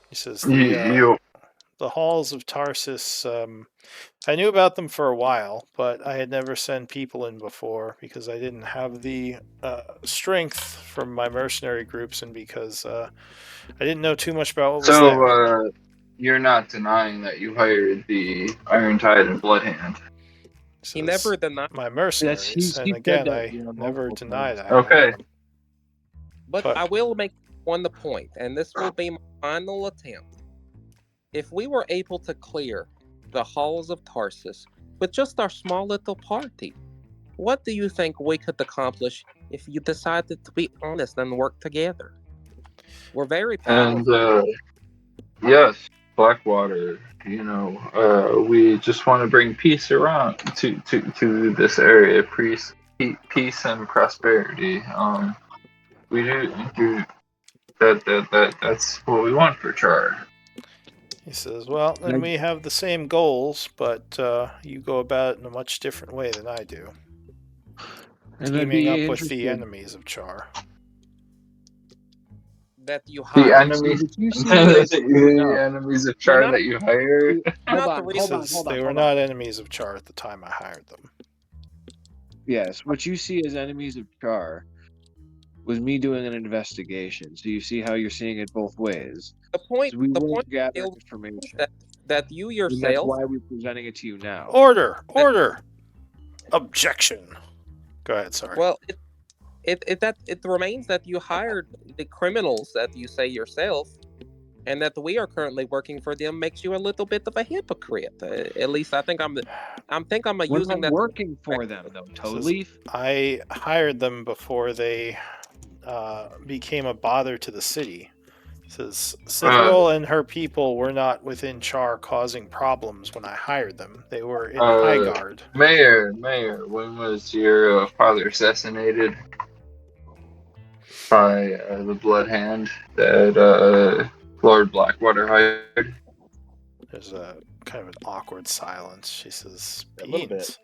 He says, the halls of Tarsus, I knew about them for a while, but I had never sent people in before because I didn't have the strength from my mercenary groups and because I didn't know too much about what was there. So, you're not denying that you hired the Iron Tide and Blood Hand. He never denied. My mercenaries, he and said again, that, I you know, never multiple denied times. I hired Okay. them. But I will make one point, and this will be my final attempt. If we were able to clear the halls of Tarsus with just our small little party, what do you think we could accomplish if you decided to be honest and work together? We're very powerful. And yes, Blackwater. We just want to bring peace around to this area, peace and prosperity. We do that's what we want for Chaur. He says, well, then we have the same goals, but you go about it in a much different way than I do. And I'd Teaming be up with the interested. enemies of Chaur. That you The hire. enemies, But you see as the enemies of Chaur that you hired. Hold Not the on, reason- hold on, hold on. They were hold not on. enemies of Chaur at the time I hired them. Yes, what you see as enemies of Chaur was me doing an investigation. So you see how you're seeing it both ways. The point. So we The will point gather is information. that you And that's yourself. why we're presenting it to you now. Order! Objection! Go ahead, sorry. Well, it remains that you hired the criminals that you say yourself, and that we are currently working for them makes you a little bit of a hypocrite. At least I think I'm We're using not that. working for them, though. Totally. I hired them before they became a bother to the city. Says Cithril and her people were not within Chaur causing problems when I hired them. They were in Highguard. Mayor, when was your father assassinated by the Blood Hand that Lord Blackwater hired? There's a kind of an awkward silence. She says, A little bit.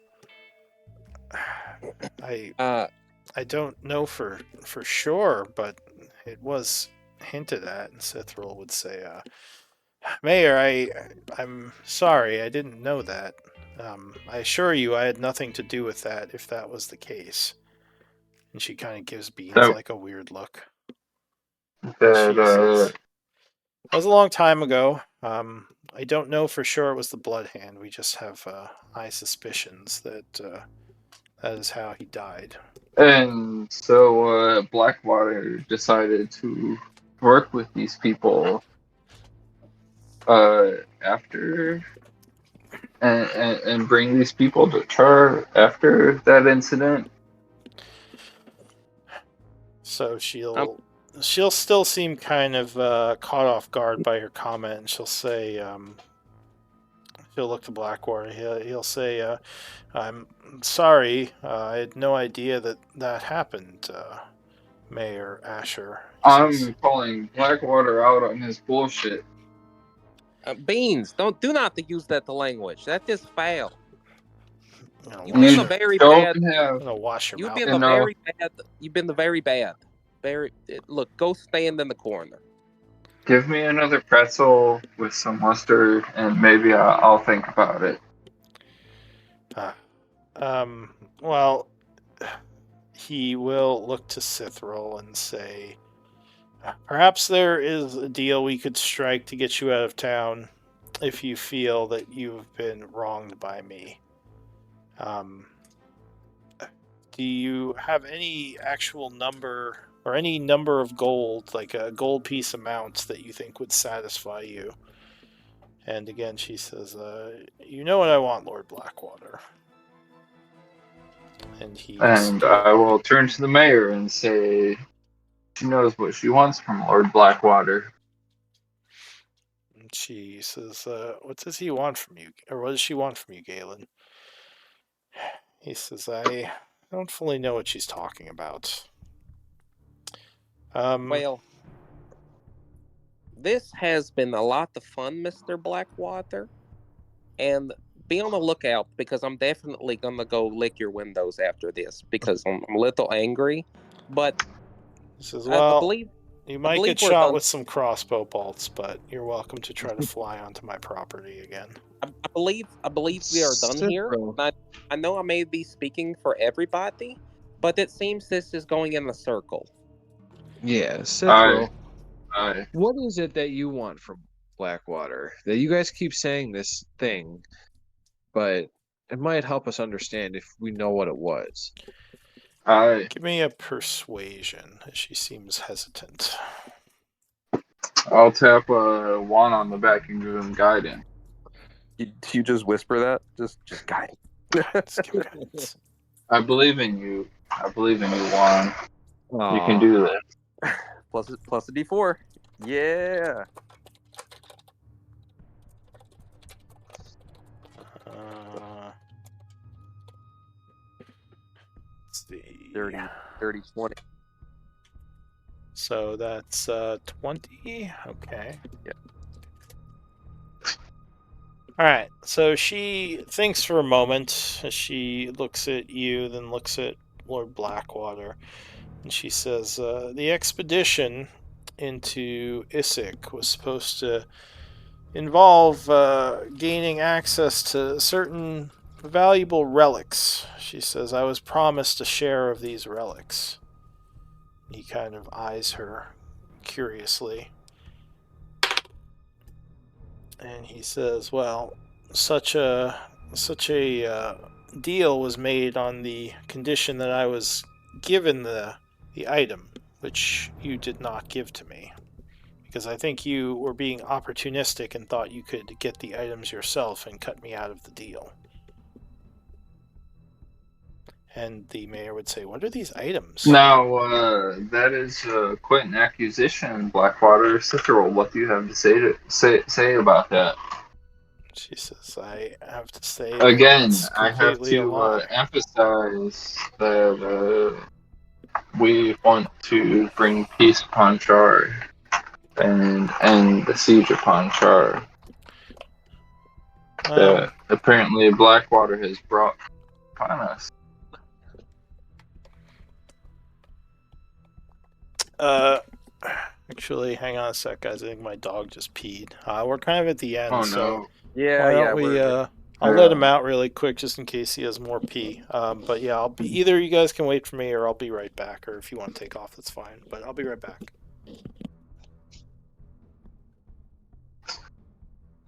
Beans. I don't know for sure, but it was hinted at, and Cithril would say, Mayor, I'm sorry, I didn't know that. I assure you I had nothing to do with that if that was the case. And she kind of gives Beans So- like a weird look. She that says, that was a long time ago. I don't know for sure it was the Blood Hand. We just have high suspicions that that is how he died. and so Blackwater decided to work with these people after and bring these people to Chaur after that incident. So she'll still seem kind of caught off guard by your comment, and she'll say, she'll look to Blackwater. He'll say, "I'm sorry. I had no idea that that happened, Mayor Asher." He says, I'm calling Blackwater out on his bullshit. Beans, do not use that language. That is foul. You've wash been You the your, very don't bad. have I'm gonna wash your You've mouth. been the enough. very bad. You've been the very bad. Very. Look, go stand in the corner. Give me another pretzel with some mustard, and maybe I'll think about it. Well, he will look to Cithril and say, perhaps there is a deal we could strike to get you out of town if you feel that you've been wronged by me. Do you have any actual number or any number of gold, like a gold piece amount that you think would satisfy you? And again, she says, you know what I want, Lord Blackwater. And And I will turn to the mayor and say, she knows what she wants from Lord Blackwater. she says, what does he want from you? Or what does she want from you, Galen? He says, I don't fully know what she's talking about. Well, this has been a lot of fun, Mr. Blackwater. And be on the lookout because I'm definitely going to go lick your windows after this because I'm a little angry. But he says, I well, believe you might get we're shot done. with some crossbow bolts, but you're welcome to try to fly onto my property again. I believe we are done here. I know I may be speaking for everybody, but it seems this is going in a circle. Yeah, Cithril. Aye. What is it that you want from Blackwater? That you guys keep saying this thing, but it might help us understand if we know what it was. Aye. Give me a persuasion, as she seems hesitant. I'll tap one on the back and give him guidance. You just whisper that? Just guide. Guidance, give guidance. I believe in you. I believe in you, Juan. Aw. You can do this. plus a D4. Yeah. Let's see. 30, 20. So that's 20. Okay. Yeah. All right. So she thinks for a moment as she looks at you, then looks at Lord Blackwater, and she says, "The expedition into Issyk was supposed to involve gaining access to certain valuable relics." She says, "I was promised a share of these relics." He kind of eyes her curiously. And he says, "Well, such a deal was made on the condition that I was given the item, which you did not give to me, because I think you were being opportunistic and thought you could get the items yourself and cut me out of the deal." And the mayor would say, "What are these items?" Now, that is quite an accusation, Blackwater. Cithril, what do you have to say about that? She says, "I have to say Again, it's I have completely a to lie." emphasize that we want to bring peace upon Chaur and end the siege upon Chaur. That apparently Blackwater has brought upon us. Actually, hang on a sec, guys. I think my dog just peed. We're kind of at the end, Oh so no. why don't we? I'll let him out really quick just in case he has more pee. But yeah, I'll be either you guys can wait for me, or I'll be right back. Or if you want to take off, that's fine. But I'll be right back.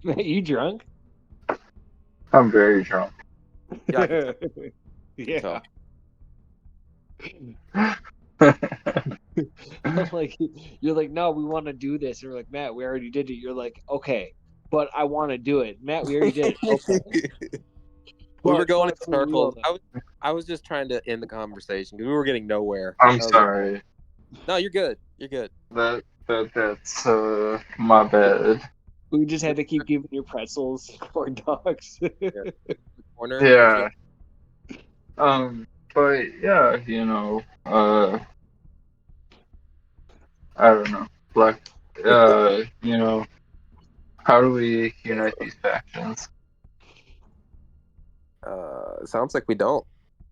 Matt, you drunk? I'm very drunk. Yeah, I can tell. Yeah. Like you're like, no, we want to do this. And we're like, Matt, we already did it. You're like, okay, but I want to do it. Matt, we already did it. Okay. We were going in But for real circles. I was just trying to end the conversation because we were getting nowhere. I'm I was like, sorry. no, you're good. You're good. That's my bad. we just had to keep giving you pretzels or dogs. Yeah. Corner. Yeah. But yeah, I don't know. Like, how do we unite these factions? Sounds like we don't.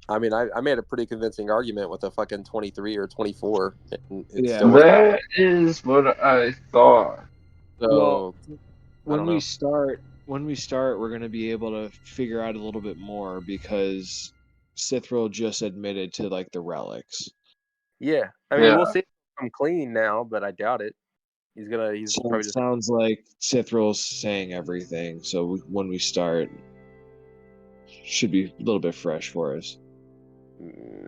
I mean, I made a pretty convincing argument with a fucking 23 or 24, and it Yeah. still wasn't. That is what I thought. So Well, I when don't we know. start, we're gonna be able to figure out a little bit more because Sithril just admitted to like the relics. Yeah, I mean, Yeah. we'll see if I'm clean now, but I doubt it. He's So probably it just. sounds like Sithril's saying everything. So when we start, should be a little bit fresh for us.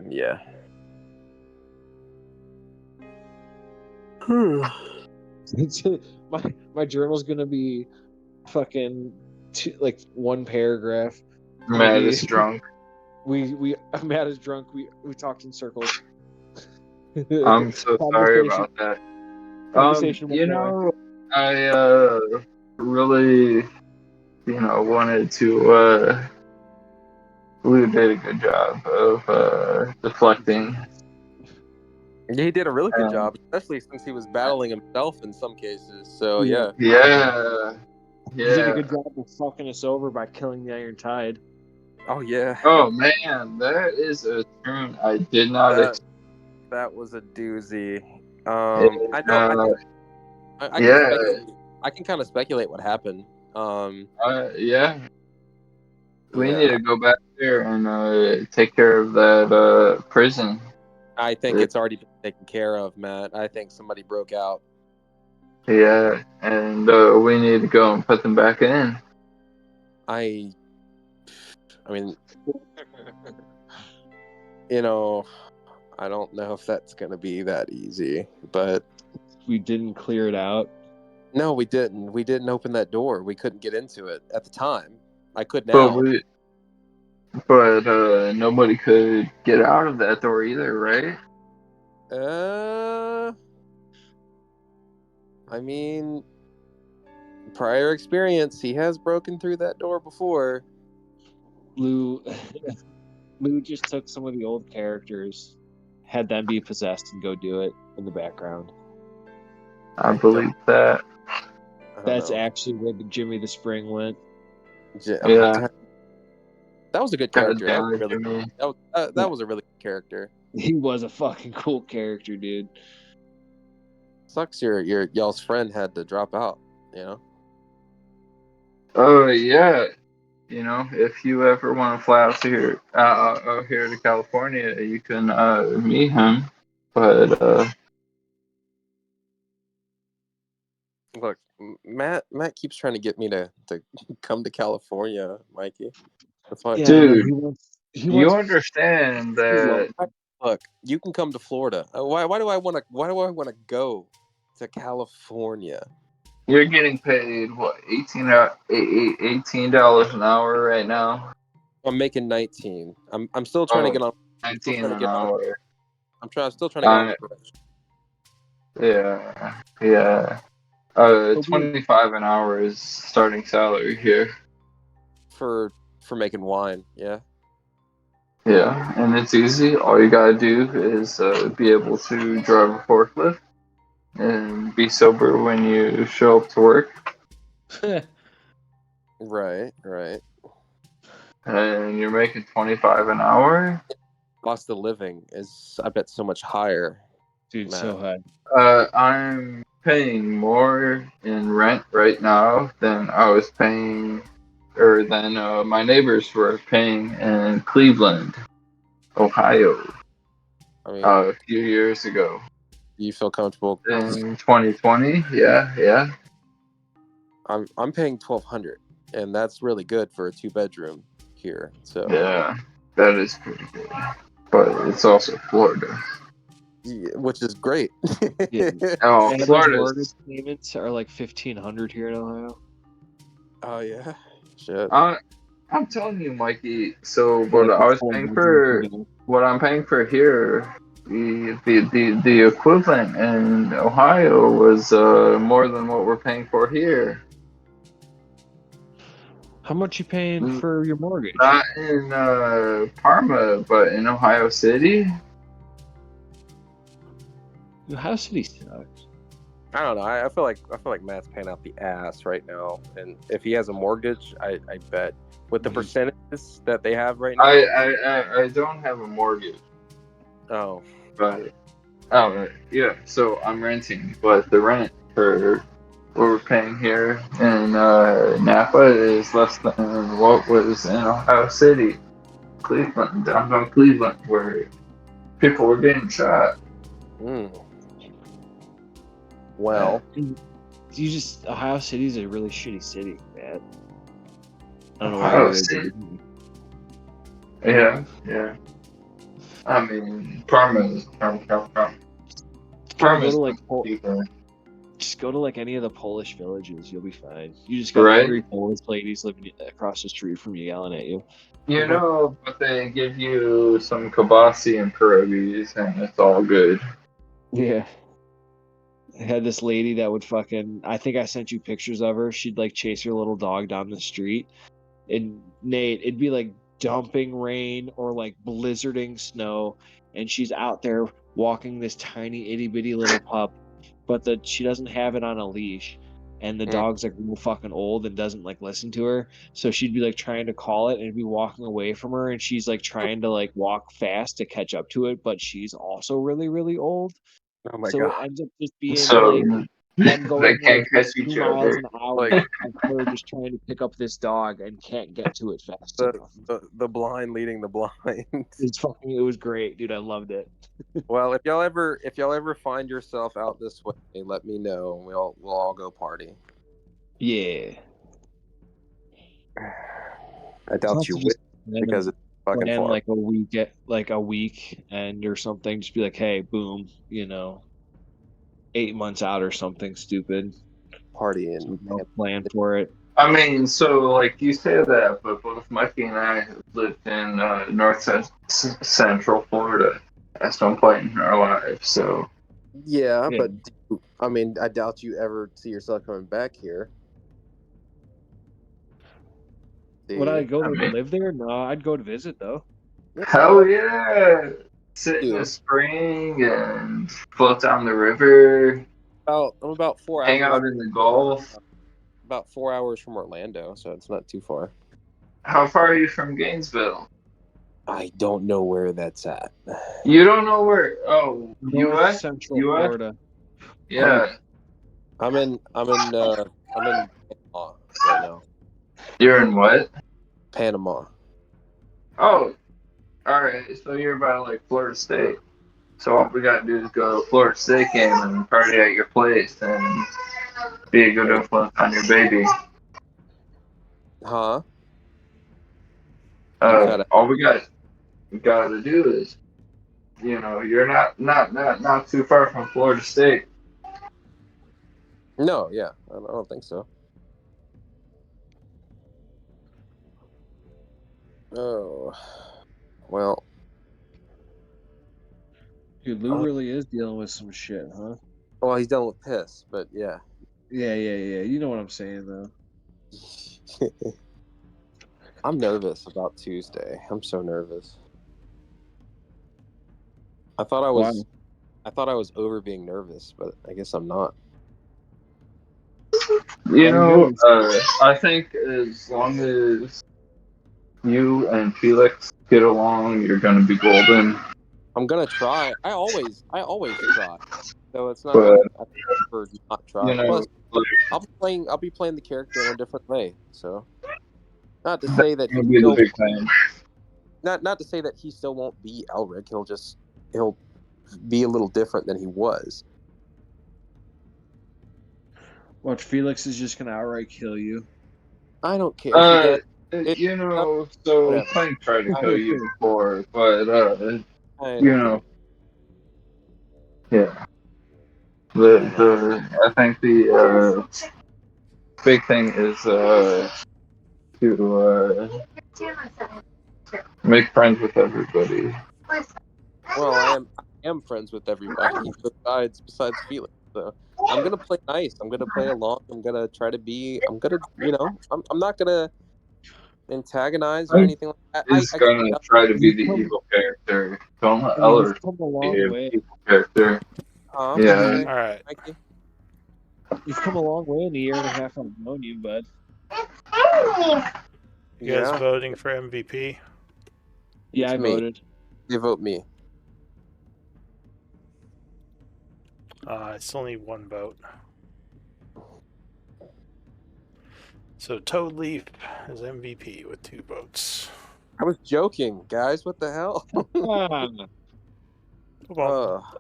Yeah. my journal's gonna be fucking like one paragraph. Matt is drunk. Matt is drunk. We talked in circles. I'm so sorry about that. Conversation went nowhere. I really, wanted to. Lou did a good job of deflecting. Yeah, he did a really good Um, job, especially since he was battling himself in some cases. So yeah. Yeah. He did a good job of fucking us over by killing the Iron Tide. Oh yeah. Oh man, that is a turn I did not expect. That was a doozy. And, I know. I can yeah. speculate. I can kind of speculate what happened. Yeah. We Yeah. need to go back there and take care of that prison. I think it's already been taken care of, Matt. I think somebody broke out. Yeah, and we need to go and put them back in. I mean, I don't know if that's gonna be that easy, but We didn't clear it out. no, we didn't. We didn't open that door. We couldn't get into it at the time. I could now. But nobody could get out of that door either, right? I mean, prior experience, he has broken through that door before. Lou just took some of the old characters, had them be possessed, and go do it in the background. I believe that. That's actually where the Jimmy the Spring went. Yeah. That was a good God character. damn it, Jimmy. That was a really good character. He was a fucking cool character, dude. Sucks y'all's friend had to drop out, Oh yeah. If you ever want to fly out here to California, you can meet him. But Look, Matt keeps trying to get me to come to California, Mikey. That's fine. Yeah, dude, he you wants understand that Look, you can come to Florida. Why do I want to go to California? you're getting paid what $18 an hour right now. I'm making 19. I'm still trying to get on. 19 an hour. Still trying to get on the bridge. Yeah. 25 an hour is starting salary here. For making wine, yeah. Yeah, and it's easy. All you gotta do is be able to drive a forklift and be sober when you show up to work. Right. And you're making 25 an hour. Cost of living is, I bet, so much higher. dude, Matt. so high. I'm paying more in rent right now than I was paying, or than my neighbors were paying in Cleveland, Ohio, I mean, a few years ago. do you feel comfortable? In 2020, yeah. I'm paying $1,200, and that's really good for a 2-bedroom here. So Yeah, that is pretty good. But it's also Florida. yeah, which is great. Yeah. Oh, Average Florida. mortgage payments are like $1,500 here in Ohio. Oh yeah, shit. I'm telling you, Mikey. So For what like I a was full paying bedroom for, condo. what I'm paying for here, the equivalent in Ohio was more than what we're paying for here. How much you paying Mm, for your mortgage? Not in Parma, but in Ohio City. Ohio City sucks. I don't know. I feel like Matt's paying out the ass right now, and if he has a mortgage, I bet with the percentages that they have right now. I don't have a mortgage, Oh, but yeah. So I'm renting, but the rent for what we're paying here in Napa is less than what was in Ohio City, Cleveland, downtown Cleveland, where people were getting shot. well, Ohio City's a really shitty city, man. I don't know why Ohio you're City. there. Yeah. I mean, Parma's Go to like cheaper, just go to like any of the Polish villages, you'll be fine. You just got right? angry Polish ladies living across the street from you yelling at you. You know, but they give you some kibasi and pierogies, and it's all good. Yeah. I had this lady that would I think I sent you pictures of her. She'd like chase her little dog down the street. And Nate, it'd be like dumping rain or like blizzarding snow. And she's out there walking this tiny itty bitty little pup, but she doesn't have it on a leash. And the dog's like real fucking old and doesn't like listen to her. So she'd be like trying to call it and it'd be walking away from her. And she's like trying to like walk fast to catch up to it, but she's also really, really old. oh my So it god, ends up just being So like them they going can't like catch 2 each miles other. an hour like and her just trying to pick up this dog and can't get to it fast the, enough. the blind leading the blind. It was great, dude. I loved it. Well, if y'all ever find yourself out this way, let me know. We'll all go party. Yeah. I doubt you will because it's fucking plan far. like a week and or something. Just be like, hey, boom, 8 months out or something stupid. Partying. No plan for it. I mean, so like you say that, but both Mikey and I have lived in Central Florida at some point in our lives. So Yeah, Yeah. but I mean, I doubt you ever see yourself coming back here. Would I go I to mean, live there? No, I'd go to visit though. hell yeah! Sit in the Dude. spring and float down the river, I'm about 4 hang hours. out in the Gulf. About 4 hours from Orlando, so it's not too far. How far are you from Gainesville? I don't know where that's at. You don't know where? Oh, North U.S. Central U.S. Florida. Yeah, I'm in Panama right now. you're in what? Panama. Oh, all right. So you're by like Florida State. So all we gotta do is go to a Florida State game and party at your place and be a good influence on your baby. Huh? You cut it. All we gotta do is, you're not too far from Florida State. No, yeah, I don't think so. Oh, well. Dude, Lou really is dealing with some shit, huh? Well, he's done with piss, but yeah. Yeah. You know what I'm saying, though. I'm nervous about Tuesday. I'm so nervous. I thought I was over being nervous, but I guess I'm not. I think as long as you and Felix get along, you're gonna be golden. I'm gonna try. I always try. So it's not But like I ever not try. Plus, like, I'll be playing the character in a different way. So, not to say that you'll be the big fan. not to say that he still won't be Elric. He'll be a little different than he was. Watch, Felix is just gonna outright kill you. I don't care if he does. It- You know, so Whatever. Plank tried to I kill don't you care. before, but I you don't know, care. yeah. I think the big thing is to make friends with everybody. Well, I am friends with everybody besides Felix. So I'm gonna play nice. I'm gonna play along. I'm gonna try to be. I'm gonna, I'm not gonna antagonize or anything like that. Is I got gonna nothing. try to be You've the come, evil character. Don't let you've Eller come a be long the way. evil character. What'd you Yeah. say, All right. Mikey? You've come a long way in a year and a half I've known you, bud. You guys Yeah, voting for MVP? Yeah, it's I me. voted. They vote me. It's only one vote. So Toad Leaf is MVP with 2 votes. I was joking, guys. What the hell? Ah, Well,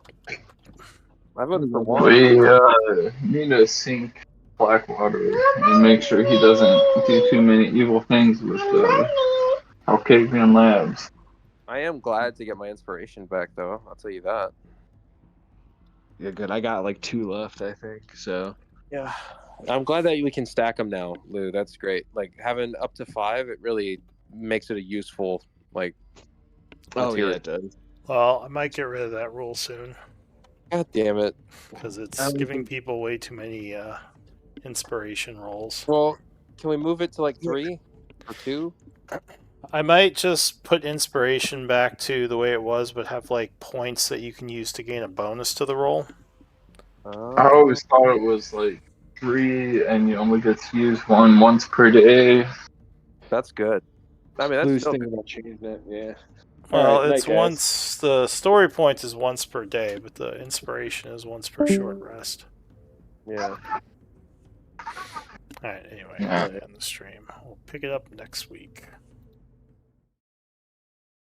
I voted for Well, Juan. We need to sink Blackwater and make sure he doesn't do too many evil things with Alcavian Labs. I am glad to get my inspiration back, though. I'll tell you that. yeah, good. I got like 2 left, I think. So Yeah, I'm glad that we can stack them now, Lou. That's great. Like having up to 5, it really makes it a useful oh material. yeah, it does. I might get rid of that rule soon God damn it. because it's giving people way too many inspiration rolls. Well, can we move it to like 3 or 2? I might just put inspiration back to the way it was, but have like points that you can use to gain a bonus to the roll. I always thought it was like 3, and you only get to use one once per day. That's good. I mean, that's Lou's still thinking good. about changing it. Yeah. Well, All right, it's night, guys. once the story point is once per day, but the inspiration is once per short rest. Yeah. All right. Anyway, Yeah. I'll end the stream. We'll pick it up next week.